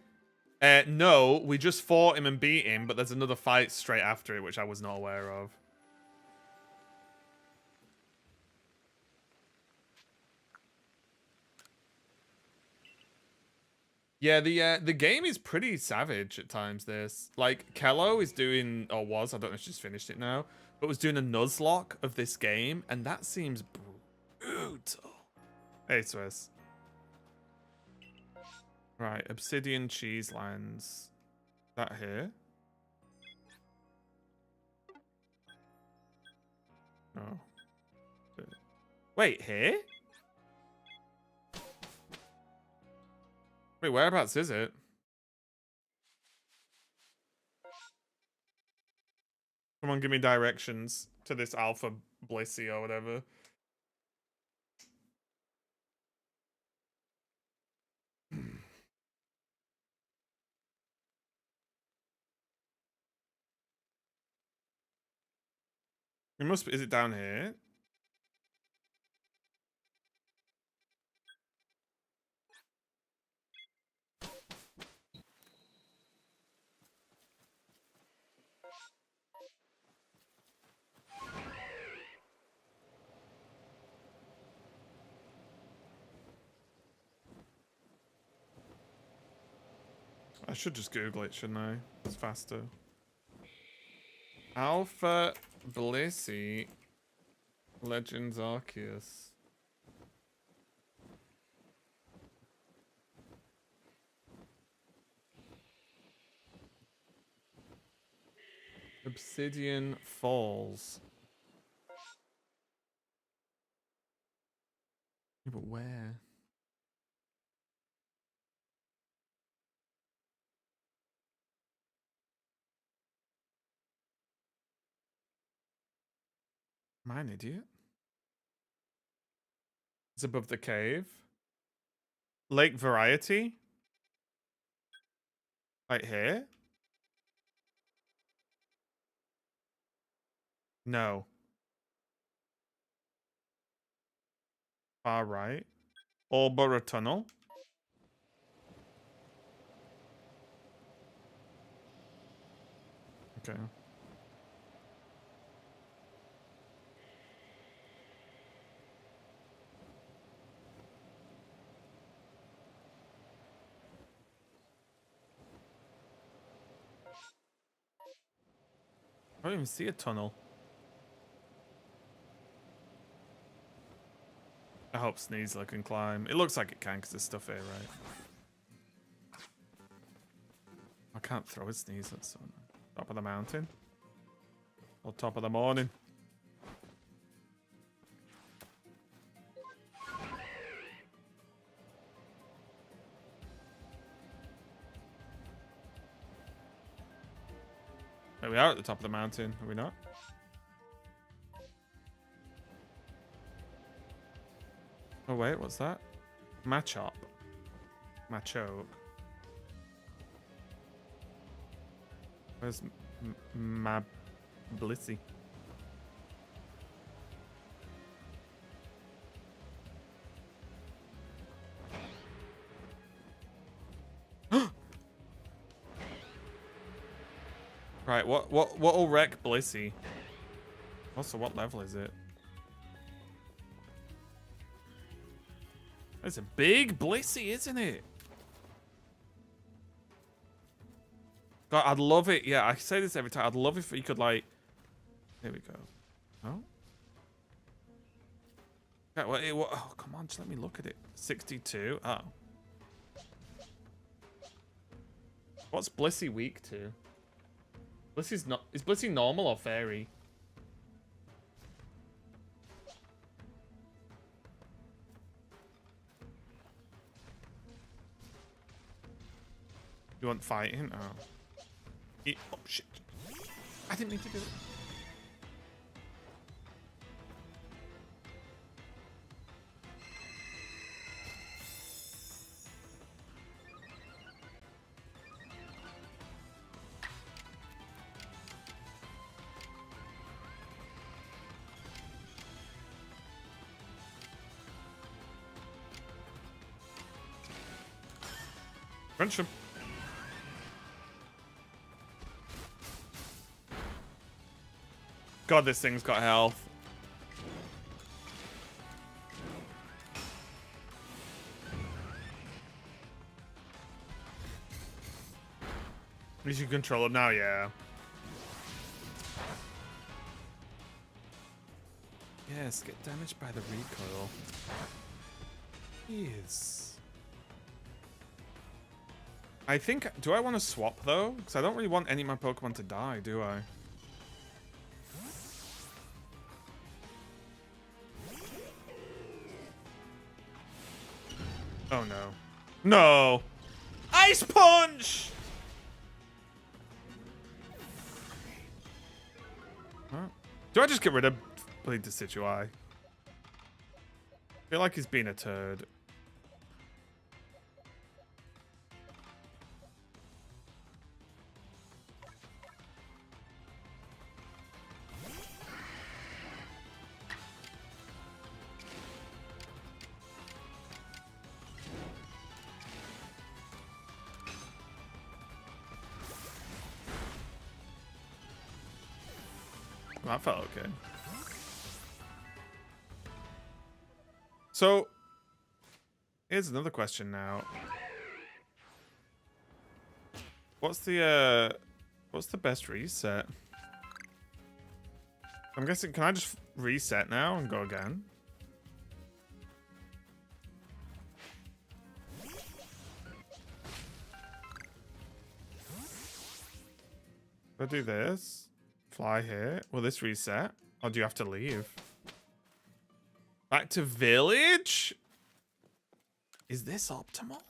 A: No, we just fought him and beat him, but there's another fight straight after it, which I was not aware of. Yeah, the game is pretty savage at times, this. Like, Kello is doing, or was, I don't know if she's finished it now, but was doing a Nuzlocke of this game, and that seems brutal. Hey, Swiss. Right, Obsidian Cheeselands. That here? Oh. Wait, here? Wait, whereabouts is it? Someone give me directions to this Alpha Blissey or whatever. It must be, is it down here? I should just Google it, shouldn't I? It's faster. Alpha Blissey Legends Arceus. Obsidian Falls. Yeah, but where? Am I an idiot? It's above the cave. Lake Variety? Right here? No. Far right. Orborough Tunnel. Okay. I don't even see a tunnel. I hope Sneasel can climb. It looks like it can because there's stuff here, right? I can't throw a Sneasel. So top of the mountain. Or top of the morning. There we are at the top of the mountain, are we not? Oh wait, what's that? Machop. Machoke. Where's Blissey? Right, what'll wreck Blissey? Also, what level is it? It's a big Blissey, isn't it? God, I'd love it. Yeah, I say this every time. I'd love if you could, like... There we go. Oh? Yeah, oh, come on. Just let me look at it. 62. Oh. What's Blissey weak to? Blissey's not... Is Blissey normal or fairy? You want fighting? Oh. Oh, shit. I didn't mean to do it. Crunch him. God, this thing's got health. At least you control it now, yeah. Yes, get damaged by the recoil. Yes. I think... Do I want to swap, though? Because I don't really want any of my Pokemon to die, do I? Oh, no. No! Ice Punch! Huh? Do I just get rid of Bleed Decidueye? I feel like he's been a turd. That felt okay. So, here's another question now. What's the best reset? I'm guessing, can I just reset now and go again? I'll do this. Fly here. Will this reset? Or do you have to leave? Back to village? Is this optimal?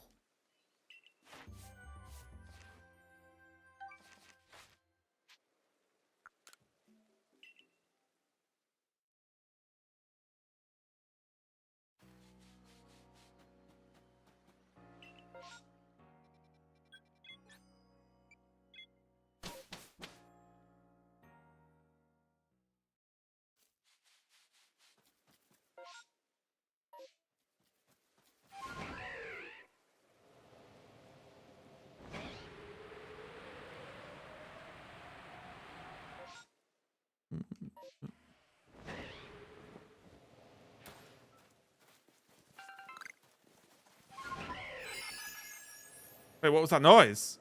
A: Wait, what was that noise?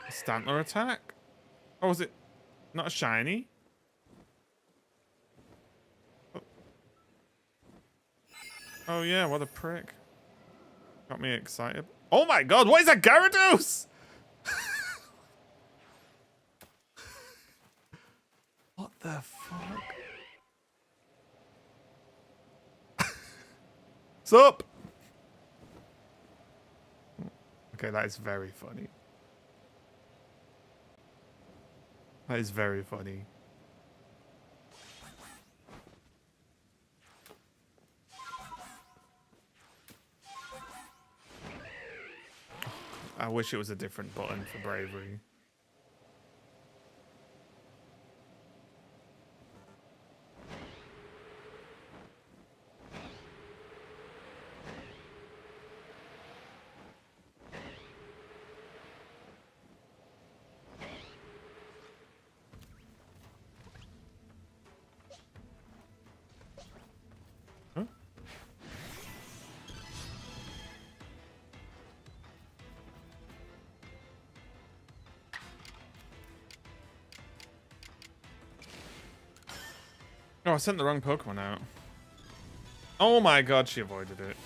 A: A Stantler attack? Oh, was it not a shiny? Oh yeah, what a prick. Got me excited. Oh my god, what is that Gyarados? What the fuck? What's up? Okay, that is very funny. That is very funny. I wish it was a different button for bravery. Huh? Oh, I sent the wrong Pokemon out. Oh my god, she avoided it.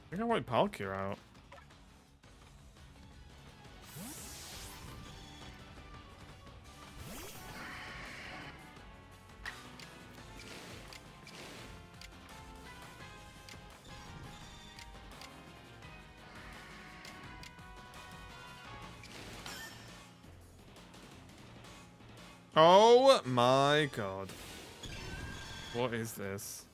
A: I think I want Palkia out. Oh my god. What is this?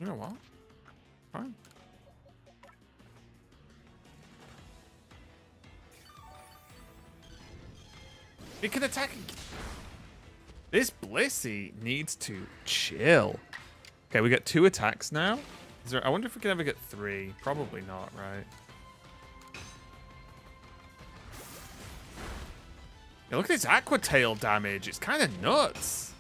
A: You know what? Fine. It can attack. This Blissey needs to chill. Okay, we got 2 attacks now. Is there? I wonder if we can ever get 3. Probably not, right? Yeah, look at this Aqua Tail damage. It's kind of nuts.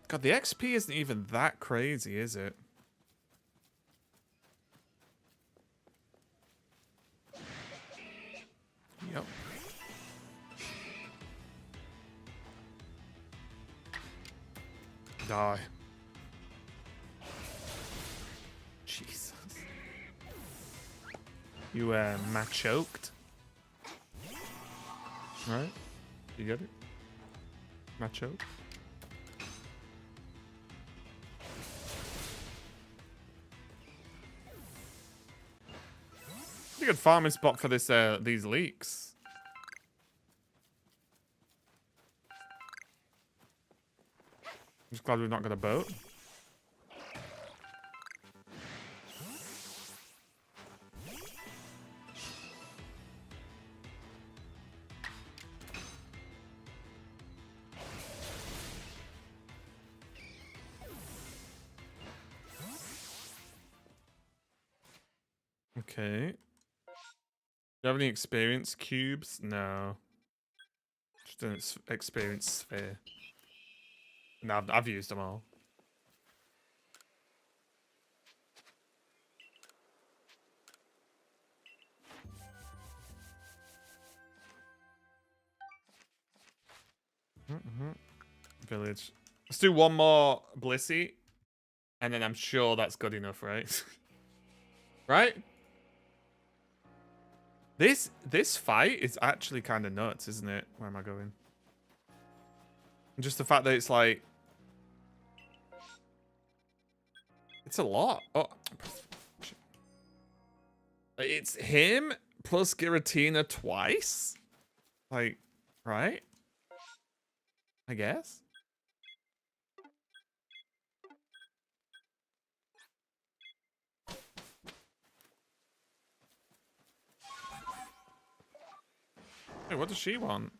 A: God, the XP isn't even that crazy, is it? Yep. Die. Jesus. You, Machoked? Right? You get it? Machoked? Pretty good farming spot for this these leaks. just glad we've not got a boat. Okay. Do you have any experience cubes? No. Just an experience sphere. No, I've used them all. Village. Let's do one more Blissey, and then I'm sure that's good enough, right? Right? This fight is actually kind of nuts, isn't it? Where am I going? And just the fact that it's like... It's a lot. Oh. It's him plus Giratina twice? Like, right? I guess. Hey, what does she want?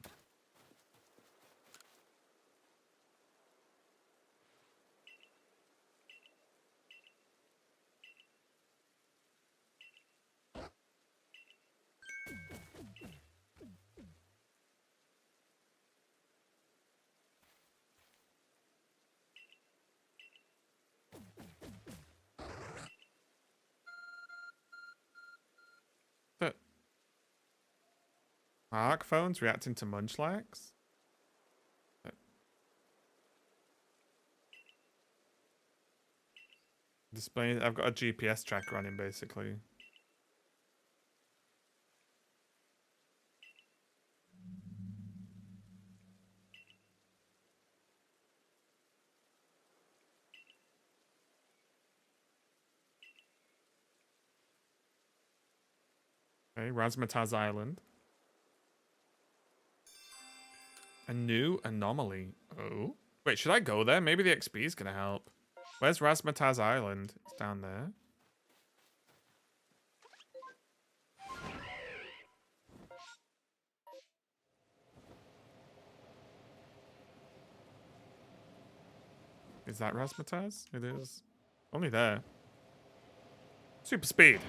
A: But Arc phones reacting to Munchlax? Display. I've got a GPS tracker on him basically. Okay, Razzmatazz Island. A new anomaly. Oh. Wait, should I go there? Maybe the XP is gonna help. Where's Razzmatazz Island? It's down there. Is that Razzmatazz? It is. Only there. Super speed.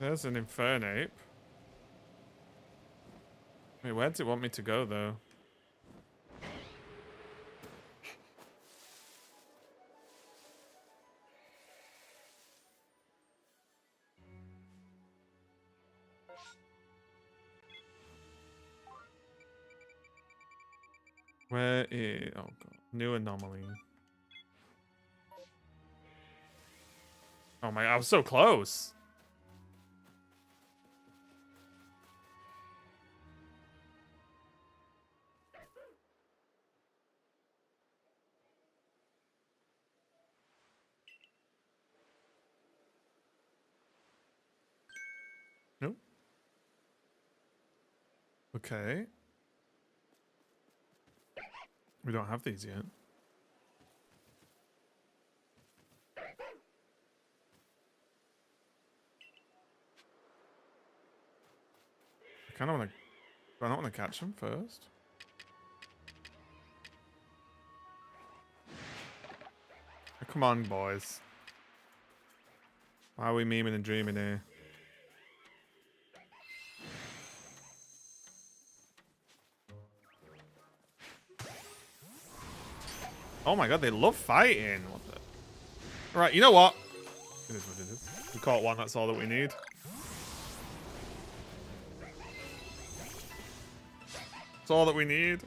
A: There's an Infernape. Wait, where does it want me to go, though? Where is... Oh, God. New anomaly. Oh, my... I was so close. Nope. Okay. We don't have these yet. I kind of want to... Do I not want to catch them first? Oh, come on, boys. Why are we memeing and dreaming here? Oh my god, they love fighting. What the... Right, you know what? It is what it is. We caught one, that's all that we need. That's all that we need.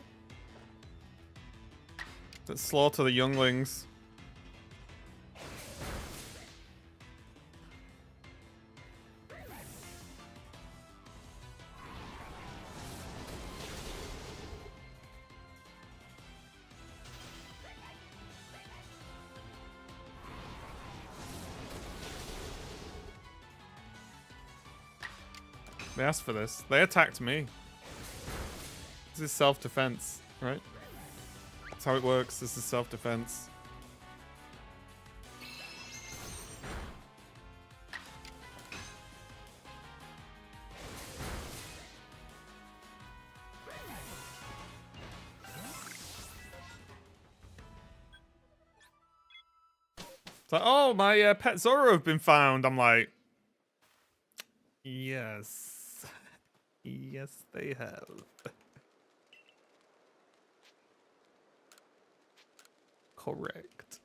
A: Let's slaughter the younglings. They asked for this. They attacked me. This is self-defense, right? That's how it works. This is self-defense. It's like, oh, my pet Zoro have been found. I'm like, yes. Yes, they have. Correct.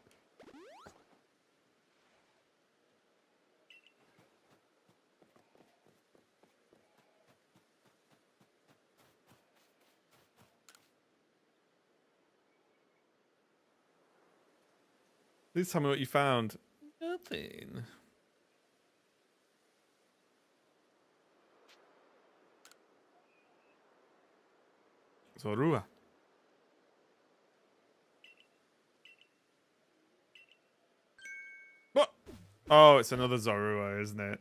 A: Please tell me what you found. Nothing. Zorua. What? Oh, it's another Zorua, isn't it?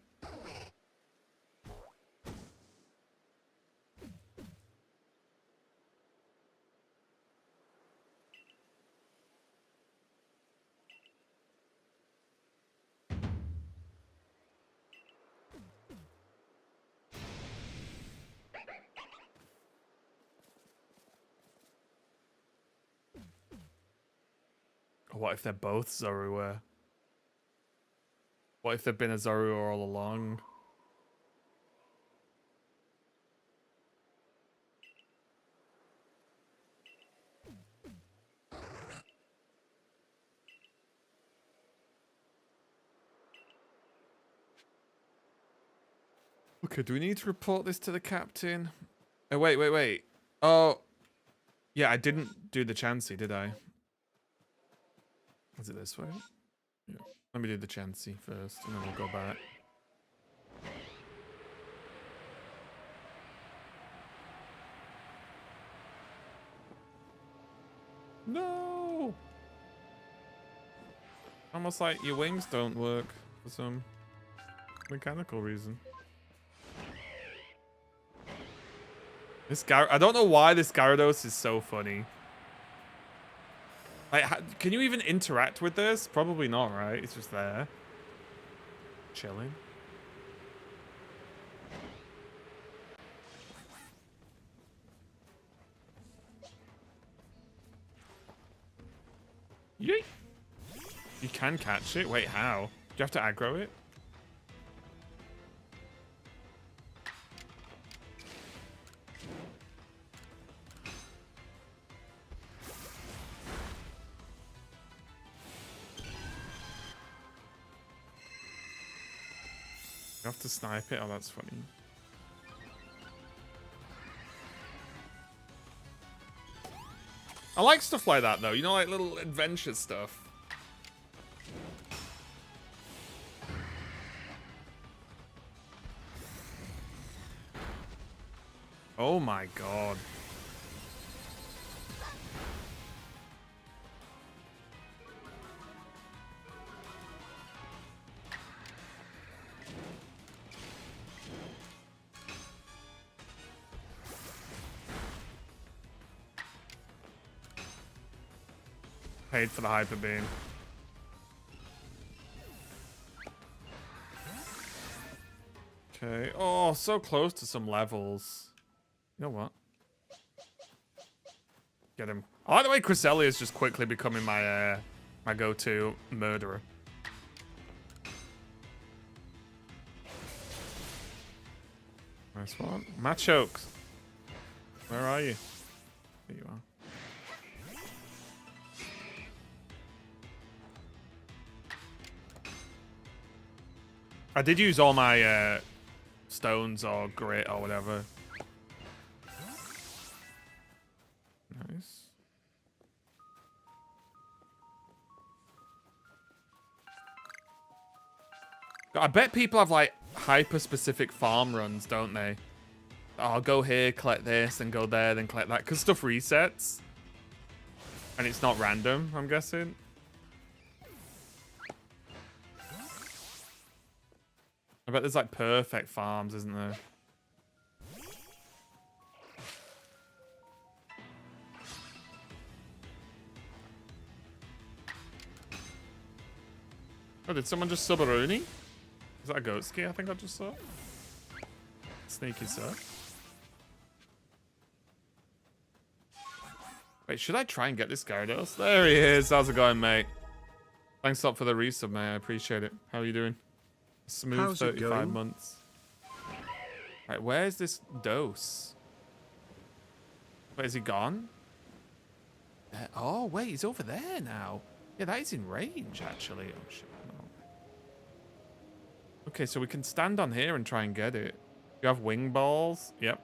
A: What if they're both Zorua? What if they've been a Zorua all along? Okay, do we need to report this to the captain? Oh, wait. Oh, yeah, I didn't do the Chansey, did I? Is it this way? Yeah. Let me do the Chansey first, and then we'll go back. No! Almost like your wings don't work for some mechanical reason. This I don't know why this Gyarados is so funny. Like, can you even interact with this? Probably not, right? It's just there. Chilling. Yeet. You can catch it? Wait, how? Do you have to aggro it? You have to snipe it? Oh, that's funny. I like stuff like that, though. You know, like little adventure stuff. Oh my god. Paid for the hyper beam. Okay. Oh, so close to some levels. You know what? Get him. I like the way Cresselia is just quickly becoming my my go-to murderer. Nice one. Machoke. Where are you? There you are. I did use all my stones or grit or whatever. Nice. I bet people have like hyper-specific farm runs, don't they? Oh, go here, collect this, then go there, then collect that. Because stuff resets. And it's not random, I'm guessing. I bet there's like perfect farms, isn't there? Oh, did someone just sub a Rooney? Is that a goat ski I think I just saw? Sneaky sub. Wait, should I try and get this Gyarados? There he is. How's it going, mate? Thanks a lot for the resub, mate. I appreciate it. How are you doing? Smooth. How's 35 months. Right, where's this dose? Wait, is he gone? Oh, wait, he's over there now. Yeah, that is in range, actually. Oh, shit. No. Okay, so we can stand on here and try and get it. You have wing balls? Yep.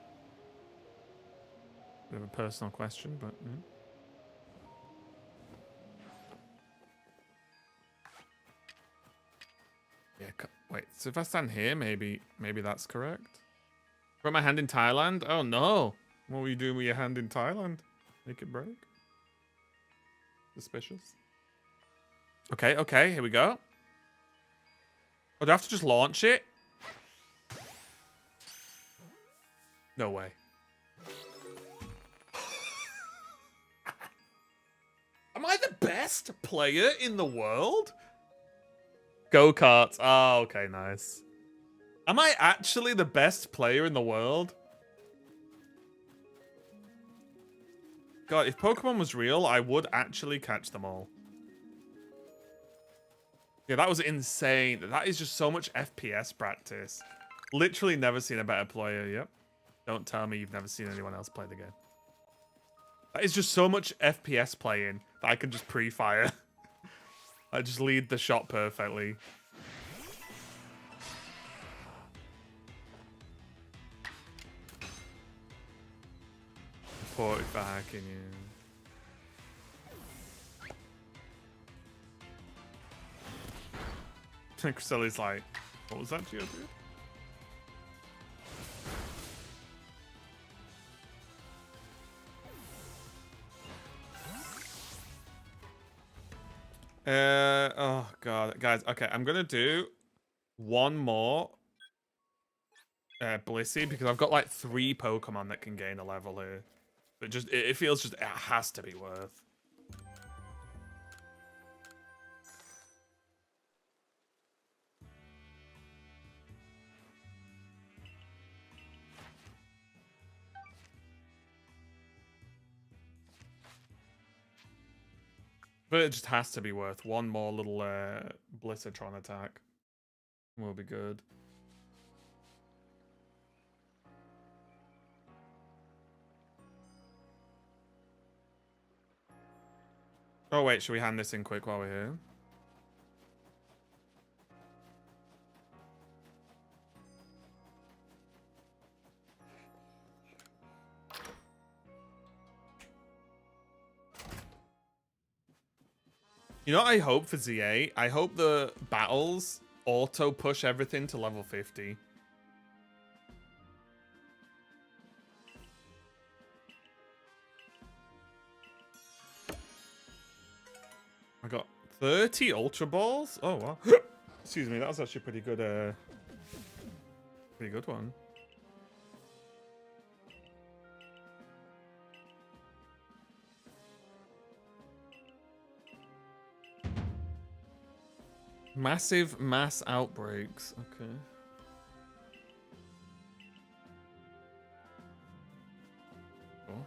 A: Bit of a personal question, but... Yeah. Yeah, wait, so if I stand here, maybe that's correct? Put my hand in Thailand? Oh, no. What were you doing with your hand in Thailand? Make it break? Suspicious. Okay, okay, here we go. Oh, do I have to just launch it? No way. Am I the best player in the world? Go-karts. Oh, okay, nice. Am I actually the best player in the world? God, if Pokemon was real, I would actually catch them all. Yeah, that was insane. That is just so much FPS practice. Literally never seen a better player, yep. Don't tell me you've never seen anyone else play the game. That is just so much FPS playing that I can just pre-fire. I just lead the shot perfectly. Reported for hacking you. Cresselli's like, what was that, Geodude? Oh god, guys. Okay, I'm gonna do one more Blissey because I've got like 3 Pokemon that can gain a level here. But just it feels just it has to be worth. But it just has to be worth one more little Blissatron attack. Will be good. Oh wait, should we hand this in quick while we're here? You know what I hope for ZA? I hope the battles auto push everything to level 50. I got 30 Ultra Balls? Oh, wow. Excuse me, that was actually a pretty good one. Massive mass outbreaks. Okay. Cool.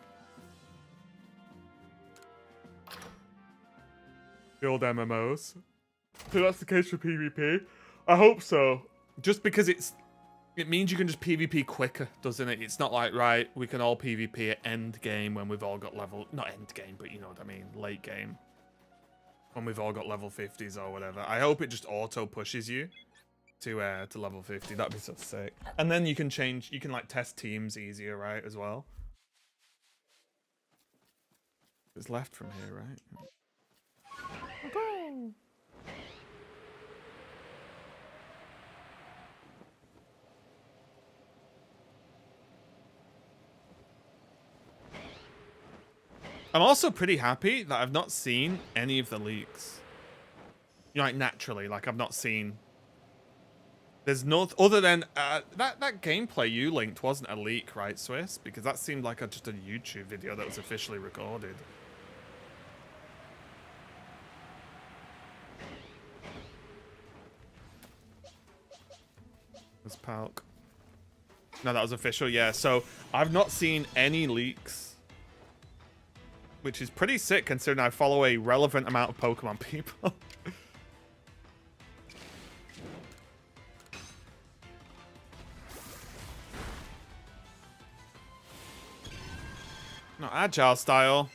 A: The old MMOs. So that's the case for PvP. I hope so. Just because it means you can just PvP quicker, doesn't it? It's not like, right, we can all PvP at end game when we've all got level, not end game, but you know what I mean, late game. When we've all got level 50s or whatever. I hope it just auto pushes you to level 50. That'd be so sick. And then you can change, you can like test teams easier, right, as well. It's left from here, right? Okay. I'm also pretty happy that I've not seen any of the leaks. You know, like naturally, like I've not seen. There's no other than that gameplay you linked wasn't a leak, right, Swiss? Because that seemed like just a YouTube video that was officially recorded. That's Palk. No, that was official, yeah. So I've not seen any leaks, which is pretty sick considering I follow a relevant amount of Pokemon people. No, agile style.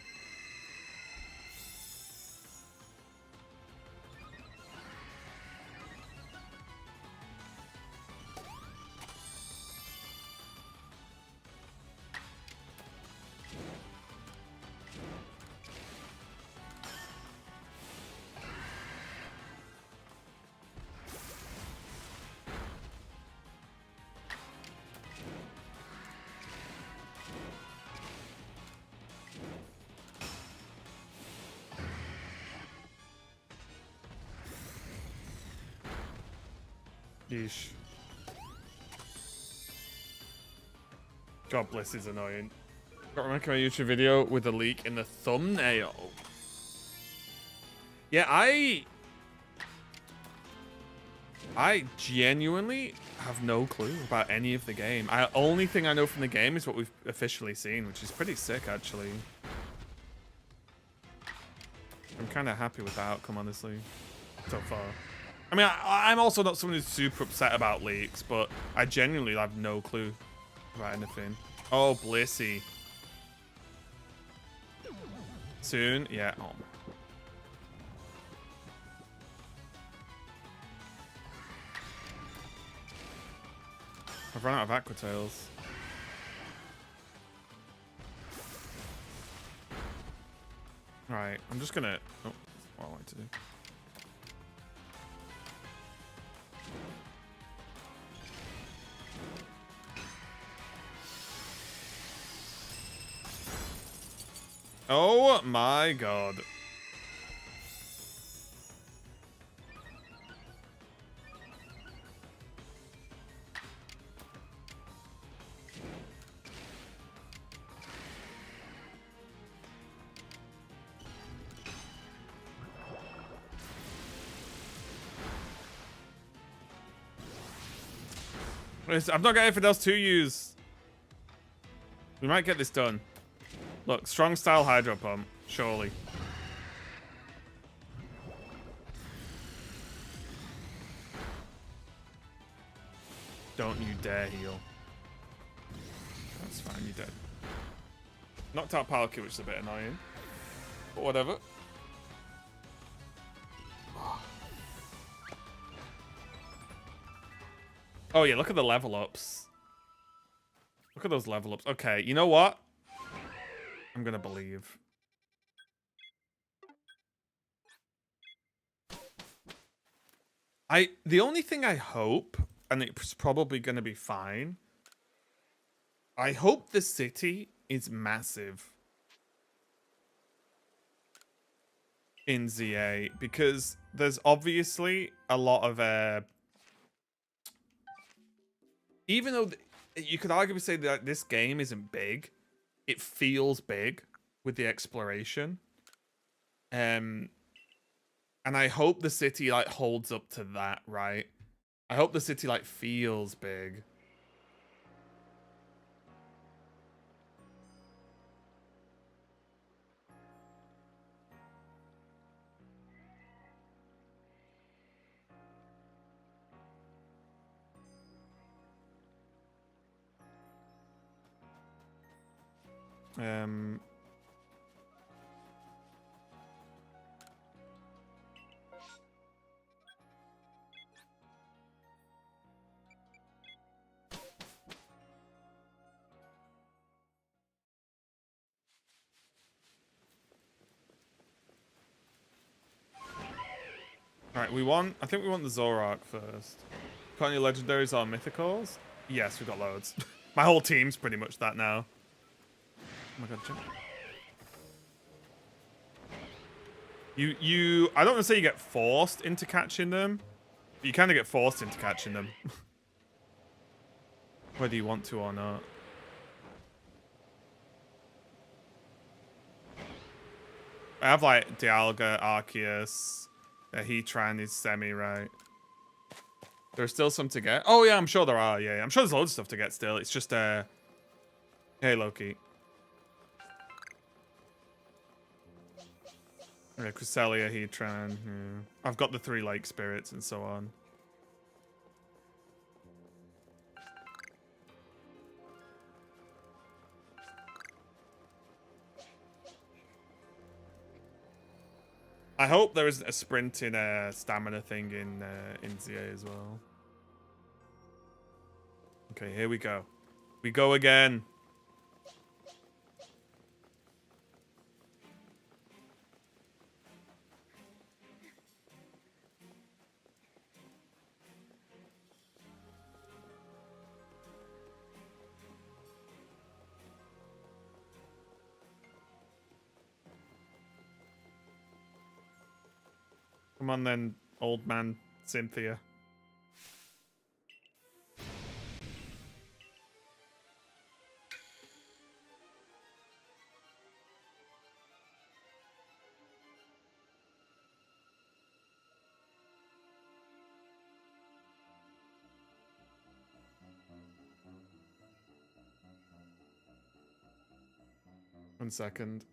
A: Yeesh. God bless is annoying. Got to make my YouTube video with a leak in the thumbnail. Yeah, I genuinely have no clue about any of the game. Only thing I know from the game is what we've officially seen, which is pretty sick, actually. I'm kind of happy with the outcome, honestly, so far. I mean, I'm also not someone who's super upset about leaks, but I genuinely have no clue about anything. Oh, Blissey. Soon? Yeah. Oh. I've run out of Aqua Tails. Right, I'm just gonna... Oh, that's what I wanted to do. Oh my god. I've not got anything else to use. We might get this done. Look, strong style Hydro Pump, surely. Don't you dare heal. That's fine, you're dead. Knocked out Palkia, which is a bit annoying. But whatever. Oh yeah, look at the level ups. Look at those level ups. Okay, you know what? I'm gonna believe. The only thing I hope, and it's probably gonna be fine, I hope the city is massive in ZA, because there's obviously a lot of even though you could arguably say that this game isn't big, it feels big with the exploration. And I hope the city like holds up to that, right? I hope the city like feels big. Alright, I think we want the Zoroark first. Got any legendaries or mythicals? Yes, we've got loads. My whole team's pretty much that now. Oh my god, jump. I don't want to say you get forced into catching them, but you kind of get forced into catching them. Whether you want to or not. I have like Dialga, Arceus, Heatran is semi, right? There's still some to get. Oh yeah, I'm sure there are. Yeah, I'm sure there's loads of stuff to get still. It's just hey Loki. Yeah, Cresselia, Heatran. Yeah. I've got the 3 lake spirits and so on. I hope there isn't a sprinting stamina thing in ZA as well. Okay, here we go. We go again. Come on then, old man Cynthia. One second.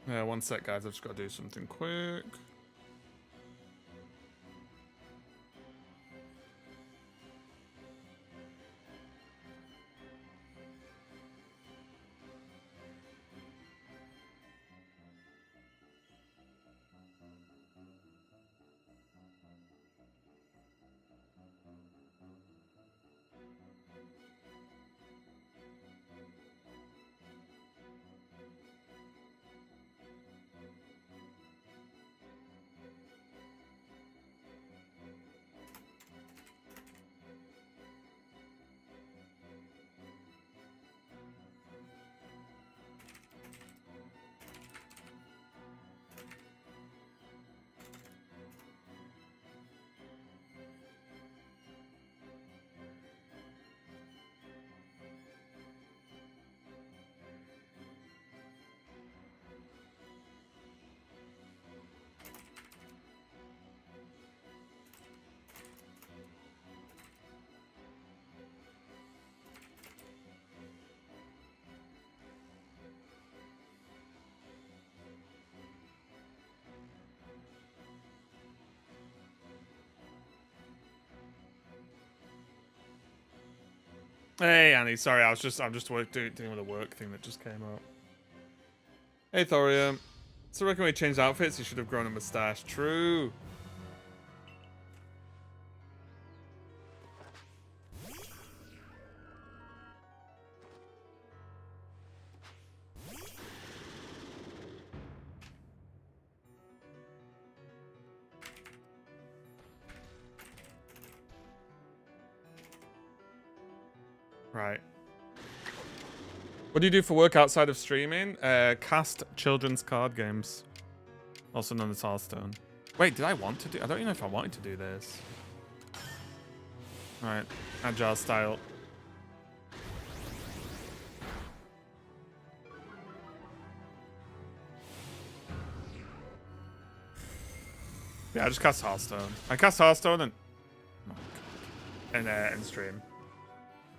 A: Yeah, one sec, guys. I've just got to do something quick. Hey Annie, sorry, I'm just dealing with a work thing that just came up. Hey Thorium. So I reckon we changed outfits, you should have grown a mustache. True. Right. What do you do for work outside of streaming? Cast children's card games. Also known as Hearthstone. Wait, did I want to do... I don't even know if I wanted to do this. Alright. Agile style. Yeah, I just cast Hearthstone. I cast Hearthstone and... Oh, God. And stream.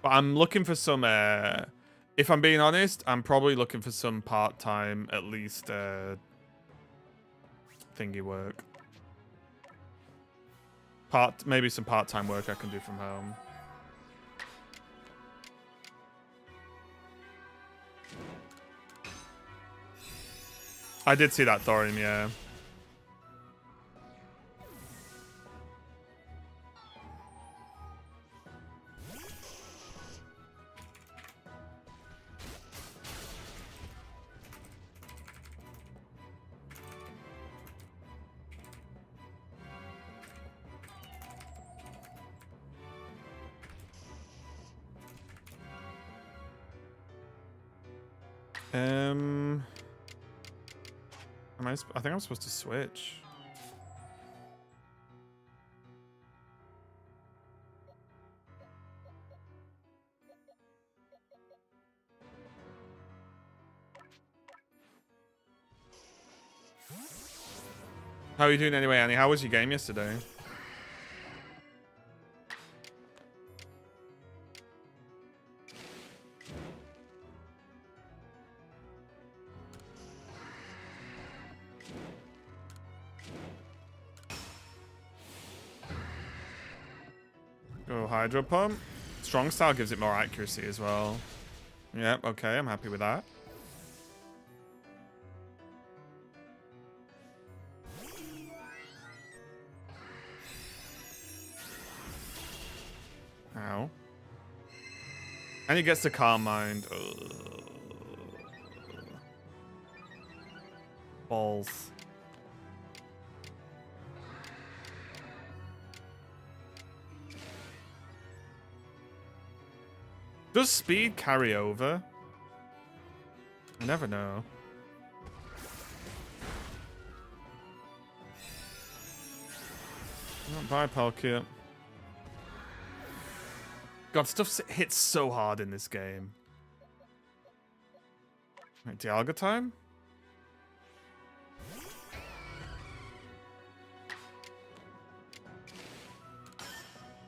A: But I'm looking for some... if I'm being honest, I'm probably looking for some part-time, at least, thingy work. Maybe some part-time work I can do from home. I did see that thorium, yeah. I think I'm supposed to switch. How are you doing anyway, Annie? How was your game yesterday? Go Hydro Pump. Strong Style gives it more accuracy as well. Yep, okay, I'm happy with that. Ow. And he gets the Calm Mind. Ugh. Balls. Does speed carry over? I never know. Bye, Palkia. God, stuff hits so hard in this game. Right, Dialga time?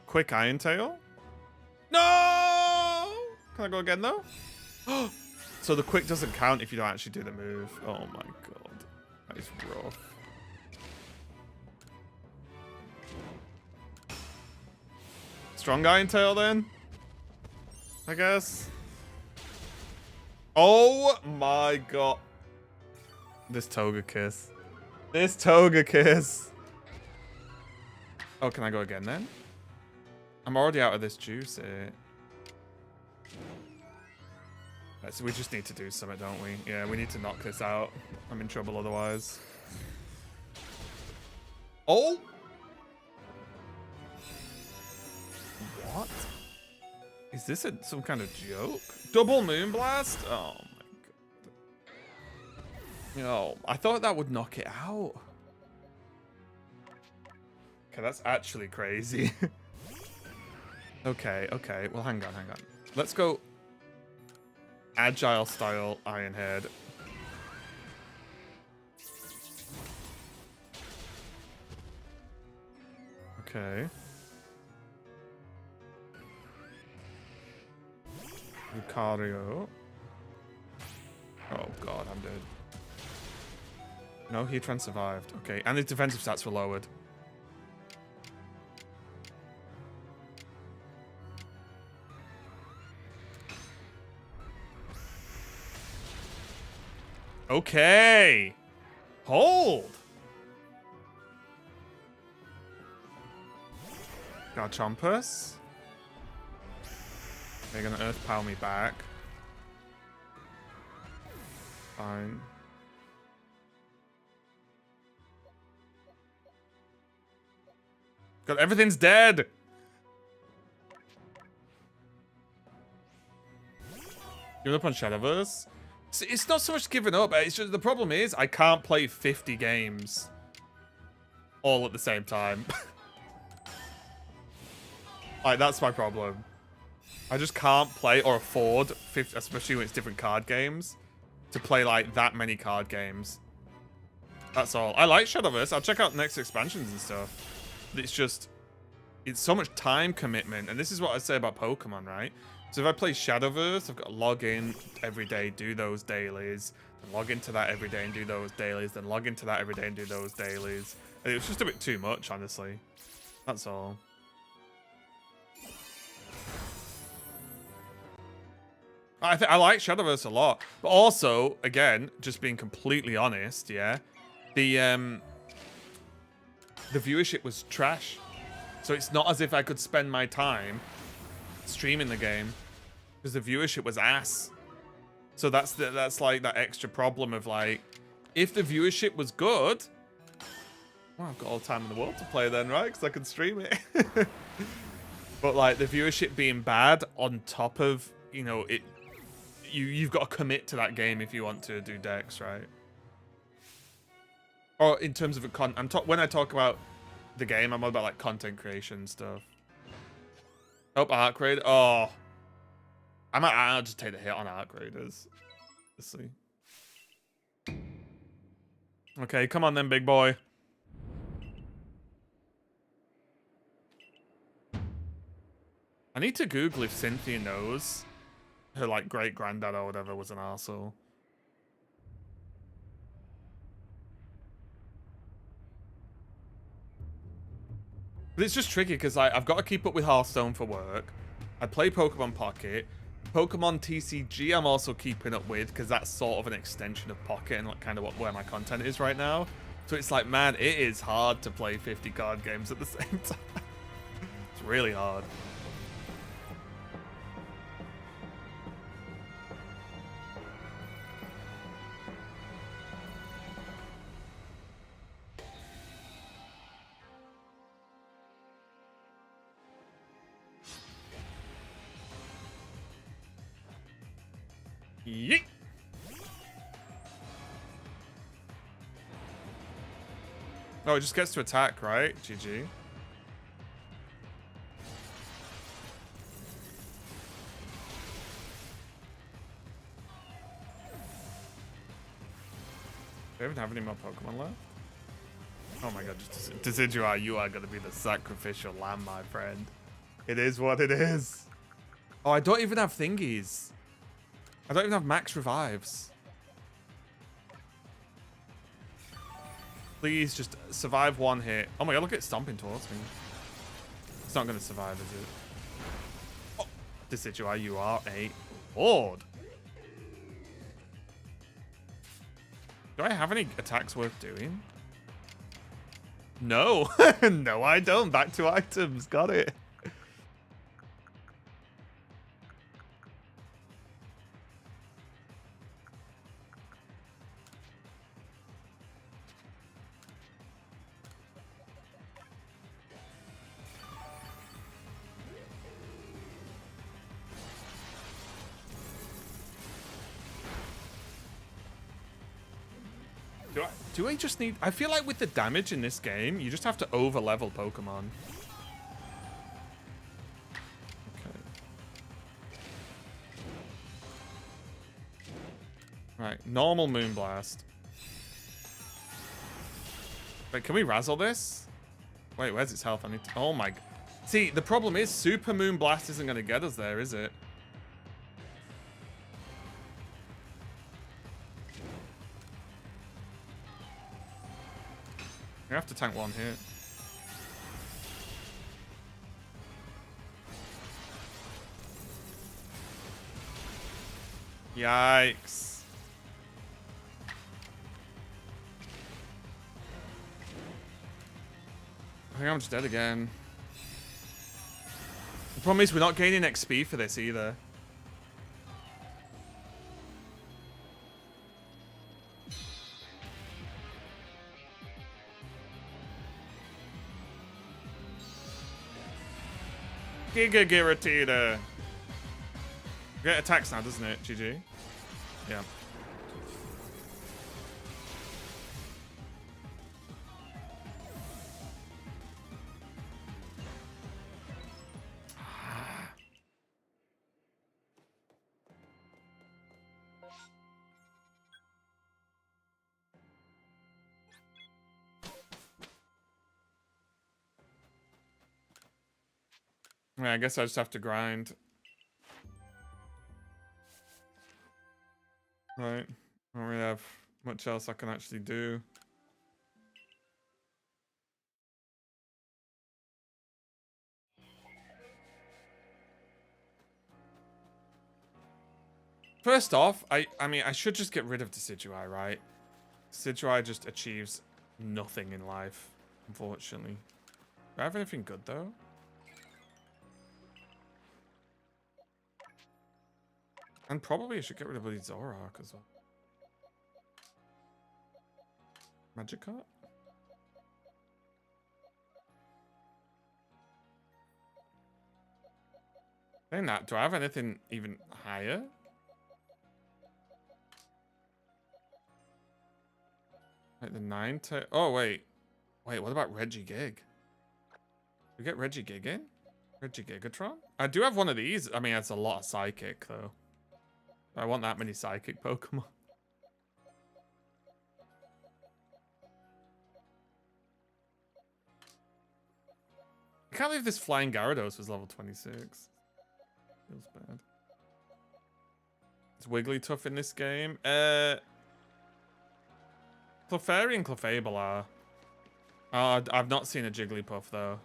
A: Quick Iron Tail? No! Can I go again, though? So the quick doesn't count if you don't actually do the move. Oh my god. That is rough. Strong Iron Tail, then? I guess. Oh my god. This Togekiss. This Togekiss. Oh, can I go again, then? I'm already out of this juice here. Right, so we just need to do something, don't we? Yeah, we need to knock this out. I'm in trouble otherwise. Oh! What? Is this some kind of joke? Double Moonblast? Oh my god. No, I thought that would knock it out. Okay, that's actually crazy. Okay, okay. Well, hang on. Let's go Agile style Iron Head. Okay. Lucario. Oh god, I'm dead. No, Heatran survived. Okay, and his defensive stats were lowered. Okay. Hold. Garchompus. They're gonna Earth Power me back. Fine. God, everything's dead. Give up on Shadowverse. It's not so much giving up. It's just the problem is I can't play 50 games all at the same time. Like, that's my problem. I just can't play or afford 50, especially when it's different card games, to play like that many card games. That's all. I like Shadowverse. I'll check out next expansions and stuff. It's just, it's so much time commitment. And this is what I say about Pokemon, right? So if I play Shadowverse, I've got to log in every day, do those dailies, then log into that every day and do those dailies, then log into that every day and do those dailies. And it was just a bit too much, honestly. That's all. I like Shadowverse a lot, but also, again, just being completely honest, yeah, the viewership was trash. So it's not as if I could spend my time streaming the game because the viewership was ass. So that's like that extra problem of like, if the viewership was good, well, I've got all the time in the world to play then, right? Because I can stream it. But like the viewership being bad on top of, you know, it, you've got to commit to that game if you want to do decks, right? Or in terms of when I talk about the game, I'm all about like content creation stuff. Oh, arc raid. Oh, I'll just take the hit on arc raiders. Let's see. Okay, come on then, big boy. I need to Google if Cynthia knows her like great granddad or whatever was an arsehole. But it's just tricky because I've got to keep up with Hearthstone for work. I play Pokemon Pocket. Pokemon TCG I'm also keeping up with because that's sort of an extension of Pocket and like kind of where my content is right now. So it's like, man, it is hard to play 50 card games at the same time. It's really hard. Yeet. Oh, it just gets to attack, right? GG. Do I even have any more Pokemon left? Oh my god, just Decidueye, you are going to be the sacrificial lamb, my friend. It is what it is. Oh, I don't even have thingies. I don't even have max revives. Please just survive one hit. Oh my god, look at it stomping towards me. It's not going to survive, is it? Oh, Decidueye, you are a lord. Do I have any attacks worth doing? No. No, I don't. Back to items. Got it. Do I just need... I feel like with the damage in this game, you just have to over-level Pokemon. Okay. Right, normal Moonblast. Wait, can we razzle this? Wait, where's its health? I need to... Oh my... See, the problem is Super Moonblast isn't going to get us there, is it? You have to tank one hit. Yikes. I think I'm just dead again. The problem is we're not gaining XP for this either. Giga Giratina. Get attacks now, doesn't it? GG. Yeah. Yeah, I guess I just have to grind. Right. I don't really have much else I can actually do. First off, I mean, I should just get rid of Decidueye, right? Decidueye just achieves nothing in life, unfortunately. Do I have anything good, though? And probably I should get rid of the Zoroark as well. Magikarp? Saying that, do I have anything even higher? Like the 9 to... Oh, wait. Wait, what about Regigigas? We get Regigigas in? Regigigatron? I do have one of these. I mean, that's a lot of Psychic, though. I want that many Psychic Pokemon. I can't believe this Flying Gyarados was level 26. Feels bad. Is Wigglytuff in this game? Clefairy and Clefable are. I've not seen a Jigglypuff, though.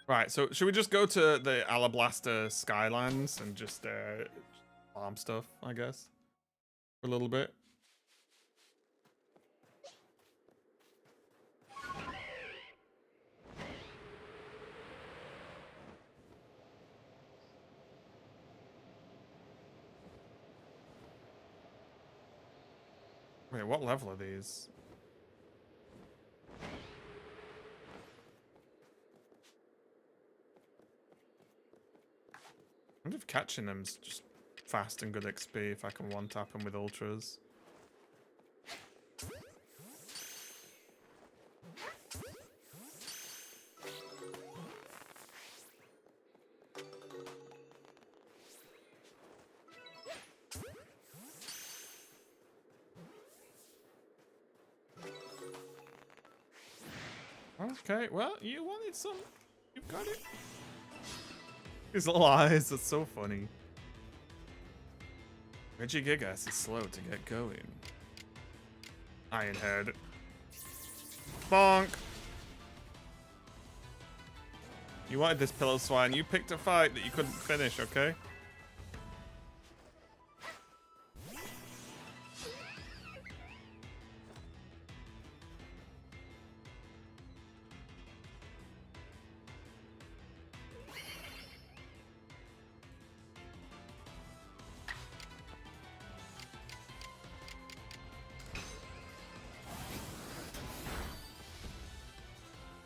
A: Right, so should we just go to the Alablaster Skylands and just farm stuff, I guess? For a little bit. Wait, what level are these? I wonder if catching them's just fast and good XP if I can one-tap them with ultras. Okay, well, you wanted some. You've got it. His little eyes are so funny. Regigigas is slow to get going. Ironhead. Bonk! You wanted this Piloswine. You picked a fight that you couldn't finish, okay?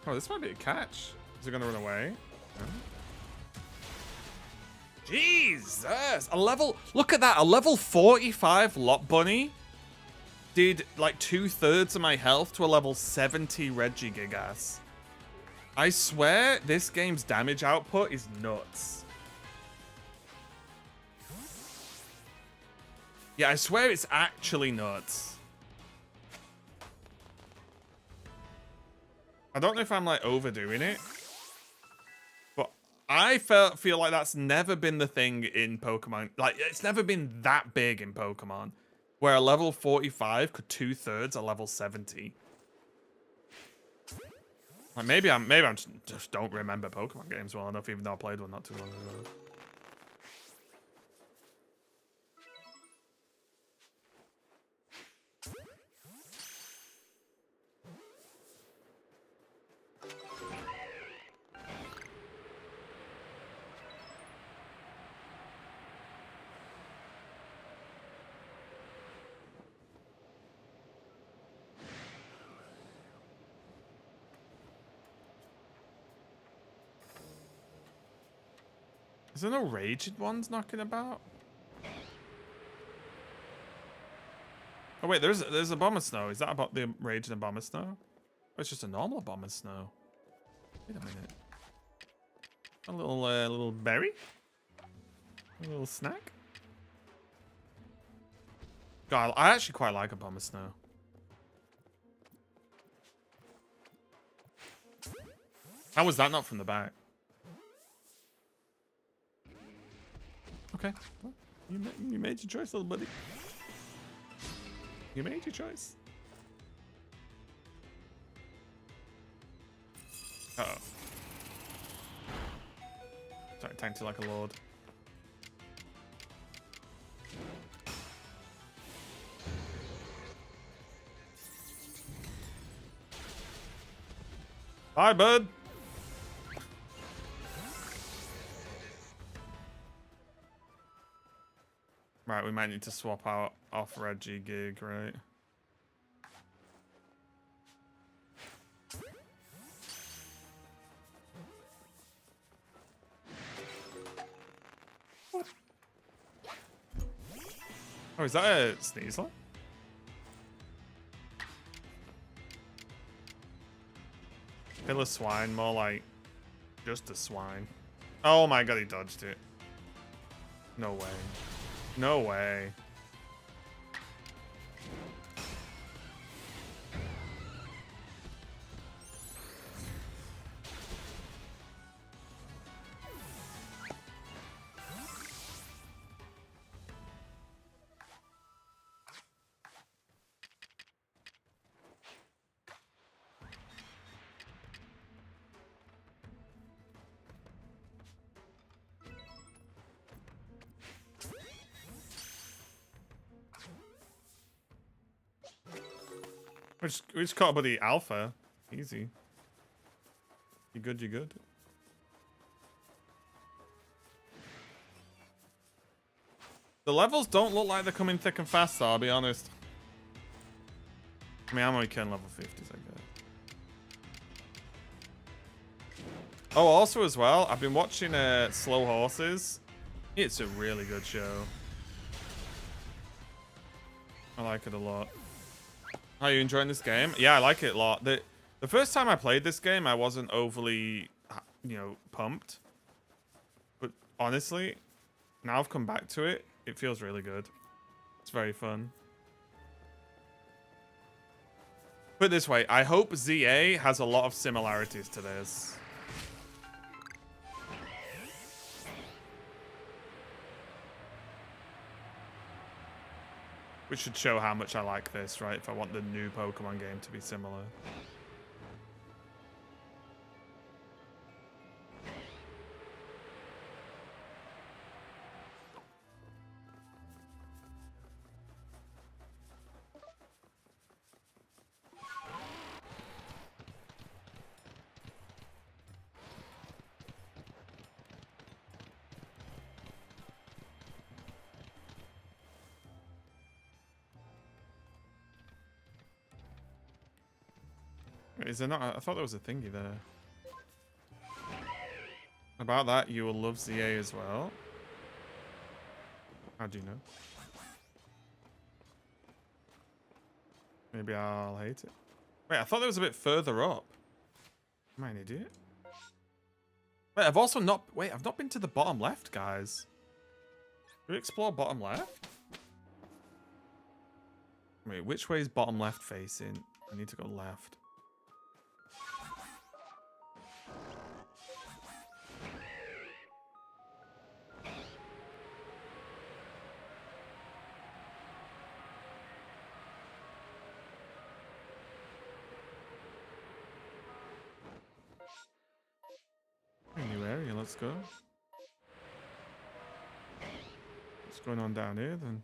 A: Oh, this might be a catch. Is it gonna run away? No. Jesus! A level... Look at that. A level 45 Lot Bunny did like 2/3 of my health to a level 70 Regigigas. I swear this game's damage output is nuts. Yeah, I swear it's actually nuts. I don't know if I'm like overdoing it, but I feel like that's never been the thing in Pokemon. Like, it's never been that big in Pokemon, where a level 45 could 2/3 a level 70. Like maybe I'm just don't remember Pokemon games well enough, even though I played one not too long ago. Is there no raged ones knocking about? Oh wait, there's a Abomasnow. Is that about the raged Abomasnow? Oh, it's just a normal Abomasnow. Wait a minute. A little berry? A little snack? God, I actually quite like Abomasnow. How was that not from the back? Okay, well, you made your choice, little buddy. You made your choice. Uh-oh. Sorry, tanked it like a lord. Bye, bud. Right, we might need to swap out off Regigig, right? Oh, is that a Sneasel? Pillar swine, more like just a swine. Oh my god, he dodged it. No way. No way. We just caught buddy Alpha. Easy. You good, you good? The levels don't look like they're coming thick and fast, though, I'll be honest. I mean, I'm only killing level 50s, I guess. Oh, also as well, I've been watching Slow Horses. It's a really good show. I like it a lot. Are you enjoying this game? Yeah, I like it a lot. The first time I played this game, I wasn't overly, you know, pumped. But honestly, now I've come back to it, it feels really good. It's very fun. Put it this way, I hope ZA has a lot of similarities to this. Which should show how much I like this, right? If I want the new Pokemon game to be similar. Is there not? I thought there was a thingy there. About that, you will love ZA as well. How do you know? Maybe I'll hate it. Wait, I thought there was a bit further up. Am I an idiot? Wait, I've also not... Wait, I've not been to the bottom left, guys. Did we explore bottom left? Wait, which way is bottom left facing? I need to go left. New area, let's go. What's going on down here then?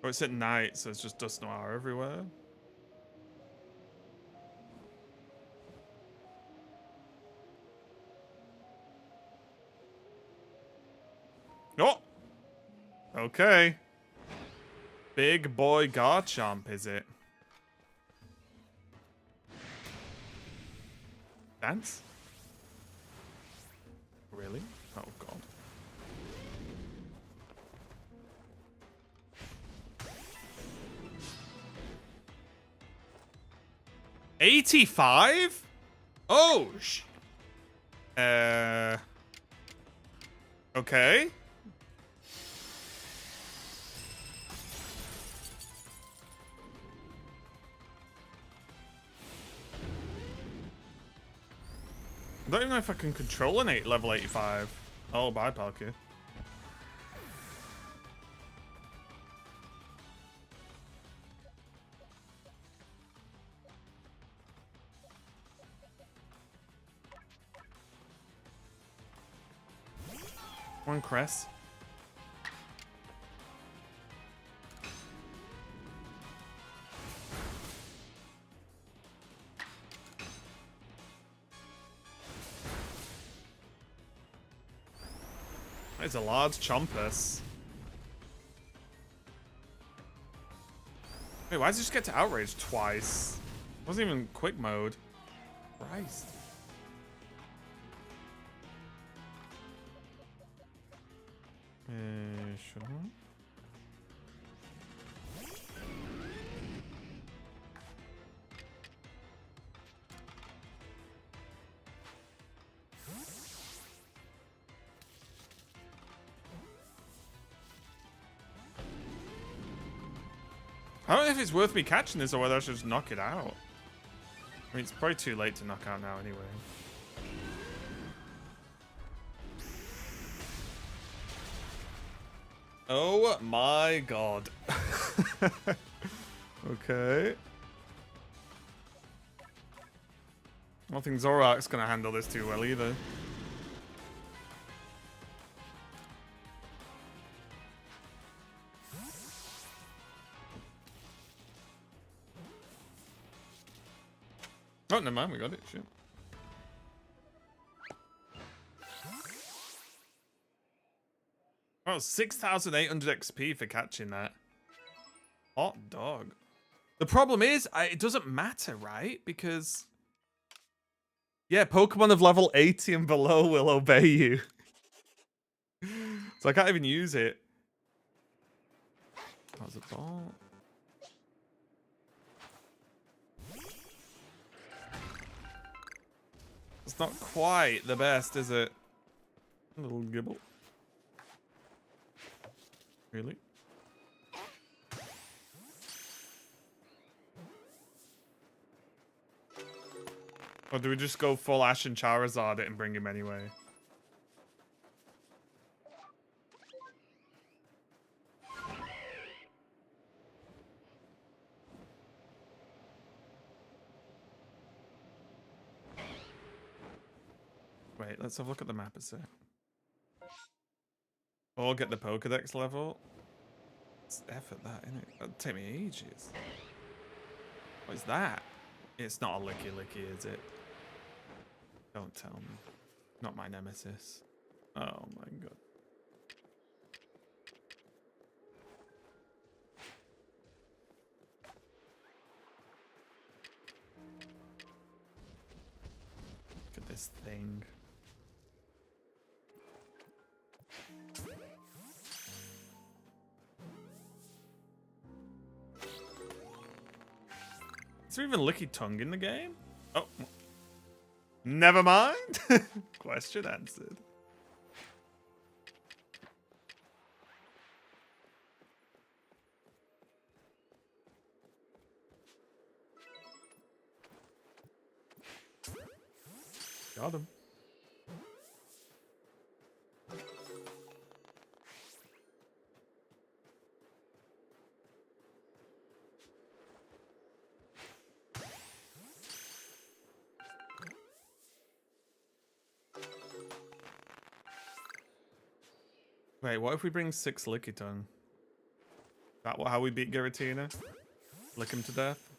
A: Oh, it's at night, so it's just dust noir everywhere. Oh! Okay. Big boy Garchomp, is it? Dance? Really? Oh, God. $85? Oh, okay. I don't even know if I can control an level 85. Oh, bye, Palkia. Come on, Cress. It's a large Chompus. Wait, why does it just get to outrage twice? It wasn't even quick mode. Christ. Sure. I don't know if it's worth me catching this or whether I should just knock it out. I mean, it's probably too late to knock out now anyway. Oh my god. Okay. I don't think Zorak's gonna handle this too well either. Oh, never mind, we got it. Shit. Oh, 6,800 XP for catching that. Hot dog. The problem is, it doesn't matter, right? Because... yeah, Pokemon of level 80 and below will obey you. So I can't even use it. That was a ball. It's not quite the best, is it? A little gibble. Really? Or do we just go full Ash and Charizard it and bring him anyway? Wait, let's have a look at the map a sec. Or get the Pokedex level. It's effort that, isn't it? That'd take me ages. What is that? It's not a Licky Licky, is it? Don't tell me. Not my nemesis. Oh my god. Look at this thing. Is there even Licky Tongue in the game? Oh. Never mind. Question answered. Got him. Wait, what if we bring 6 Lickitung? That how we beat Giratina? Lick him to death?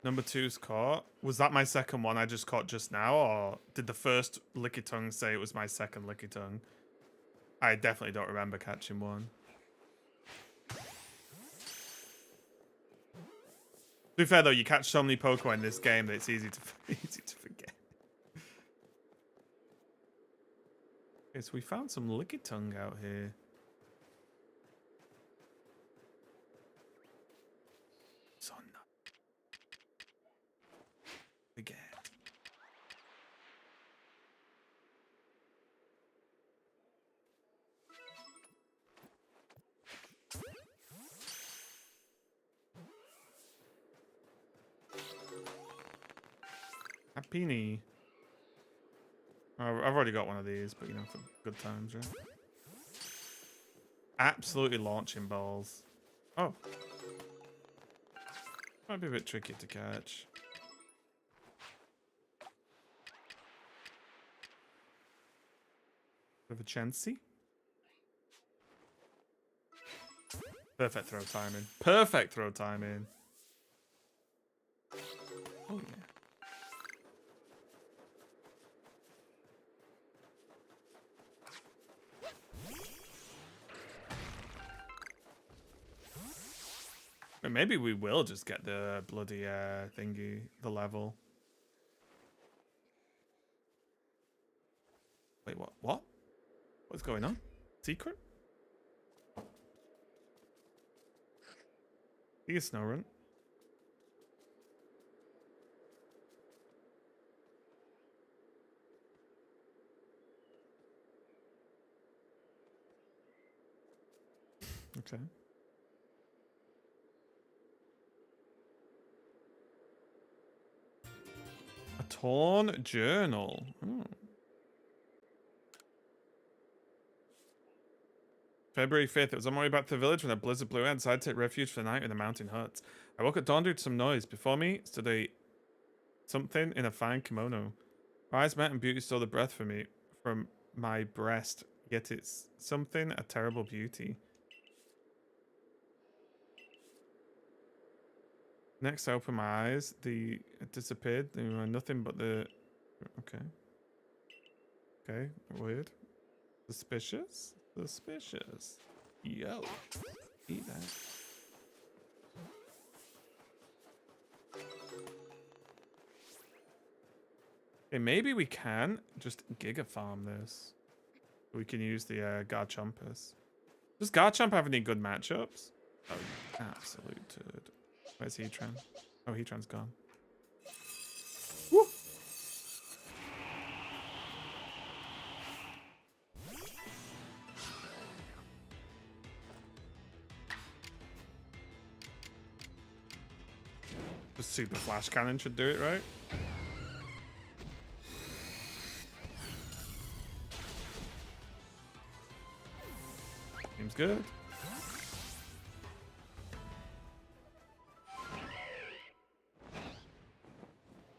A: Number 2's caught. Was that my second one I just caught just now? Or did the first Lickitung say it was my second Lickitung? I definitely don't remember catching one. To be fair though, you catch so many Pokemon in this game that it's easy to forget. Okay, so we found some Lickitung out here. So not again. Happiny. I've already got one of these, but you know, for good times, right? Absolutely launching balls. Oh. Might be a bit tricky to catch. Vicenzi. Perfect throw timing. Perfect throw timing. Oh, yeah. But maybe we will just get the bloody thingy, the level. Wait, what? What? What's going on? Secret? He is snow run. Okay. A torn journal. Oh. February 5th. It was on my way back to the village when a blizzard blew in. I decided to take refuge for the night in the mountain hut. I woke at dawn due to some noise. Before me stood something in a fine kimono. Our eyes met and beauty stole the breath from my breast. Yet it's something, a terrible beauty. Next, I opened my eyes. It disappeared. They were nothing but the... Okay. Okay, weird. Suspicious? Suspicious. Yo. Eat that. Okay, maybe we can just Giga Farm this. We can use the Garchompus. Does Garchomp have any good matchups? Oh, absolute turd. Where's Heatran? Oh, Heatran's gone. Woo! The Super Flash Cannon should do it, right? Seems good.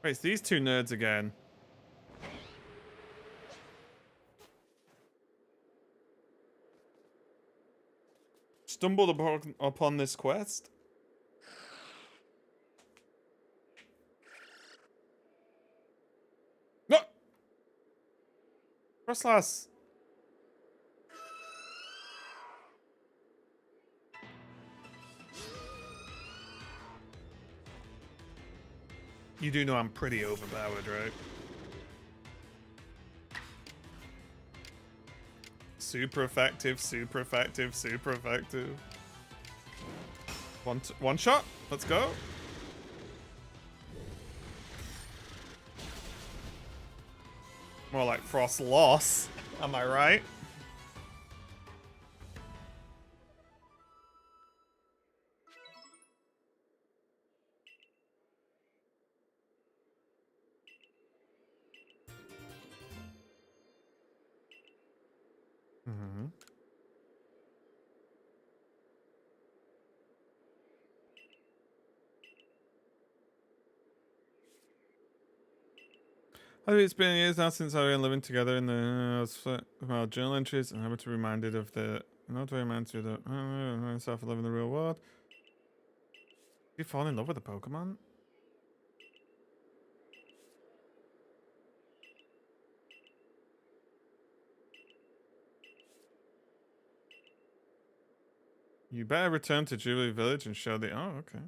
A: Wait, it's these two nerds again. Stumbled upon this quest. No! Frostlass! You do know I'm pretty overpowered, right? Super effective, super effective, super effective. One shot. Let's go. More like Frost loss. Am I right? Mm-hmm. I think it's been years now since I been living together in the our journal entries, and I'm to be reminded of the not very reminds you that myself living in the real world. You fall in love with a Pokemon? You better return to Jubilee Village and show the... Oh, okay.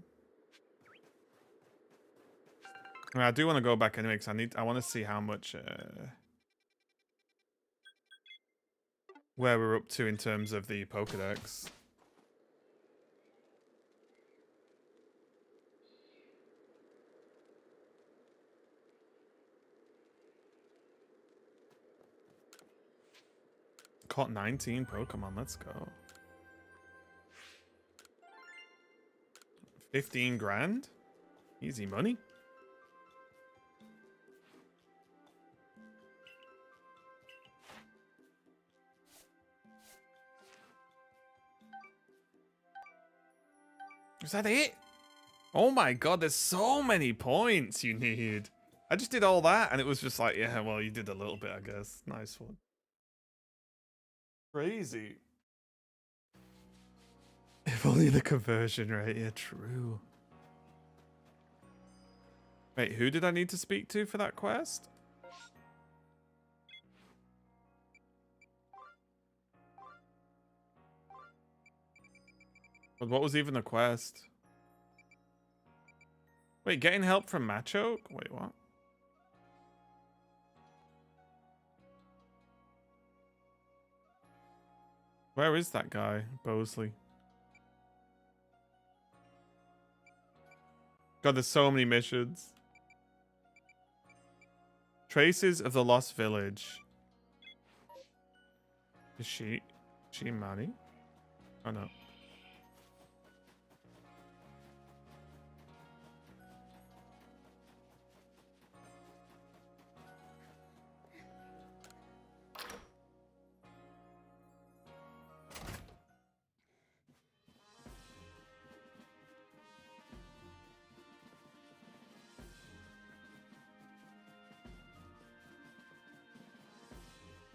A: I mean, I do want to go back anyway because I want to see how much... where we're up to in terms of the Pokedex. Caught 19 Pokemon. Let's go. 15 grand? Easy money. Is that it? Oh my god, there's so many points you need. I just did all that and it was just like, yeah, well, you did a little bit, I guess. Nice one. Crazy. If only the conversion rate. Yeah, true. Wait, who did I need to speak to for that quest? But what was even the quest? Wait, getting help from Machoke? Wait, what? Where is that guy? Bosley. God, there's so many missions. Traces of the Lost Village. Is she Manny? Oh no.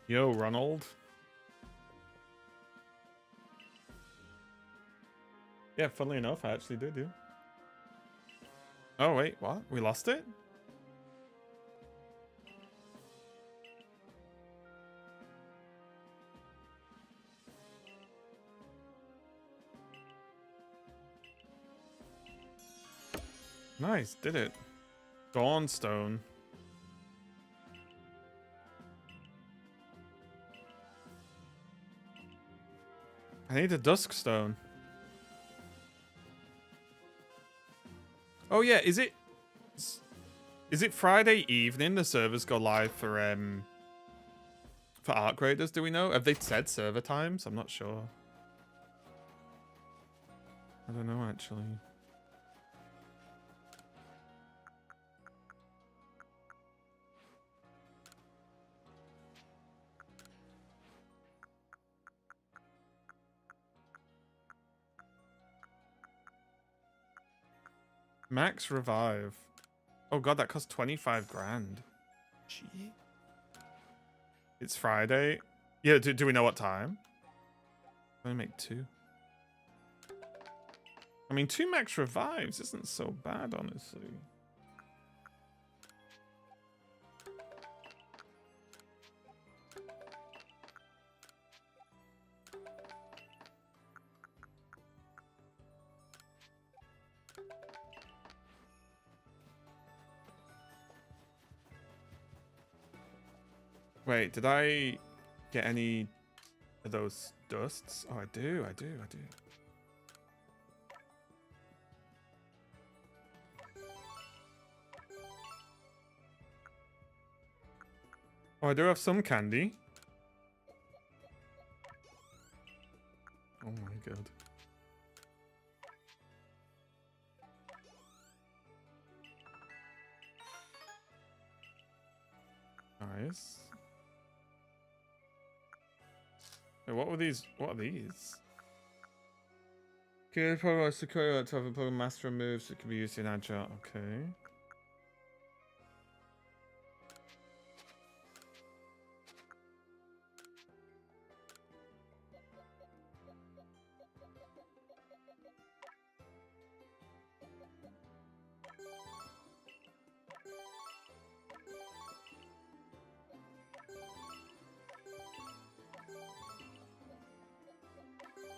A: Yo, Ronald. Yeah, funnily enough, I actually did, yeah. Oh, wait, what? We lost it? Nice, did it. Dawnstone. I need a Duskstone. Oh yeah, is it Friday evening the servers go live for Arc Raiders, do we know? Have they said server times? I'm not sure. I don't know actually. Max revive. Oh god, that costs 25 grand. Gee. It's Friday. Yeah, do we know what time? Let me make 2. I mean, 2 max revives isn't so bad, honestly. Wait, did I get any of those dusts? Oh, I do. Oh, I do have some candy. Oh my god. Nice. Wait, what were these? What are these? Okay, Pokemon Sequoia to have a Pokemon Master moves that can be used in Agile. Okay.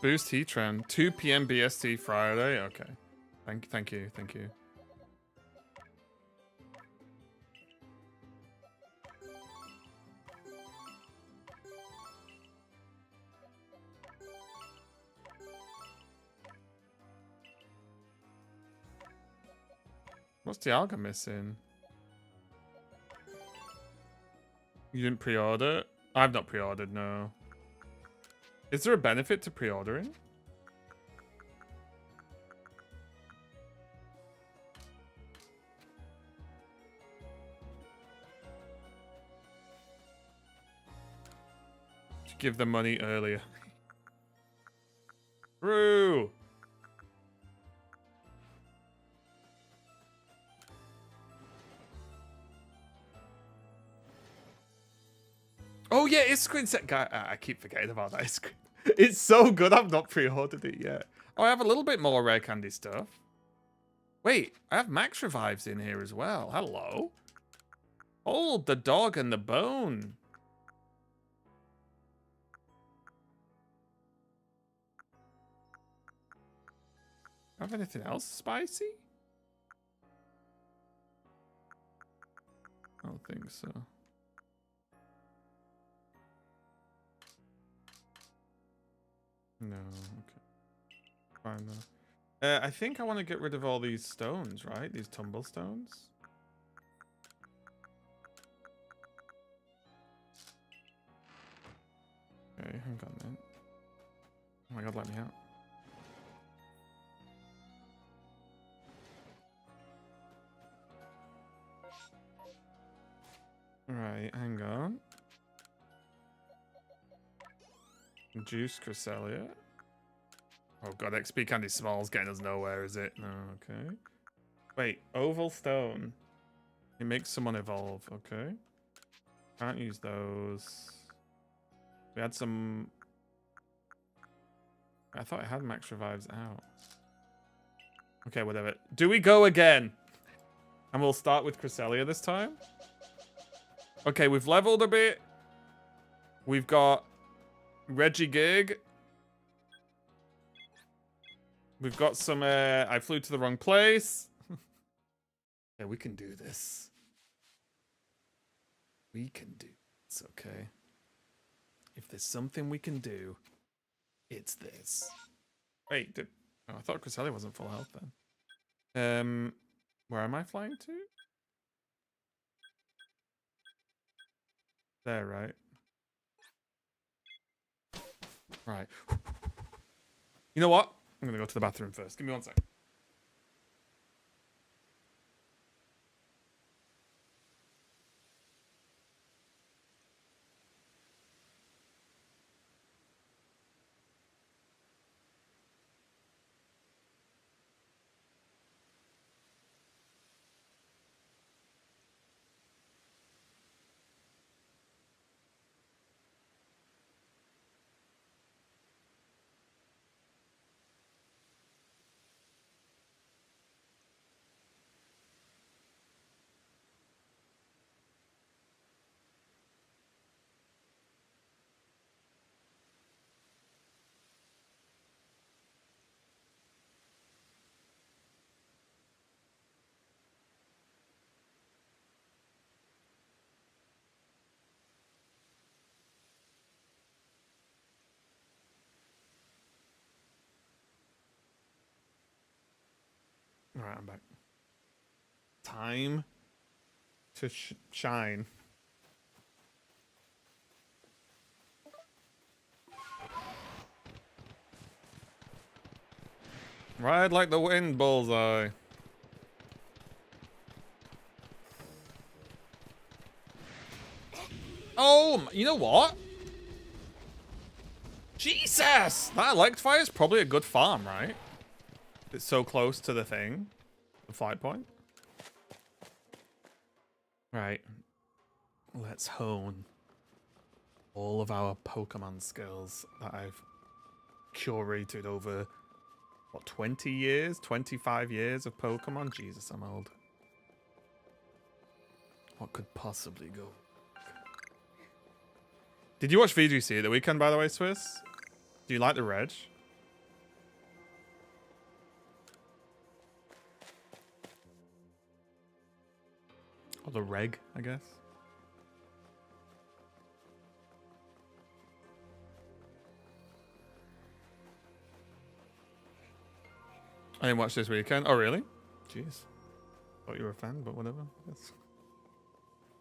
A: Boost Heatran. 2 p.m. BST Friday. Okay. Thank you. What's the Dialga missing? You didn't pre-order? I've not pre-ordered, no. Is there a benefit to pre-ordering? To give them money earlier. True. Oh yeah, Iscreen set guy. I keep forgetting about that Iscreen. It's so good. I've not pre-ordered it yet. Oh, I have a little bit more rare candy stuff. Wait, I have max revives in here as well. Hello. Hold the dog and the bone. Have anything else spicy? I don't think so. No, okay. Fine though. I think I want to get rid of all these stones, right? These tumble stones. Okay, hang on then. Oh my god, let me out. Right, hang on. Juice Cresselia. Oh god, XP Candy Small's getting us nowhere, is it? No, okay. Wait, Oval Stone. It makes someone evolve, okay. Can't use those. We had some... I thought I had max revives out. Okay, whatever. Do we go again? And we'll start with Cresselia this time. Okay, we've leveled a bit. We've got Regigig. We've got some, I flew to the wrong place. Yeah, we can do this. We can do this, okay? If there's something we can do, it's this. Wait, oh, I thought Cresselia wasn't full health then. Where am I flying to? There, right? Right. You know what? I'm gonna go to the bathroom first. Give me 1 sec. All right, I'm back. Time to shine. Ride like the wind, Bullseye. Oh, you know what? Jesus! That Electivire is probably a good farm, right? It's so close to the thing. The flight point. Right. Let's hone all of our Pokemon skills that I've curated over, what, 20 years? 25 years of Pokemon? Jesus, I'm old. What could possibly go? Did you watch VGC at the weekend, by the way, Swiss? Do you like the reg? Or the reg, I guess. I didn't watch this weekend. Oh, really? Jeez. Thought you were a fan, but whatever. I guess.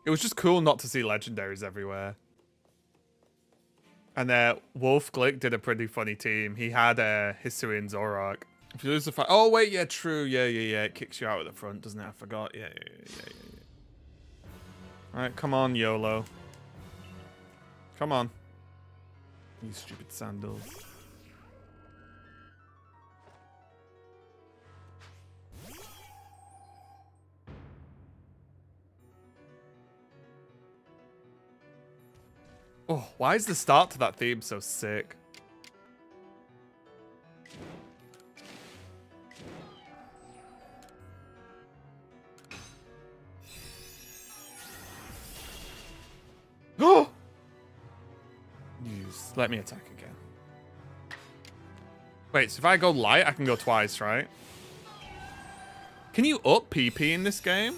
A: It was just cool not to see legendaries everywhere. And Wolf Glick did a pretty funny team. He had Hisuian Zoroark. If you lose the fight... Oh, wait, yeah, true. Yeah. It kicks you out at the front, doesn't it? I forgot. Yeah. Alright, come on, YOLO. Come on. You stupid sandals. Oh, why is the start to that theme so sick? Oh! Use. Let me attack again. Wait, so if I go light, I can go twice, right? Can you up PP in this game?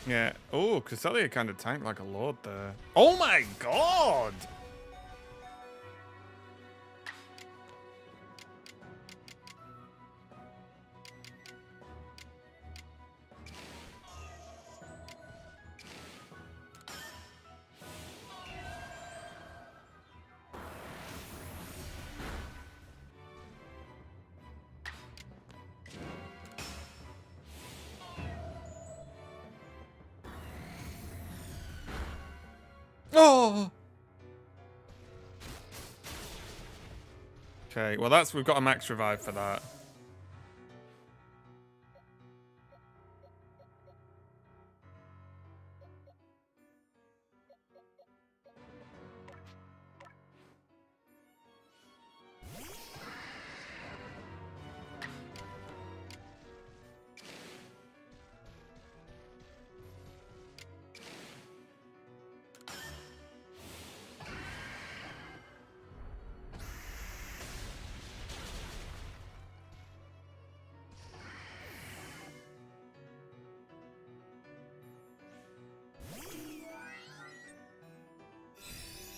A: Yeah. Oh, Cresselia kind of tanked like a lord there. Oh my god! Oh! Okay, well we've got a max revive for that.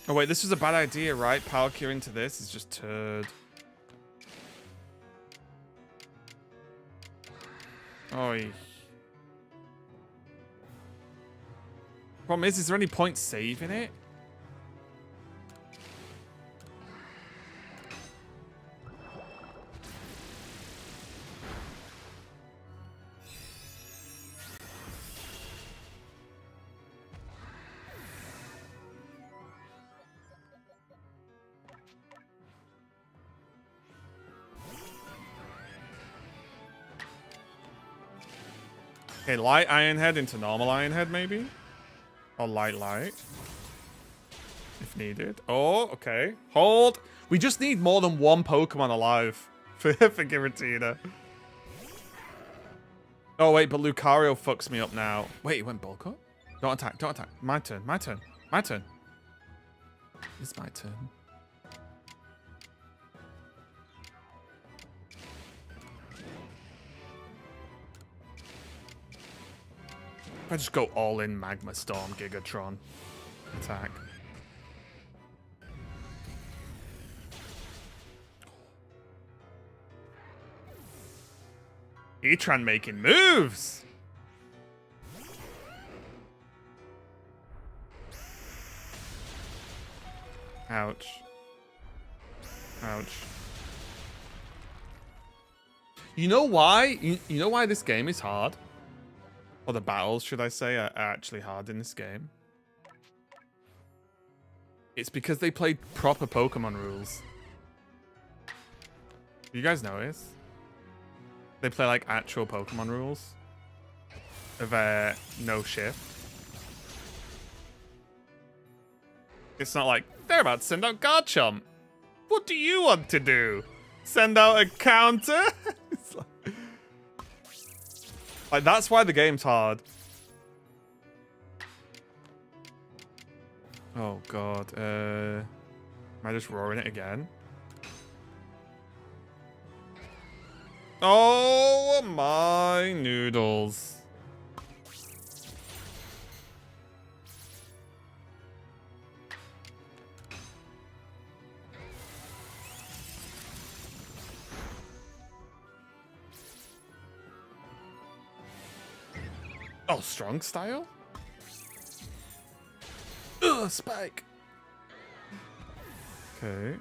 A: Oh wait, this was a bad idea, right? Palkia into this is just turd. Oi. Problem is there any point saving it? Okay, light Iron Head into normal Iron Head, maybe? Or light. If needed. Oh, okay. Hold. We just need more than one Pokemon alive for Giratina. Oh, wait, but Lucario fucks me up now. Wait, he went bulk up? Don't attack, don't attack. My turn. It's my turn. If I just go all in Magma Storm, Gigatron. Attack. Etran making moves! Ouch. Ouch. You know why? You know why this game is hard? Or the battles, should I say, are actually hard in this game? It's because they played proper Pokemon rules. You guys notice? They play like actual Pokemon rules. Of no shift. It's not like, they're about to send out Garchomp. What do you want to do? Send out a counter? It's like, that's why the game's hard. Oh god. Am I just roaring it again? Oh my noodles. Oh, strong style? Ugh, spike. Okay.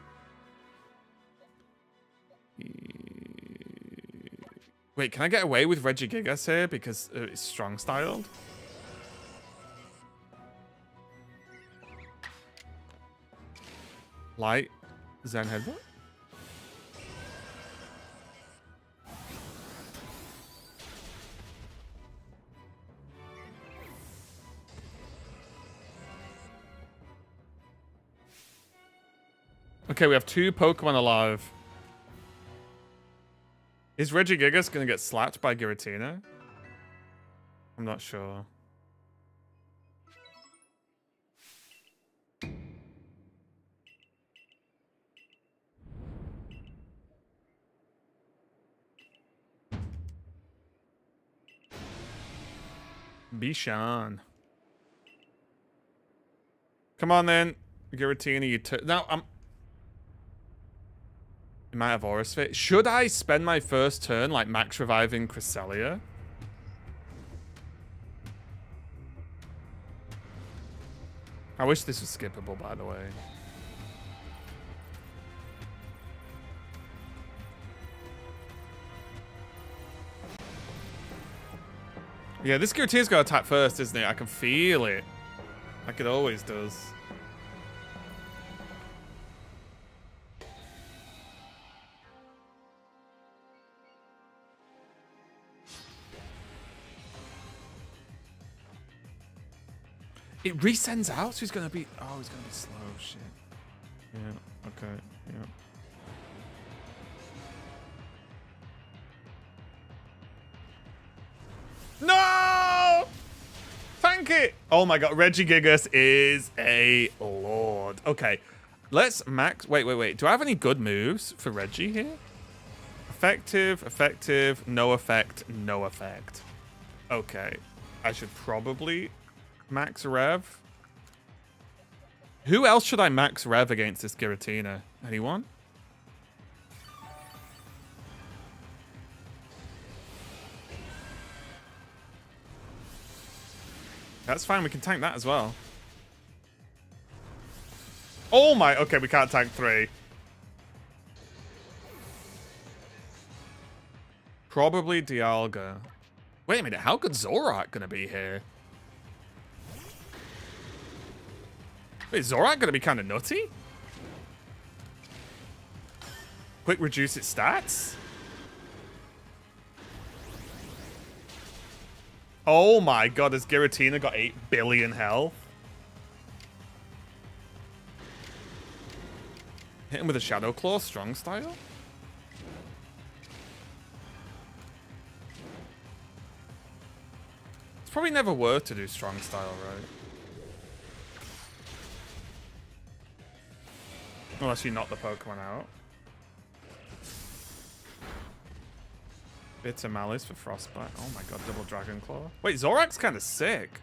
A: Wait, can I get away with Regigigas here because it's strong styled? Light Zen Headbutt? Okay, we have 2 Pokemon alive. Is Regigigas gonna get slapped by Giratina? I'm not sure. Bishan. Come on then, Giratina. You now I'm. It might have Aura Sphere. Should I spend my first turn like max reviving Cresselia? I wish this was skippable, by the way. Yeah, this Giratina's got to attack first, isn't it? I can feel it. Like it always does. It resends out, so he's gonna be. Oh, he's gonna be slow. Shit. Yeah. Okay. Yeah. No! Thank it. Oh my god, Regigigas is a lord. Okay, let's max. Wait. Do I have any good moves for Reggie here? Effective, no effect, no effect. Okay, I should probably max Rev. Who else should I max Rev against this Giratina? Anyone? That's fine, we can tank that as well. Oh my, okay, we can't tank 3. Probably Dialga. Wait a minute, how good Zorak gonna be here? Wait, Zorak gonna be kind of nutty? Quick reduce its stats? Oh my god, has Giratina got 8 billion health? Hit him with a Shadow Claw, strong style? It's probably never worth to do strong style, right? Unless you knock the Pokemon out. Bitter Malice for Frostbite. Oh my god, double Dragon Claw. Wait, Zorak's kind of sick.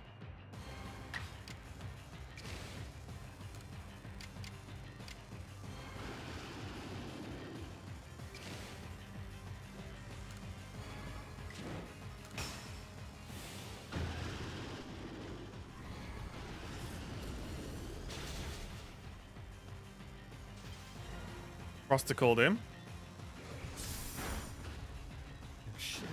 A: Froster called him. Shit.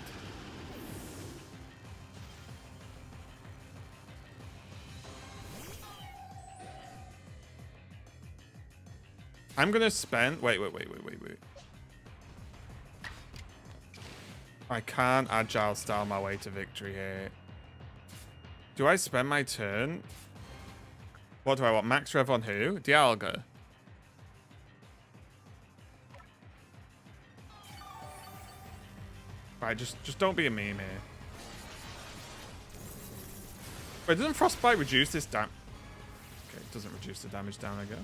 A: I'm gonna spend. Wait. I can't agile style my way to victory here. Do I spend my turn? What do I want? Max Rev on who? Dialga. Right, just don't be a meme here. Wait, doesn't Frostbite reduce this Okay, it doesn't reduce the damage down, I guess.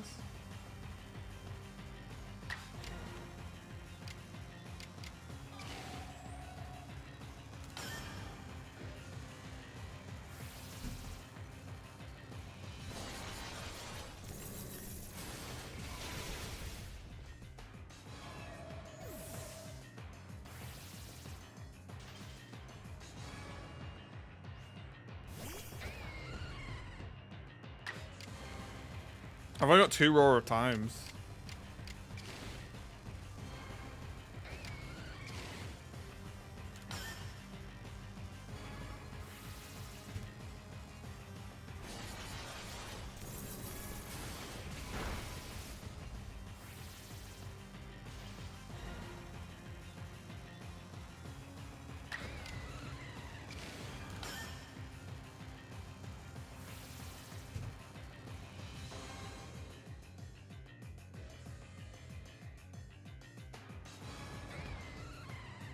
A: I've only got 2 Roar of Times.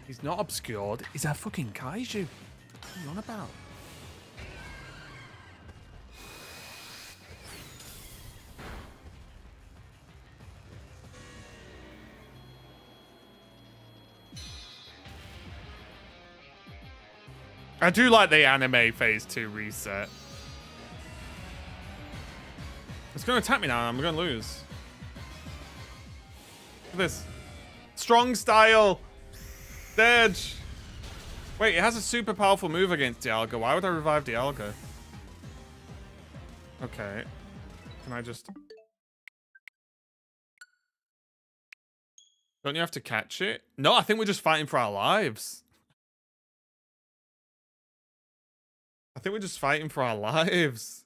A: He's not obscured. He's a fucking kaiju. What are you on about? I do like the anime phase 2 reset. It's going to attack me now and I'm going to lose. Look at this. Strong style. Dedge. Wait, it has a super powerful move against Dialga. Why would I revive Dialga? Okay. Can I just... Don't you have to catch it? No, I think we're just fighting for our lives. I think we're just fighting for our lives.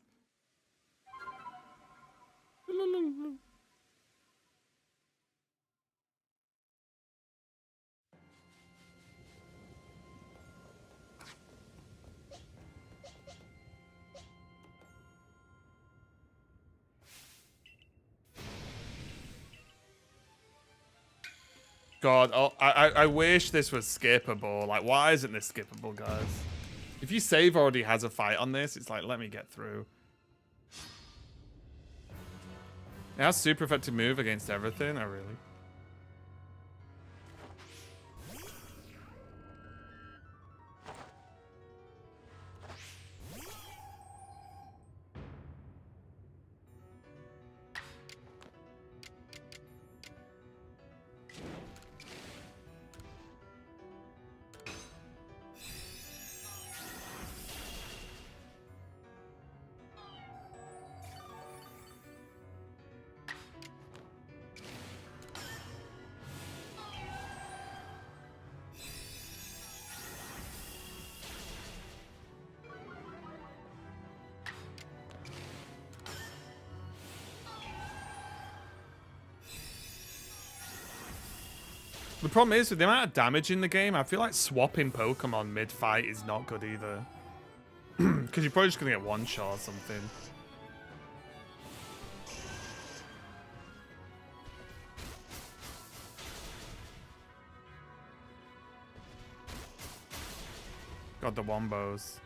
A: God, oh, I wish this was skippable. Like, why isn't this skippable, guys? If you save already has a fight on this, it's like, let me get through. It has super effective move against everything. Oh, really? The problem is, with the amount of damage in the game, I feel like swapping Pokemon mid-fight is not good either. Because you're probably just going to get one shot or something. God, the Wombos.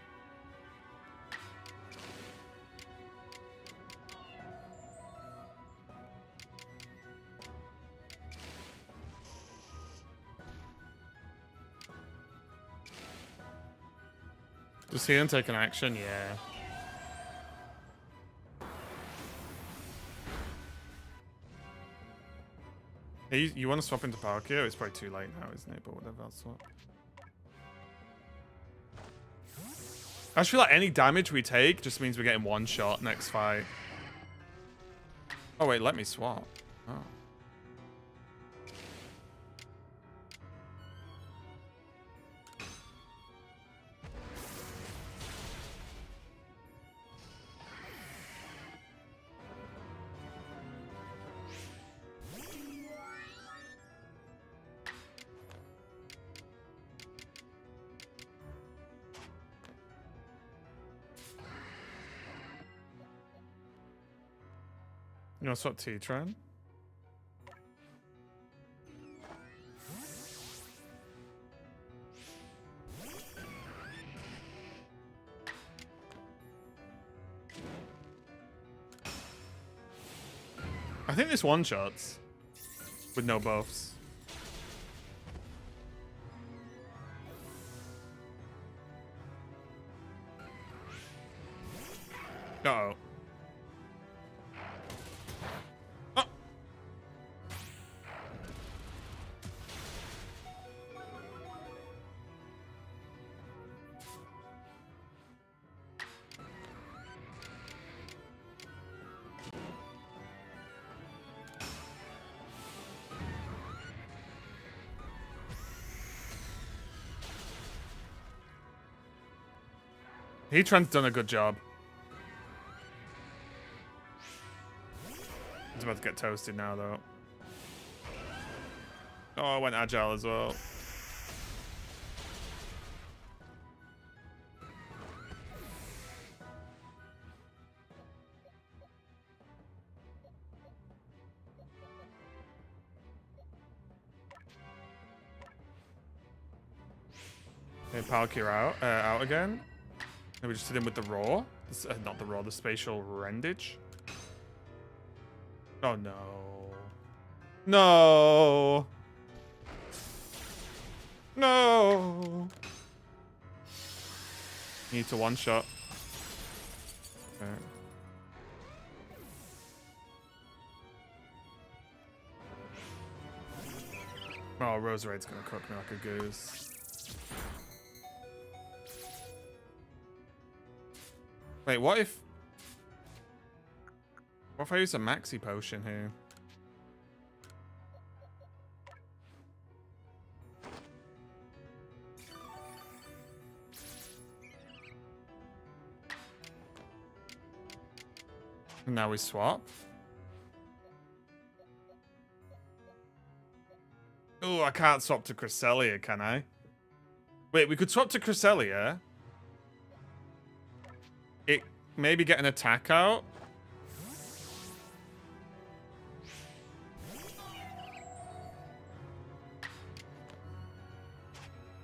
A: Does he take an action? Yeah. Hey, you want to swap into Palkia? It's probably too late now, isn't it? But whatever, I'll swap. I just feel like any damage we take just means we're getting one shot next fight. Oh wait, let me swap. Oh. You want to swap T-Tron? I think this one-shots with no buffs. Uh-oh. Heatran's done a good job. He's about to get toasted now, though. Oh, I went agile as well. Okay, Palkia out again. And we just hit him with the Roar. Not the Roar, the Spatial Rendage. Oh, no. No. No. Need to one-shot. Okay. Oh, Roserade's gonna cook me like a goose. Wait, what if I use a maxi potion here? And now we swap. Oh, I can't swap to Cresselia, can I? Wait, we could swap to Cresselia. It maybe get an attack out.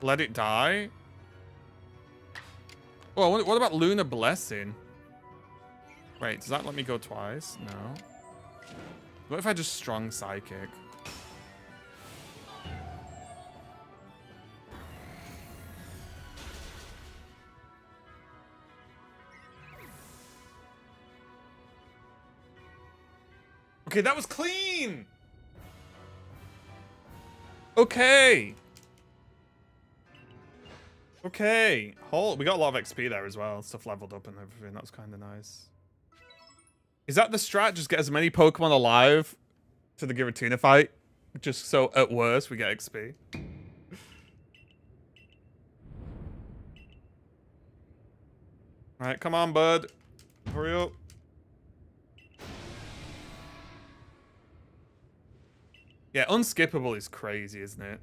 A: Let it die. Oh, what about Lunar Blessing? Wait, does that let me go twice? No. What if I just strong Psychic? Okay, that was clean. Okay. Okay. We got a lot of XP there as well. Stuff leveled up and everything. That was kind of nice. Is that the strat? Just get as many Pokemon alive to the Giratina fight? Just so at worst we get XP? Alright, come on, bud. Hurry up. Yeah, unskippable is crazy, isn't it?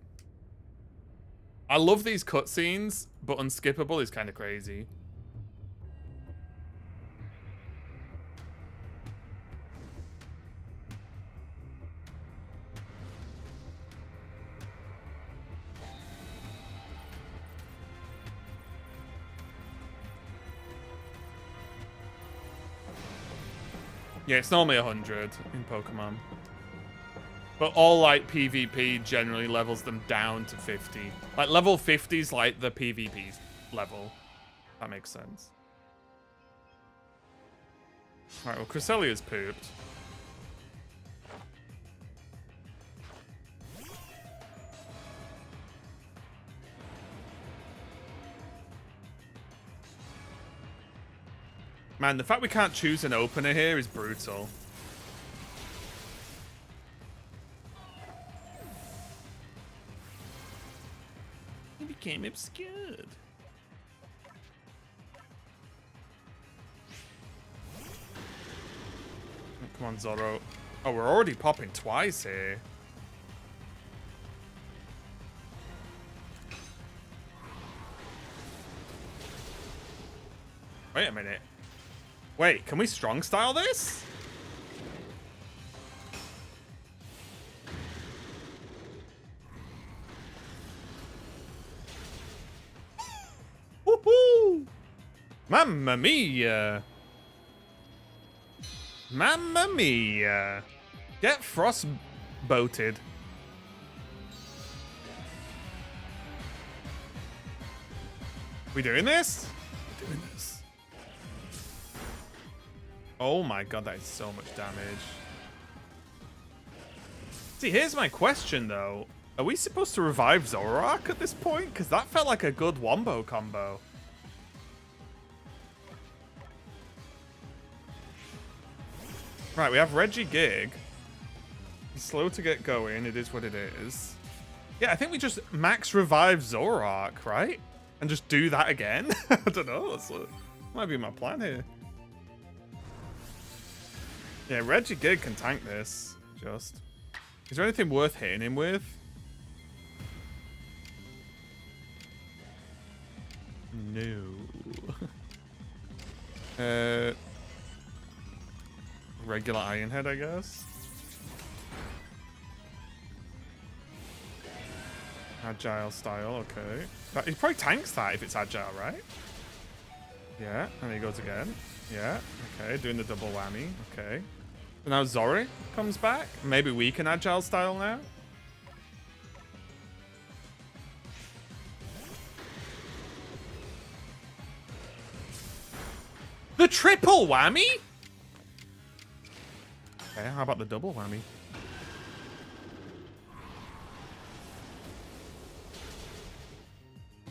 A: I love these cutscenes, but unskippable is kind of crazy. Yeah, it's normally 100 in Pokemon. But all, like, PvP generally levels them down to 50. Like, level 50 is, like, the PvP level. That makes sense. Alright, well, Cresselia's pooped. Man, the fact we can't choose an opener here is brutal. He became obscured. Come on, Zoro. Oh, we're already popping twice here. Wait a minute. Wait, can we strong style this? Woohoo! Mamma mia! Mamma mia! Get frost boated. We doing this? We're doing this. Oh my god, that is so much damage. See, here's my question though. Are we supposed to revive Zoroark at this point? Because that felt like a good wombo combo. Right, we have Reggie-Gig. He's slow to get going. It is what it is. Yeah, I think we just max revive Zoroark, right? And just do that again? I don't know. That might be my plan here. Yeah, Reggie-Gig can tank this. Just. Is there anything worth hitting him with? No. Regular Iron Head, I guess. Agile style, okay. He probably tanks that if it's agile, right? Yeah, and he goes again. Yeah, okay, doing the double whammy. Okay. So now Zori comes back. Maybe we can agile style now. The triple whammy? Okay, how about the double whammy?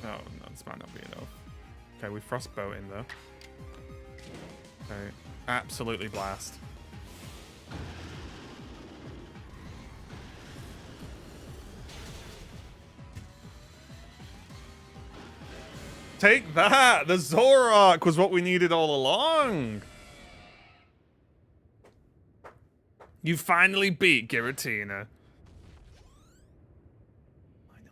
A: Oh, no, this might not be enough. Okay, we frostbow in though. Okay, absolutely blast. Take that! The Zoroark was what we needed all along! You finally beat Giratina. I know.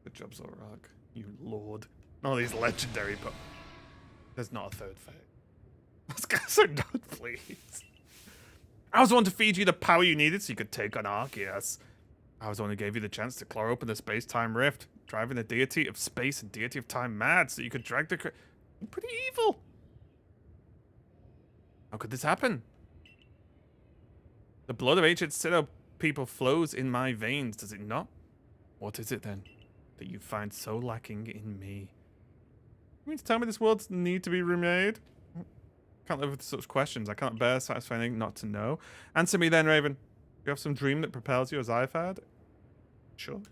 A: Good job, Zoroark. You lord. All these legendary, but there's not a third fate. Those guys are done, please. I was the one to feed you the power you needed so you could take on Arceus. I was the one who gave you the chance to claw open the space-time rift, driving the deity of space and deity of time mad so you could drag the... You're pretty evil. How could this happen? The blood of ancient Sinnoh people flows in my veins, does it not? What is it then that you find so lacking in me? You mean to tell me this world need to be remade? Can't live with such questions. I cannot bear satisfying not to know. Answer me then, Raven. Do you have some dream that propels you as I've had? Sure.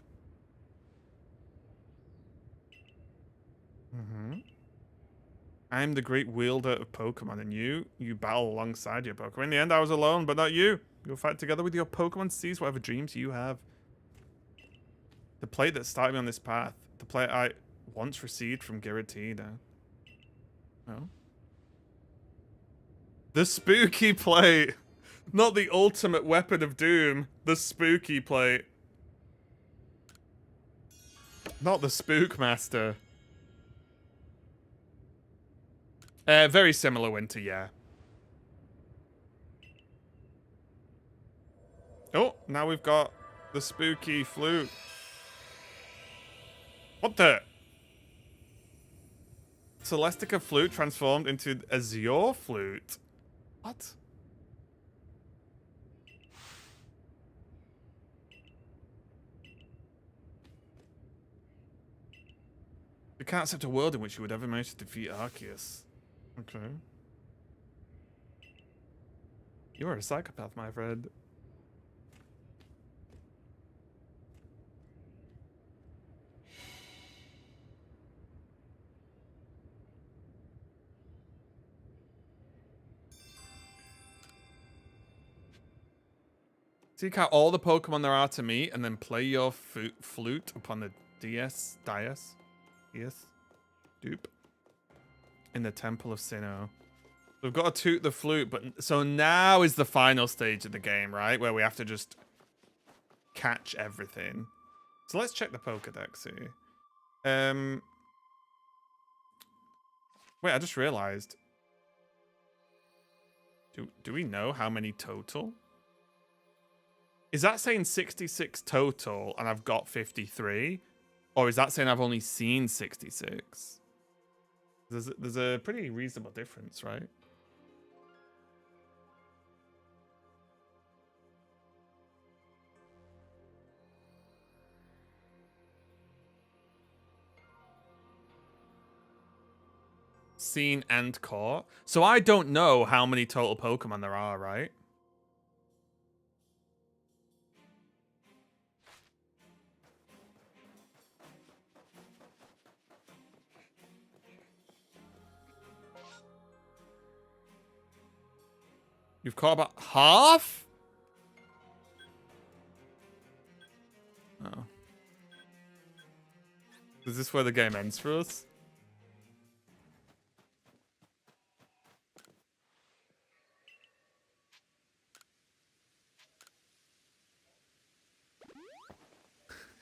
A: I'm the great wielder of Pokemon, and you battle alongside your Pokemon. In the end, I was alone, but not you. You'll fight together with your Pokemon to seize whatever dreams you have. The plate that started me on this path. The plate I once received from Giratina. Oh. The spooky plate. Not the ultimate weapon of doom. The spooky plate. Not the Spookmaster. Very similar, Winter, yeah. Oh, now we've got the spooky flute. What the? Celestica flute transformed into Azure flute. What? You can't accept a world in which you would ever manage to defeat Arceus. Okay. You are a psychopath, my friend. Seek out all the Pokemon there are to meet, and then play your flute upon the DS dupe in the Temple of Sinnoh. We've got to toot the flute, but so now is the final stage of the game, right? Where we have to just catch everything. So let's check the Pokedex here. Wait, I just realized. Do we know how many total? Is that saying 66 total and I've got 53? Or is that saying I've only seen 66? There's a pretty reasonable difference, right? Seen and caught. So I don't know how many total Pokemon there are, right? You've caught about half? Oh. Is this where the game ends for us?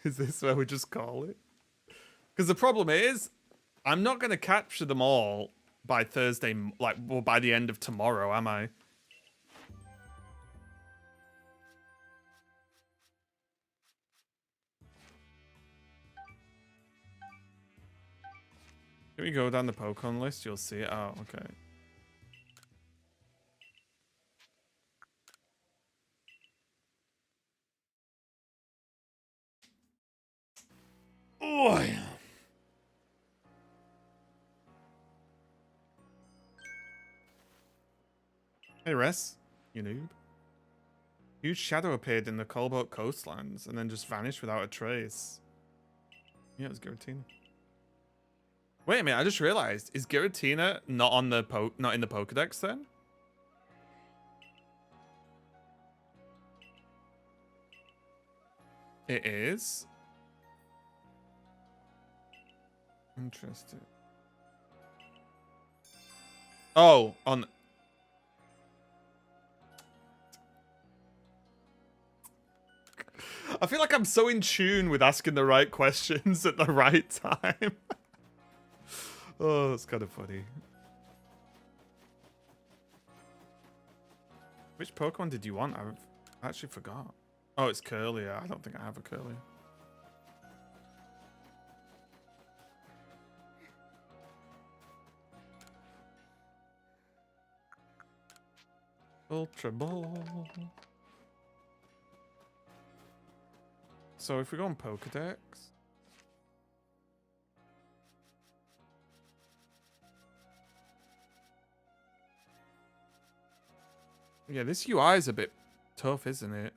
A: Is this where we just call it? Because the problem is, I'm not going to capture them all by Thursday, well, by the end of tomorrow, am I? Can we go down the Pokemon list? You'll see it. Oh, okay. Oh, yeah. Hey, Res. You noob. Huge shadow appeared in the Colboat coastlands and then just vanished without a trace. Yeah, it was Giratina. Wait a minute, I just realized. Is Giratina not on the not in the Pokedex then? It is. Interesting. Oh, on. I feel like I'm so in tune with asking the right questions at the right time. Oh, that's kind of funny. Which Pokemon did you want? I actually forgot. Oh, it's Curlier. I don't think I have a Curlier. Ultra Ball. So if we go on Pokedex. Yeah, this UI is a bit tough, isn't it?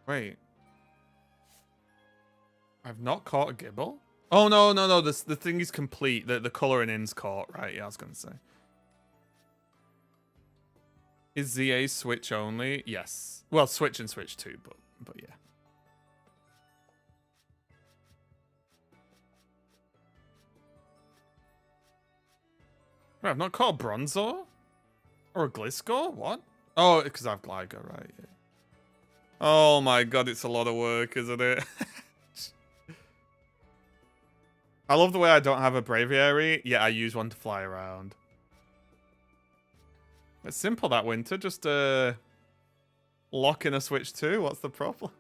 A: Wait. I've not caught a Gibble? Oh, no, no, no. The thing is complete. The coloring in's caught. Right, yeah, I was going to say. Is ZA Switch only? Yes. Well, Switch and Switch too, but yeah. Wait, I've not caught a Bronzor? Or a Gliscor? What? Oh, because I have Gligar, right, yeah. Oh my god, it's a lot of work, isn't it? I love the way I don't have a Braviary, yet I use one to fly around. It's simple that winter, just lock in a Switch 2. What's the problem?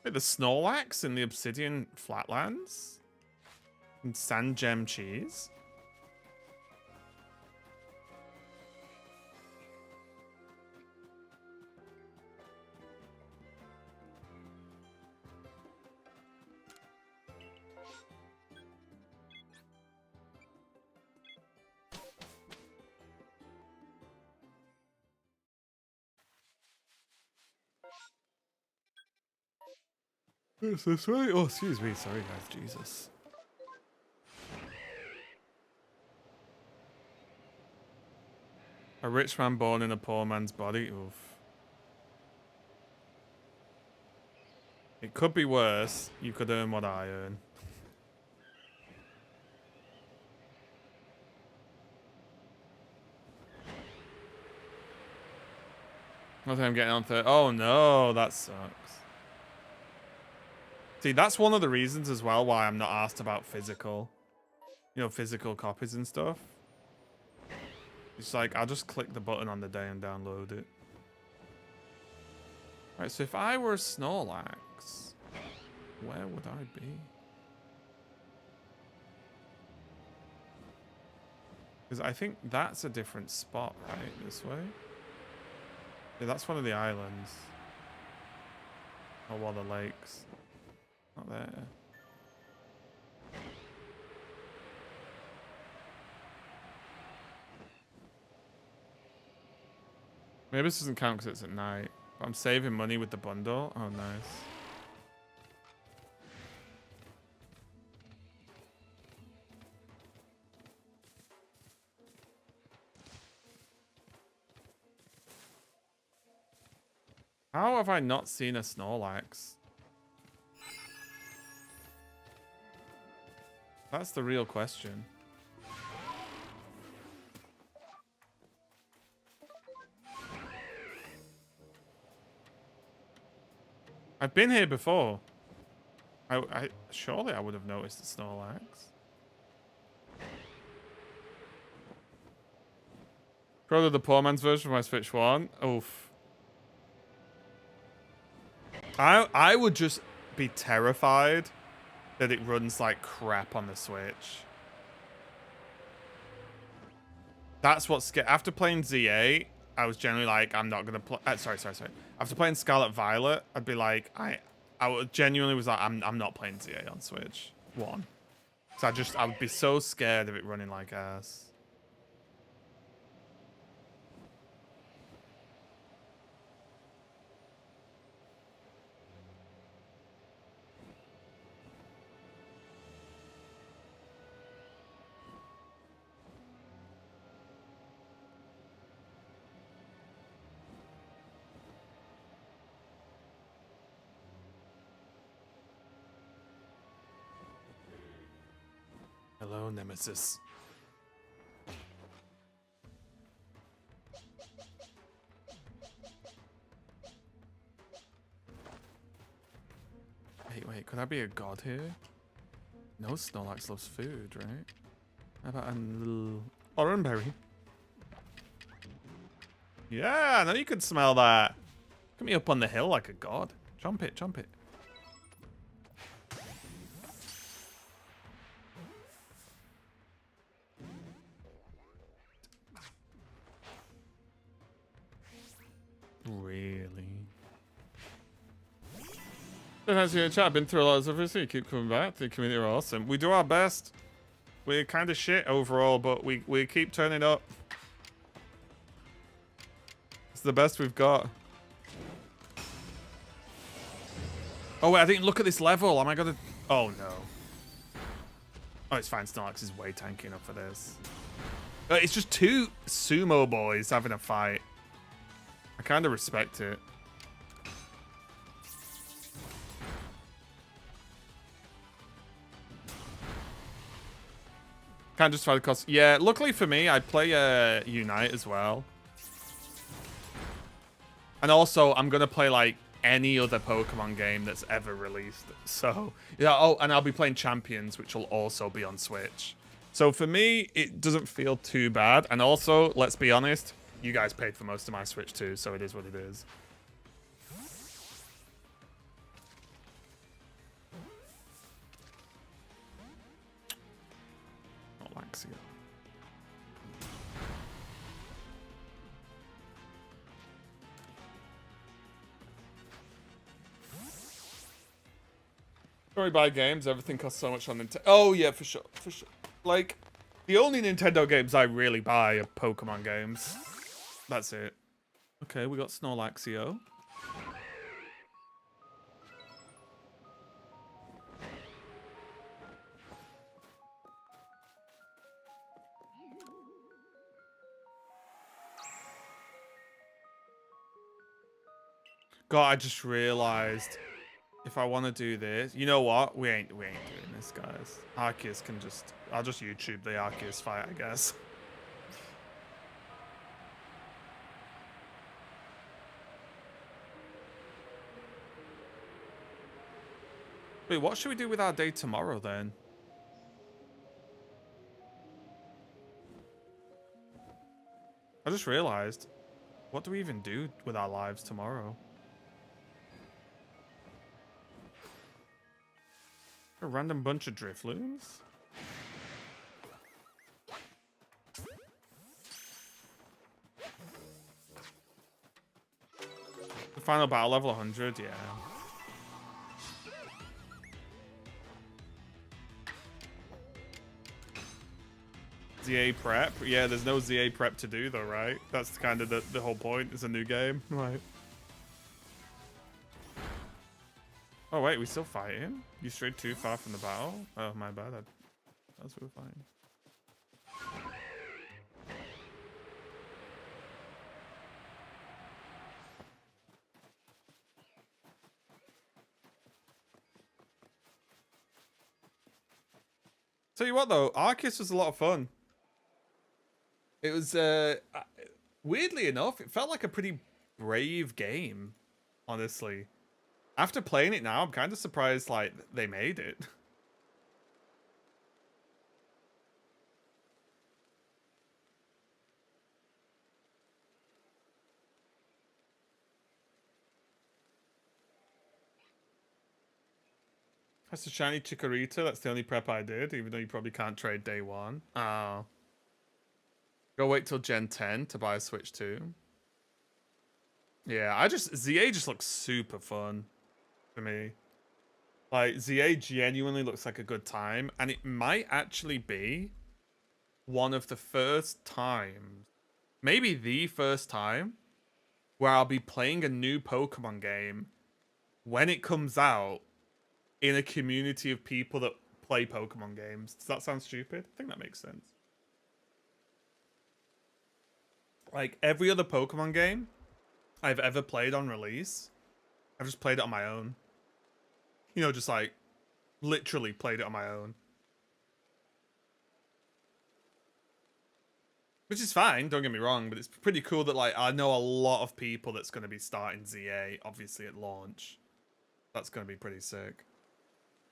A: Wait, the Snorlax in the Obsidian Flatlands? And Sand Gem Cheese? Is this right? Oh, excuse me. Sorry, guys. Jesus. A rich man born in a poor man's body. Oof. It could be worse. You could earn what I earn. I think I'm getting on third. Oh no, that sucks. See, that's one of the reasons as well why I'm not asked about physical. You know, physical copies and stuff. It's like, I'll just click the button on the day and download it. Right, so if I were a Snorlax, where would I be? Because I think that's a different spot, right? This way? Yeah, that's one of the islands. Or one of the lakes. Not there. Maybe this doesn't count because it's at night. But I'm saving money with the bundle. Oh, nice. How have I not seen a Snorlax? That's the real question. I've been here before. I surely I would have noticed the Snorlax. Probably the poor man's version of my Switch 1. Oof. I would just be terrified that it runs like crap on the Switch. That's what's scary. After playing Z8, I was generally like, I'm not gonna play. Sorry. After playing Scarlet Violet, I'd be like, I genuinely was like, I'm not playing Z8 on Switch 1. So I would be so scared of it running like ass. Hello, Nemesis. Wait, could I be a god here? No, Snorlax loves food, right? How about a little orange berry? Yeah, I know you could smell that. Put me up on the hill like a god. Chomp it, chomp it. Really? Thanks for your chat. I've been through a lot of stuff recently. Keep coming back. The community are awesome. We do our best. We're kind of shit overall, but we keep turning up. It's the best we've got. Oh wait, I didn't look at this level. Am I gonna? Oh no. Oh, it's fine. Snorlax is way tanky enough for this. It's just two sumo boys having a fight. I kind of respect it. Can't justify the cost. Yeah, luckily for me, I play Unite as well. And also, I'm going to play like any other Pokemon game that's ever released. So, yeah, oh, and I'll be playing Champions, which will also be on Switch. So for me, it doesn't feel too bad. And also, let's be honest, you guys paid for most of my Switch too, so it is what it is. Not Laxio. Sorry, buy games. Everything costs so much on Nintendo. Oh yeah, for sure, for sure. Like, the only Nintendo games I really buy are Pokemon games. That's it. Okay, we got Snorlaxio. God, I just realized if I want to do this, you know what? We ain't doing this, guys. Arceus can just, I'll just YouTube the Arceus fight, I guess. Wait, what should we do with our day tomorrow then? I just realized, what do we even do with our lives tomorrow? A random bunch of Drifloons? The final battle level 100, yeah. ZA prep? Yeah, there's no ZA prep to do though, right? That's kind of the whole point. It's a new game. Right. Oh wait, we still fighting? You strayed too far from the battle? Oh, my bad. That's what we're fighting. Tell you what though, Arceus was a lot of fun. It was, weirdly enough, it felt like a pretty brave game, honestly. After playing it now, I'm kind of surprised like they made it. That's a shiny Chikorita. That's the only prep I did, even though you probably can't trade day one. Oh. Go wait till Gen 10 to buy a Switch 2. Yeah, ZA just looks super fun to me. Like, ZA genuinely looks like a good time, and it might actually be one of the first times, maybe the first time, where I'll be playing a new Pokemon game when it comes out in a community of people that play Pokemon games. Does that sound stupid? I think that makes sense. Like, every other Pokemon game I've ever played on release, I've just played it on my own. You know, just like, literally played it on my own. Which is fine, don't get me wrong, but it's pretty cool that, like, I know a lot of people that's going to be starting ZA, obviously, at launch. That's going to be pretty sick.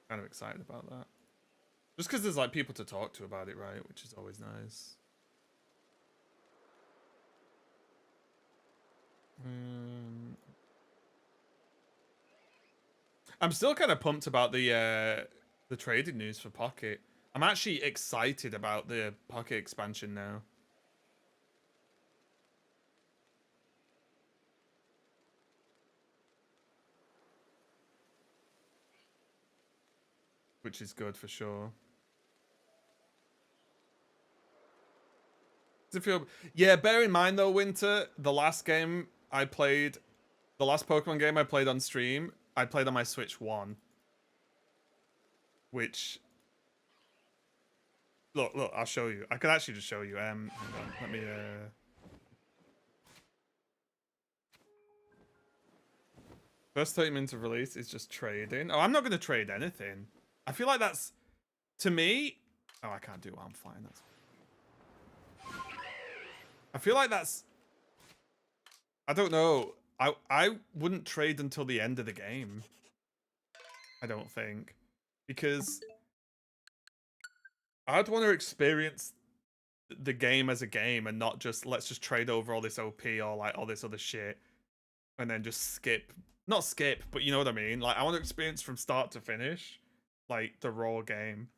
A: Kind of excited about that. Just because there's, like, people to talk to about it, right? Which is always nice. I'm still kind of pumped about the trading news for Pocket. I'm actually excited about the Pocket expansion now. Which is good for sure. Does it feel... Yeah, bear in mind though, Winter, the last game I played, the last Pokemon game I played on stream, I played on my Switch 1. Which... Look, I'll show you. I could actually just show you. Hang on, let me... First 30 minutes of release is just trading. Oh, I'm not going to trade anything. I feel like that's... To me... Oh, I can't do it while I'm flying. That's... I feel like that's... I don't know. I wouldn't trade until the end of the game. I don't think. Because... I'd want to experience the game as a game and not just, let's just trade over all this OP or like all this other shit. And then just skip. Not skip, but you know what I mean? Like, I want to experience from start to finish. Like, the raw game.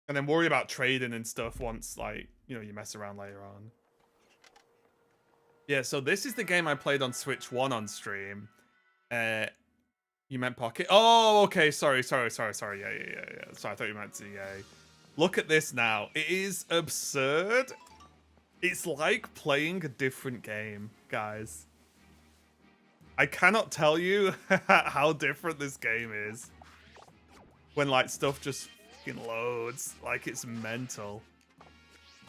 A: And then worry about trading and stuff once, like, you know, you mess around later on. Yeah, so this is the game I played on Switch 1 on stream. You meant Pocket? Oh, okay, sorry. Yeah. So I thought you meant ZA. Look at this now. It is absurd. It's like playing a different game, guys. I cannot tell you how different this game is. When, like, stuff just fucking loads. Like, it's mental.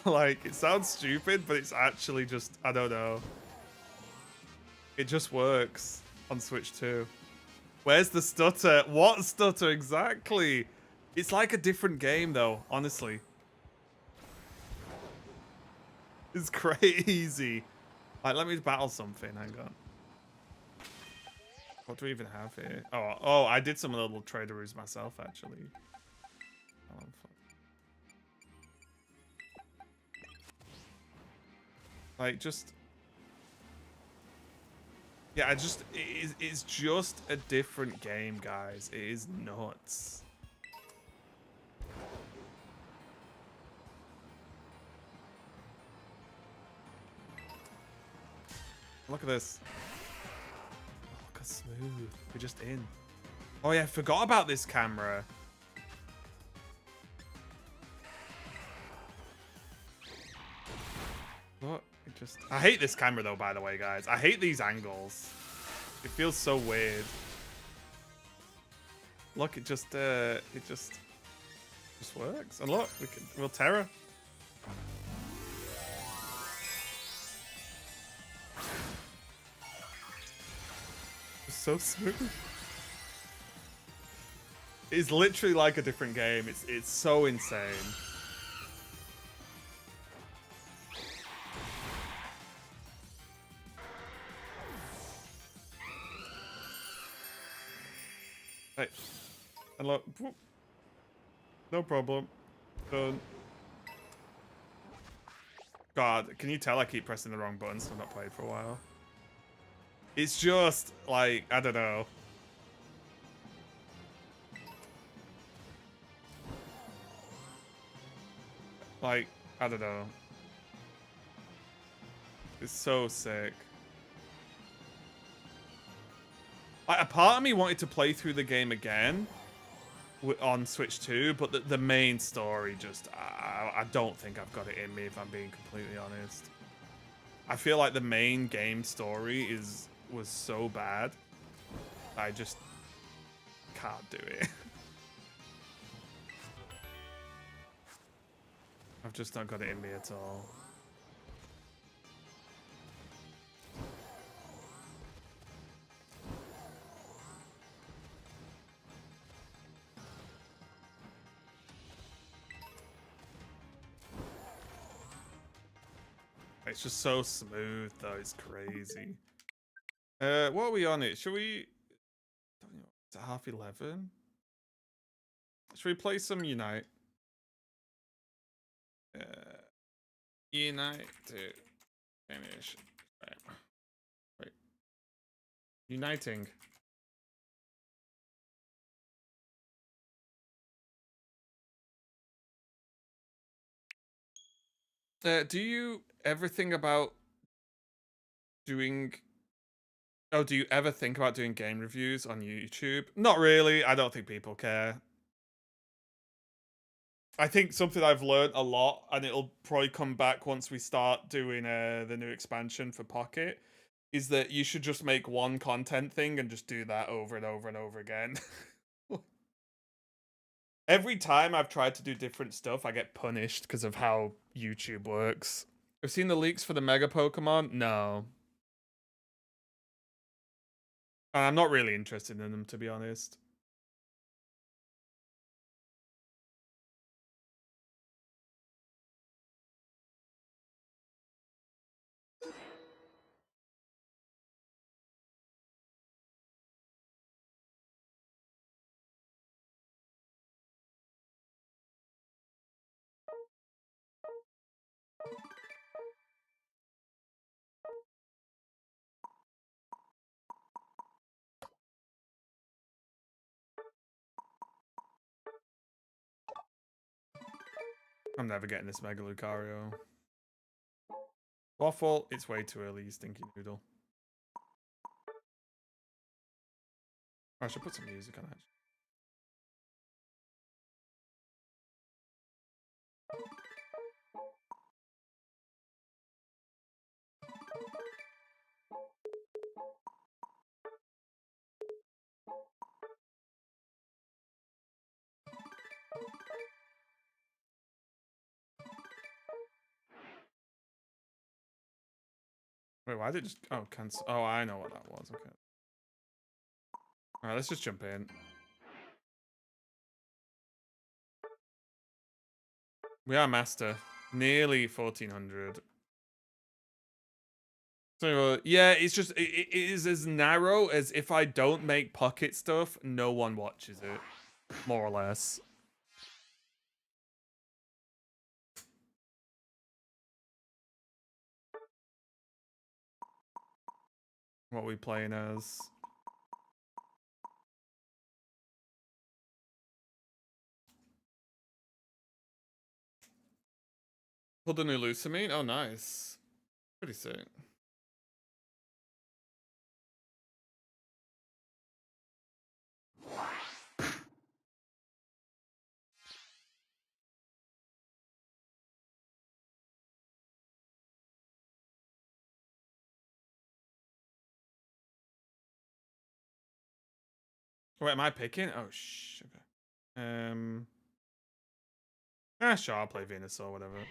A: Like, it sounds stupid, but it's actually just, I don't know. It just works on Switch 2. Where's the stutter? What stutter exactly? It's like a different game, though, honestly. It's crazy. Like, let me battle something. Hang on. What do we even have here? Oh, I did some of the little traderoos myself, actually. Oh, fuck. Like, just... Yeah, it's just a different game, guys. It is nuts. Look at this. Oh, look how smooth. We're just in. Oh yeah, I forgot about this camera. What? It just... I hate this camera though, by the way, guys. I hate these angles. It feels so weird. Look, it just works. And look, we'll Terra. So smooth. It's literally like a different game. It's so insane. Hey. Hello. Whoop. No problem. Done. God, can you tell I keep pressing the wrong buttons? I've not played for a while. It's just, like, I don't know. Like, I don't know. It's so sick. Like, a part of me wanted to play through the game again on Switch 2, but the main story just, I don't think I've got it in me, if I'm being completely honest. I feel like the main game story was so bad, I just can't do it. I've just not got it in me at all. It's just so smooth, though. It's crazy. What are we on it? Should we... Is it 11:30? Should we play some Unite? Unite to finish. Right. Wait. Uniting. Do you ever think about doing... Oh, do you ever think about doing game reviews on YouTube? Not really. I don't think people care. I think something I've learned a lot, and it'll probably come back once we start doing the new expansion for Pocket, is that you should just make one content thing and just do that over and over and over again. Every time I've tried to do different stuff, I get punished because of how YouTube works. I've seen the leaks for the Mega Pokemon. No. I'm not really interested in them, to be honest. I'm never getting this Mega Lucario. Waffle, it's way too early, you stinky noodle. I should put some music on it. Wait, why did it just... Oh, cancel. Oh, I know what that was. Okay. Alright, let's just jump in. We are master. Nearly 1400. So, yeah, it's just... It is as narrow as if I don't make Pocket stuff, no one watches it. More or less. What are we playing as? Pulled a new Lusamine? Oh, nice. Pretty sick. Wait, am I picking? Oh, okay. Sure, I'll play Venusaur, whatever.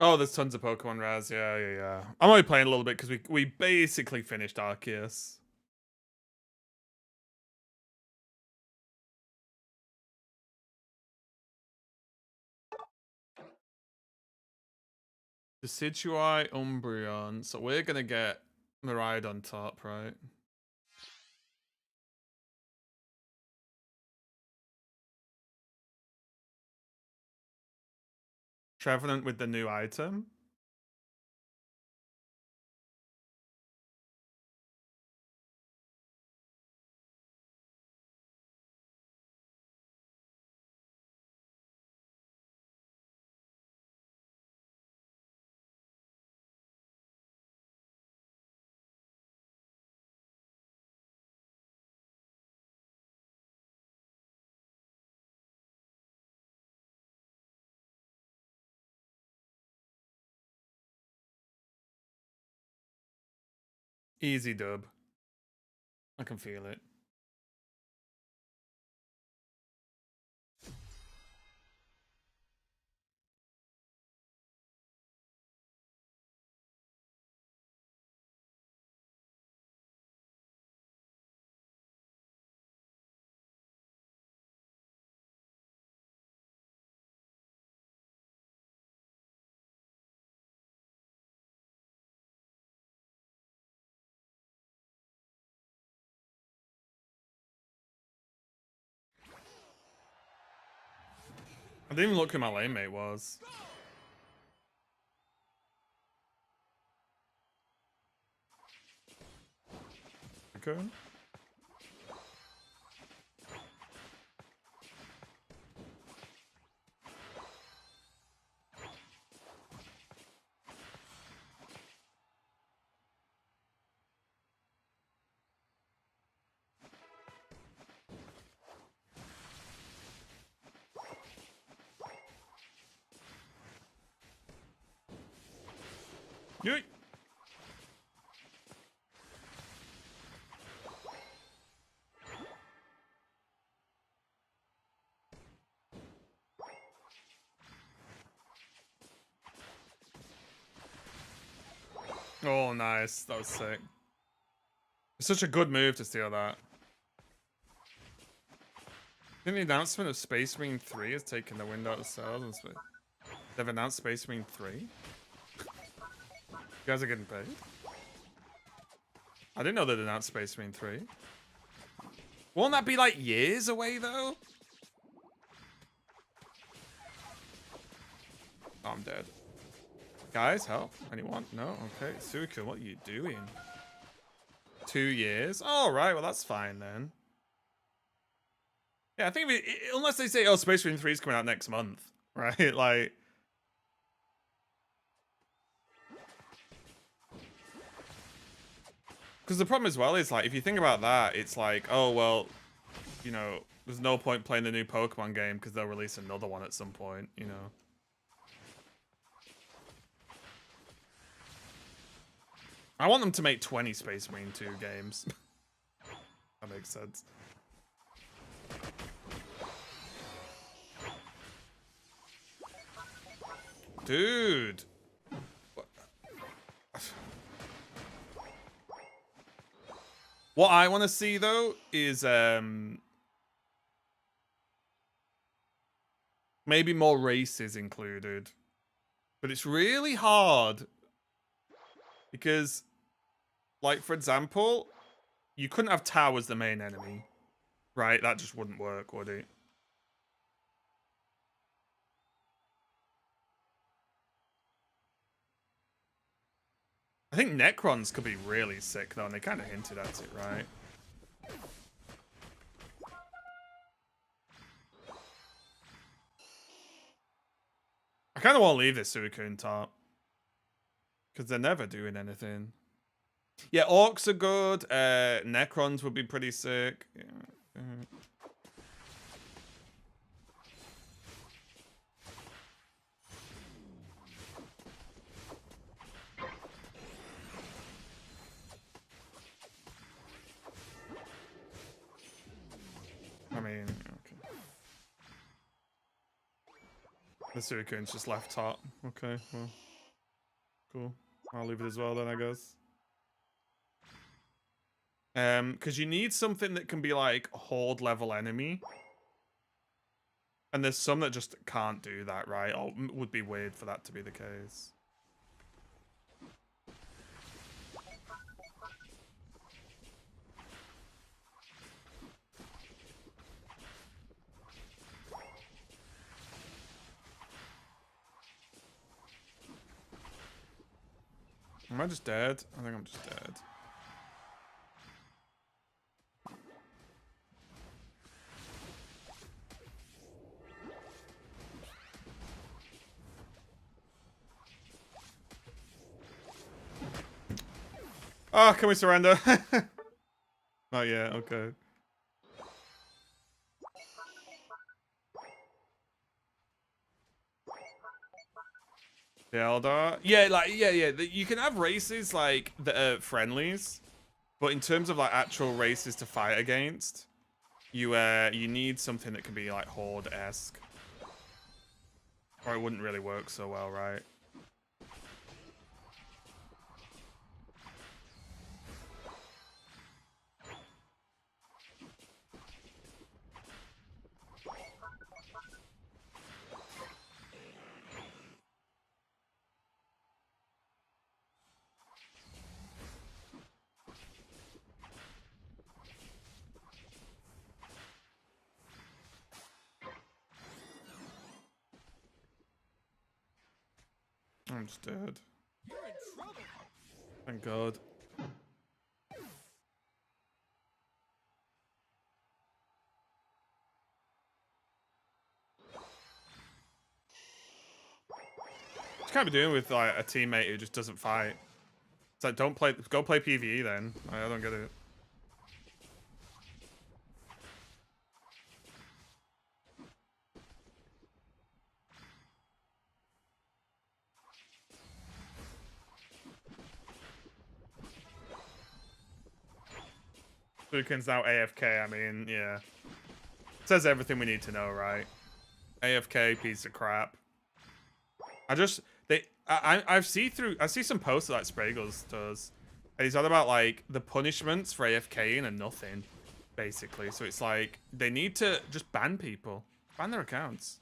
A: Oh, there's tons of Pokemon rares. Yeah. I'm only playing a little bit because we basically finished Arceus. Decidueye, Umbreon. So we're gonna get Miraidon top, right? Trevenant with the new item. Easy dub. I can feel it. I didn't even look who my lane mate was. Okay. Yeet. Oh, nice. That was sick. It's such a good move to steal that. I think the announcement of Space Marine 3 has taken the wind out of sails. They've announced Space Marine 3? You guys are getting paid? I didn't know they'd announced Space Marine 3. Won't that be like years away though? Oh, I'm dead. Guys, help. Anyone? No? Okay. Suicune, what are you doing? 2 years? All right, well that's fine then. Yeah, I think unless they say, oh, Space Marine 3 is coming out next month, right? Like... Because the problem as well is, like, if you think about that, it's like, oh, well, you know, there's no point playing the new Pokemon game because they'll release another one at some point, you know. I want them to make 20 Space Marine 2 games. That makes sense. Dude. What I want to see, though, is maybe more races included. But it's really hard. Because, like, for example, you couldn't have Tau as the main enemy. Right? That just wouldn't work, would it? I think Necrons could be really sick, though, and they kind of hinted at it, right? I kind of want to leave this Suicune top. Because they're never doing anything. Yeah, Orcs are good. Necrons would be pretty sick. Yeah. I mean, okay. The Suicune's just left top. Okay, well. Cool. I'll leave it as well then, I guess. Because you need something that can be like horde level enemy. And there's some that just can't do that, right? Or would be weird for that to be the case. Am I just dead? I think I'm just dead. Oh, can we surrender? Not yet, okay. The Eldar? Yeah, like, yeah. You can have races, like, that are friendlies. But in terms of, like, actual races to fight against, you need something that can be, like, Horde-esque. Or it wouldn't really work so well, right? I'm just dead. Thank God. What you can't be doing with like a teammate who just doesn't fight. It's like, go play PvE then. I don't get it. Lucan's now AFK, I mean, yeah. Says everything we need to know, right? AFK, piece of crap. I see some posts that like Spragles does. And he's on about like the punishments for AFKing and nothing, basically. So it's like they need to just ban people. Ban their accounts.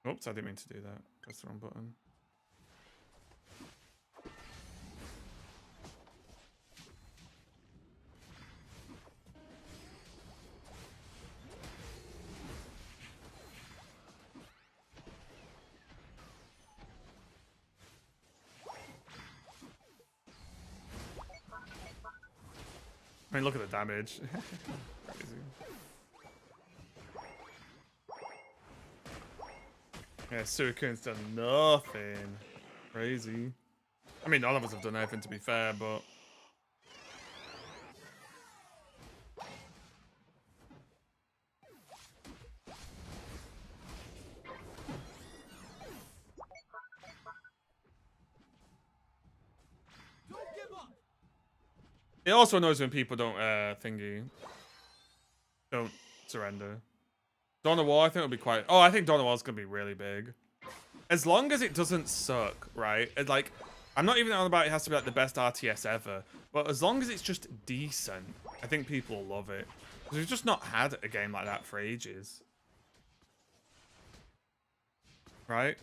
A: Oops, I didn't mean to do that. Press the wrong button. I mean, look at the damage. Crazy. Yeah, Suikun's done nothing. Crazy. I mean, none of us have done anything, to be fair, but... It also annoys when people don't, don't surrender. Dawn of War, I think, will be quite... Oh, I think Dawn of War is going to be really big. As long as it doesn't suck, right? It's like, I'm not even on about it has to be like the best RTS ever, but as long as it's just decent, I think people will love it. Because we've just not had a game like that for ages. Right?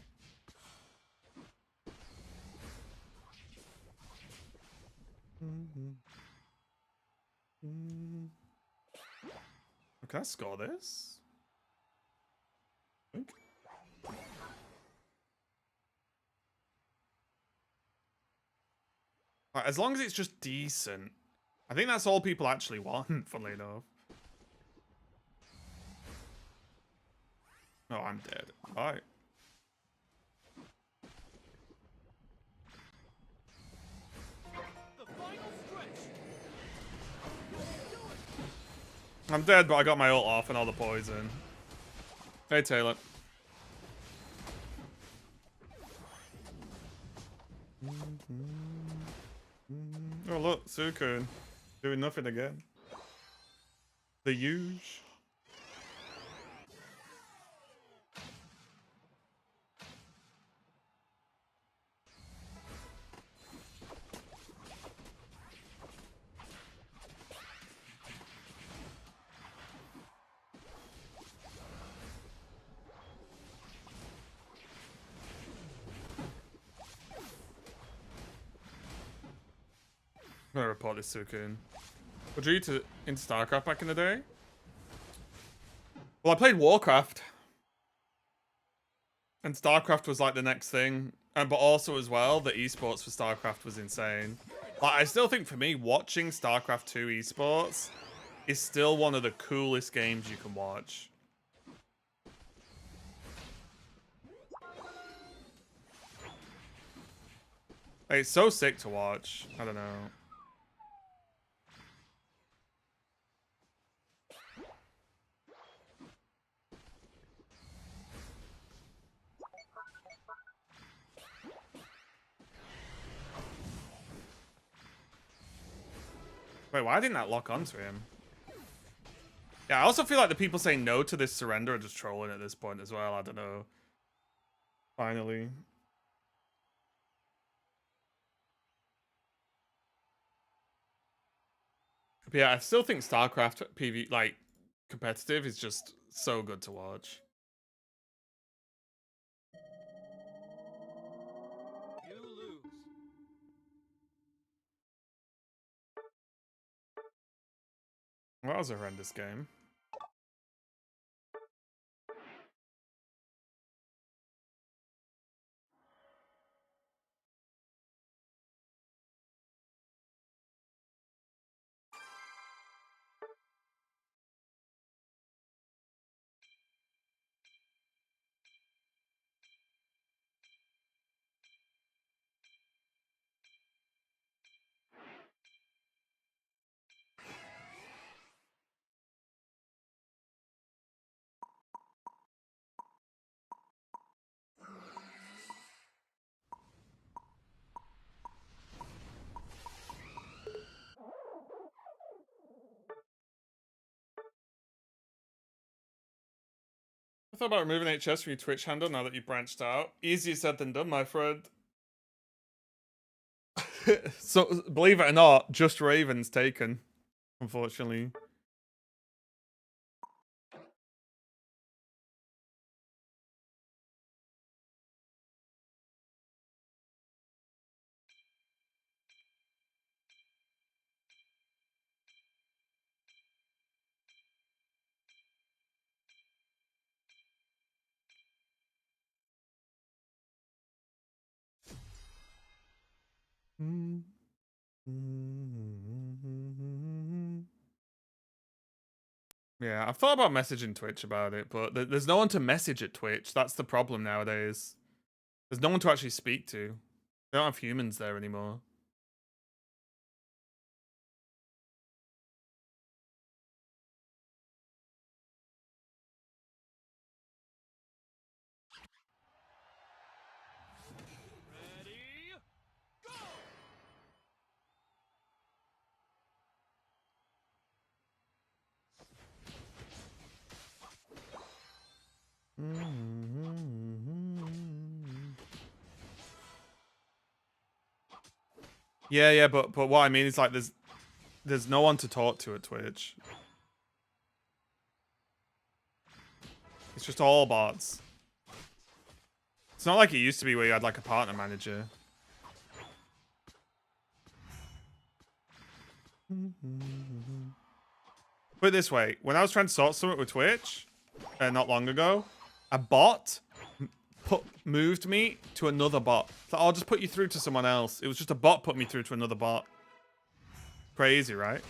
A: Can I score this? I think. Right, as long as it's just decent. I think that's all people actually want, funnily enough. Oh, I'm dead. Alright. I'm dead, but I got my ult off and all the poison. Hey, Taylor. Oh look, Suicune doing nothing again. The huge. I'm gonna report this Suicune. Would you into StarCraft back in the day? Well, I played Warcraft. And StarCraft was like the next thing. But also as well, the esports for StarCraft was insane. Like, I still think for me, watching StarCraft 2 esports is still one of the coolest games you can watch. Like, it's so sick to watch. I don't know. Wait, why didn't that lock onto him? Yeah, I also feel like the people saying no to this surrender are just trolling at this point as well. I don't know. Finally. But yeah, I still think StarCraft PV, like, competitive is just so good to watch.
C: You lose.
A: Well, that was a horrendous game. I thought about removing HS from your Twitch handle now that you branched out. Easier said than done, my friend. So, believe it or not, just Raven's taken, unfortunately. Yeah, I've thought about messaging Twitch about it, but there's no one to message at Twitch. That's the problem nowadays. There's no one to actually speak to. They don't have humans there anymore.
C: Ready? Go!
A: Yeah, but what I mean is like there's no one to talk to at Twitch. It's just all bots. It's not like it used to be where you had like a partner manager. Put it this way, when I was trying to sort something with Twitch, not long ago, a bot moved me to another bot. So I'll just put you through to someone else. It was just a bot put me through to another bot. Crazy, right?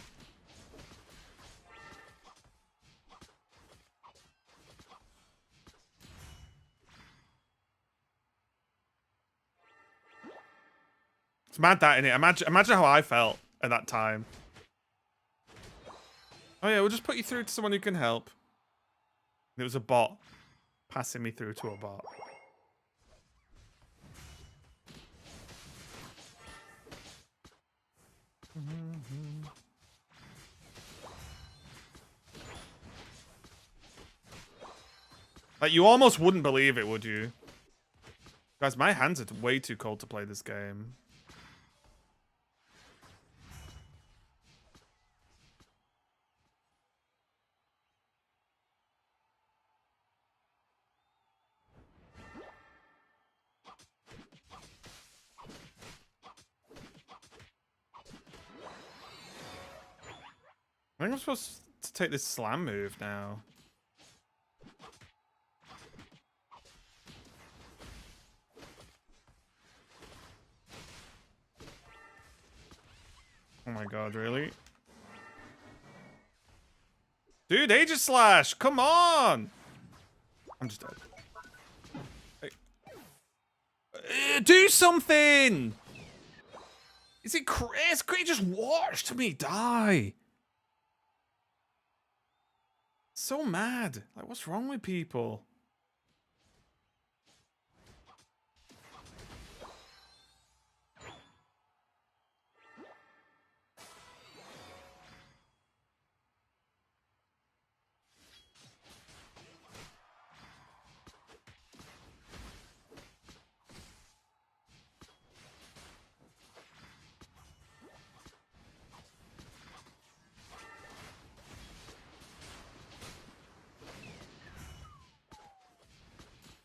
A: It's mad that, innit? Imagine how I felt at that time. Oh yeah, we'll just put you through to someone who can help. And it was a bot passing me through to a bot. Like, you almost wouldn't believe it, would you? Guys, my hands are way too cold to play this game. I think I'm supposed to take this slam move now. Oh my god, really? Dude, Aegis Slash! Come on! I'm just dead. Hey. Do something! Is it Chris? Could you just watched me die? So mad. Like, what's wrong with people?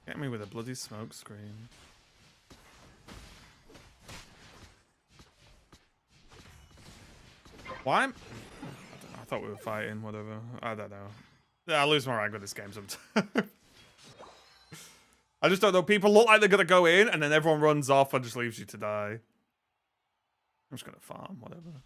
A: Get me with a bloody smoke screen. Why? I thought we were fighting, whatever. I don't know. Yeah, I lose my rank with this game sometimes. I just don't know. People look like they're gonna go in, and then everyone runs off and just leaves you to die. I'm just gonna farm, whatever.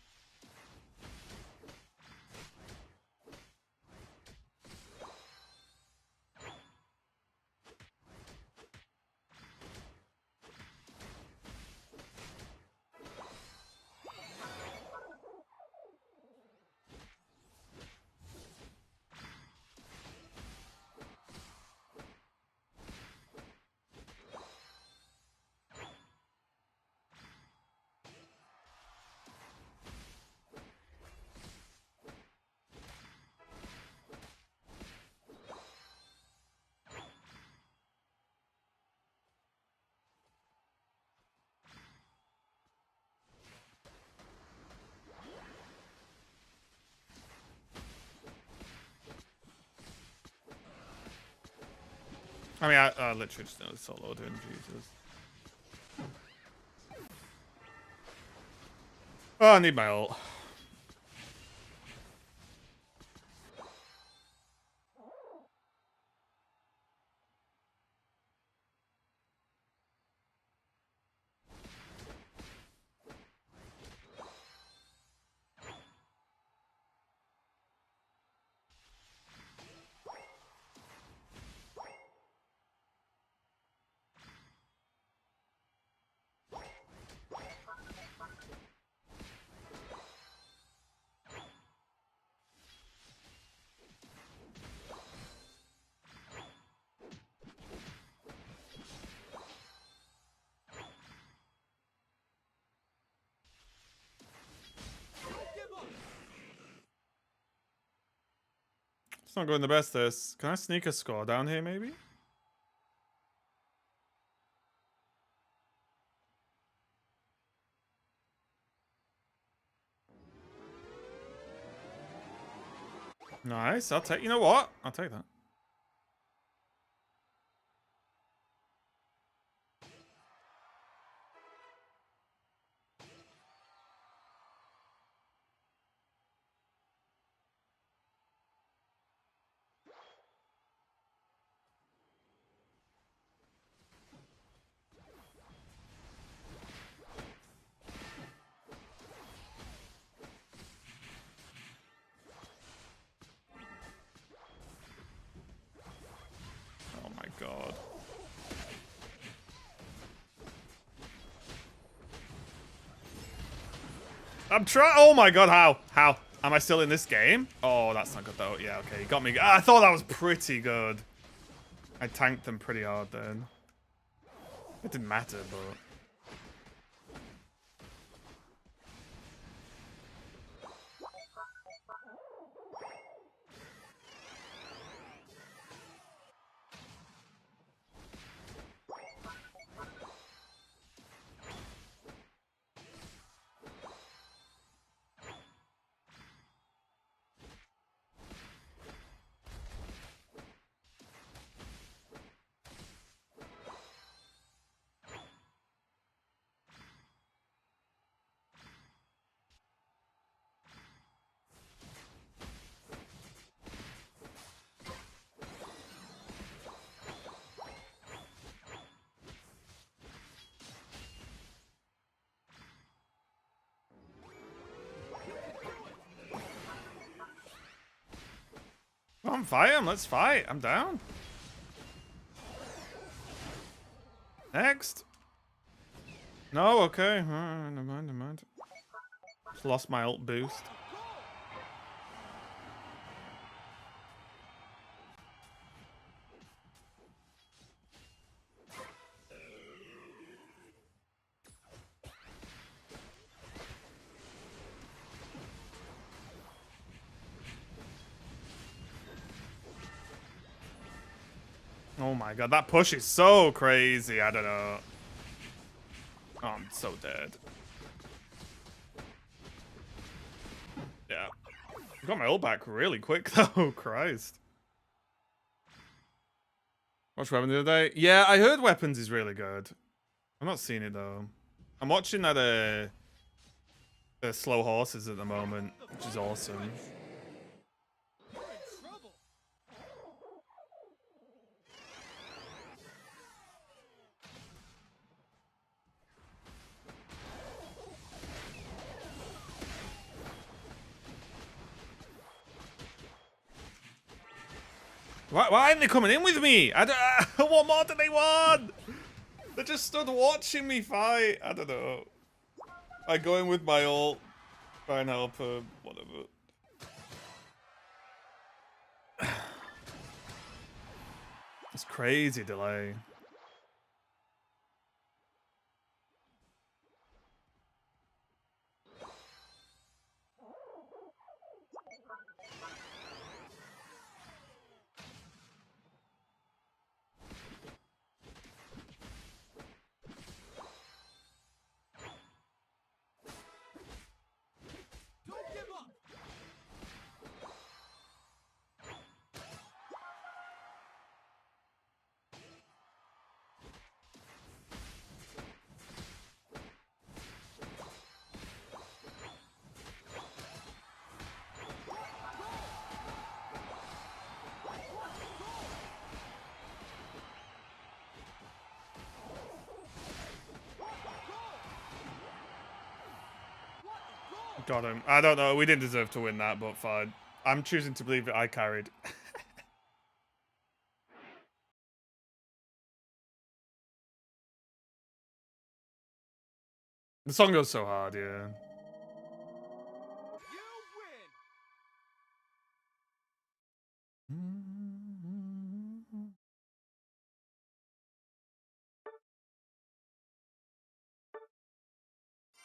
A: I mean, I literally just know it's solo doing Jesus. Oh, I need my ult. It's not going the best, this. Can I sneak a score down here, maybe? Nice. I'll take... You know what? I'll take that. Oh my god. I'm trying. Oh my god, how? How? Am I still in this game? Oh, that's not good though. Yeah, okay, you got me. I thought that was pretty good. I tanked them pretty hard then. It didn't matter, but... Come on, fight him. Let's fight. I'm down. Next. No, okay. Never mind, never mind. Just lost my ult boost. Oh my god, that push is so crazy. I don't know. Oh, I'm so dead. Yeah. I got my ult back really quick though. Christ. Watch Weapons the other day. Yeah, I heard Weapons is really good. I'm not seeing it though. I'm watching that Slow Horses at the moment, which is awesome. Why aren't they coming in with me? I don't, what more do they want? They just stood watching me fight. I don't know. I go in with my ult, try and help him, whatever. It's crazy delay. Got him. I don't know. We didn't deserve to win that, but fine. I'm choosing to believe that I carried. The song goes so hard, yeah.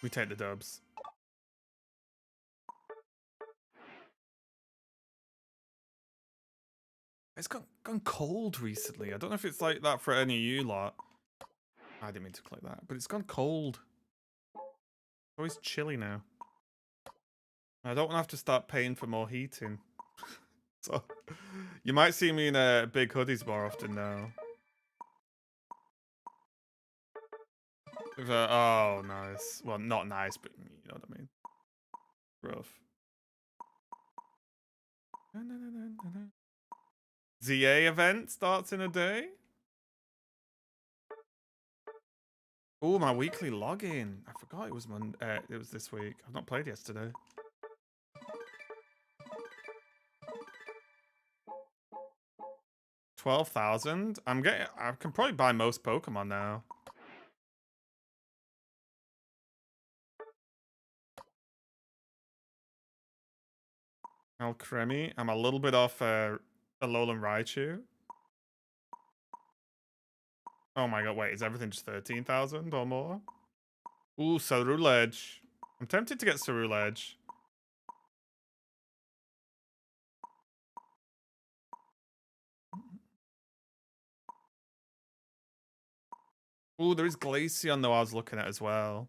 A: We take the dubs. It's gone cold recently. I don't know if it's like that for any of you lot. I didn't mean to click that, but it's gone cold. It's always chilly now. I don't want to have to start paying for more heating. So you might see me in big hoodies more often now. Oh, nice. Well, not nice, but you know what I mean. Rough. ZA event starts in a day. Oh, my weekly login. I forgot it was it was this week. I've not played yesterday. $12,000. I can probably buy most Pokemon now. Alcremie. I'm a little bit off Alolan Raichu. Oh my god, wait, is everything just 13,000 or more? Ooh, Ceruledge. I'm tempted to get Ceruledge. Ooh, there is Glaceon though I was looking at as well.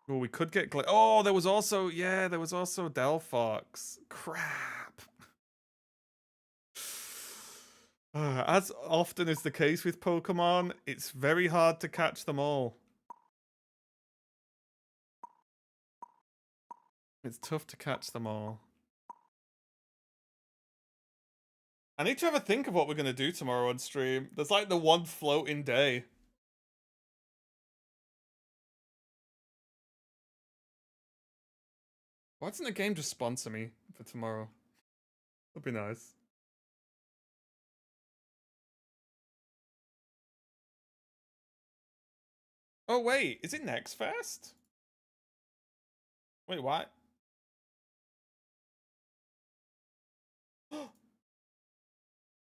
A: Ooh, we could get oh, there was also Delphox. Crap. As often is the case with Pokemon, it's very hard to catch them all. It's tough to catch them all. I need to have a think of what we're going to do tomorrow on stream. There's like the one floating day. Why doesn't the game just sponsor me for tomorrow? That'd be nice. Oh wait, is it Next Fest? Wait, what? That's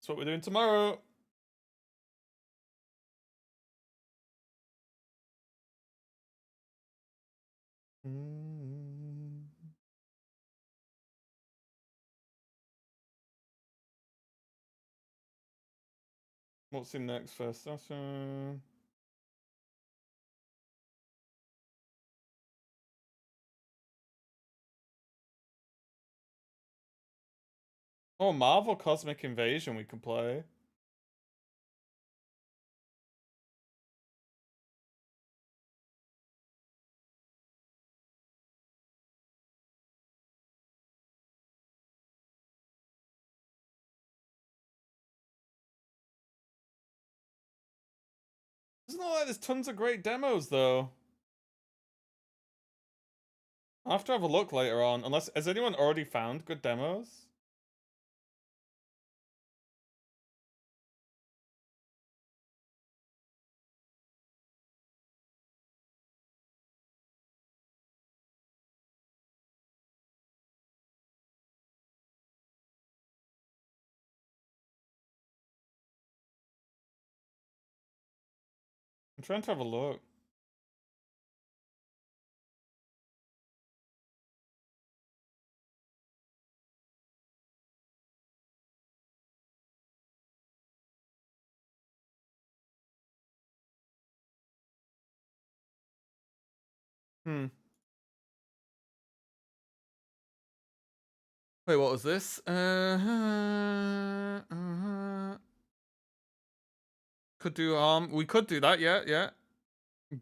A: what we're doing tomorrow. What's in Next Fest? That's oh, Marvel Cosmic Invasion we can play. Doesn't look like there's tons of great demos though. I'll have to have a look later on. Unless, has anyone already found good demos? I'm trying to have a look. Wait, what was this? Could do we could do that, yeah.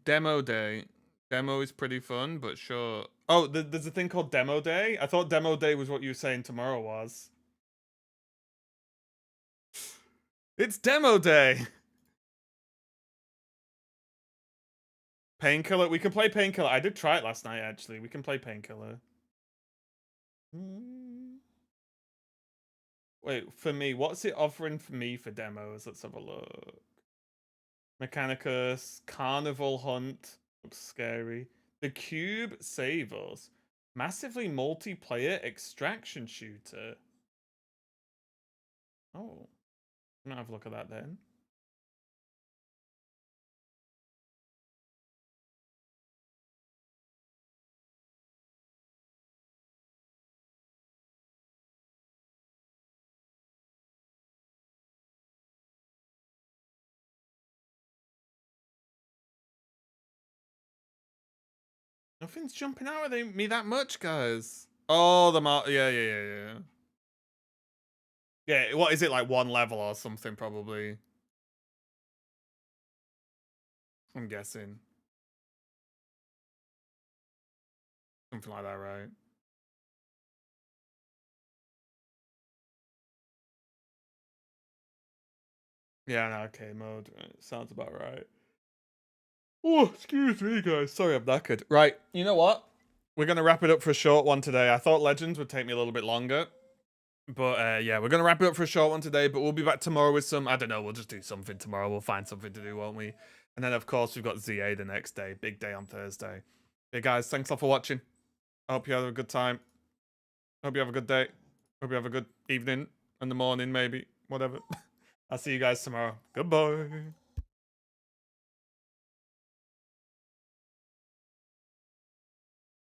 A: Demo day. Demo is pretty fun, but sure. Oh, there's a thing called Demo Day? I thought Demo Day was what you were saying tomorrow was. It's Demo Day! Painkiller? We can play Painkiller. I did try it last night, actually. We can play Painkiller. Wait, for me, what's it offering for me for demos? Let's have a look. Mechanicus, Carnival Hunt. Looks scary. The Cube Save Us. Massively multiplayer extraction shooter. Oh. I'm gonna have a look at that then. Nothing's jumping out at me that much, guys. Oh, yeah. Yeah, what is it, like one level or something, probably? I'm guessing. Something like that, right? Yeah, no, okay, mode. Sounds about right. Oh, excuse me, guys. Sorry, I'm knackered. Right, you know what? We're going to wrap it up for a short one today. I thought Legends would take me a little bit longer. But yeah, we're going to wrap it up for a short one today. But we'll be back tomorrow with some, I don't know, we'll just do something tomorrow. We'll find something to do, won't we? And then, of course, we've got ZA the next day. Big day on Thursday. Hey, guys, thanks a lot for watching. I hope you have a good time. Hope you have a good day. Hope you have a good evening. In the morning, maybe. Whatever. I'll see you guys tomorrow. Goodbye.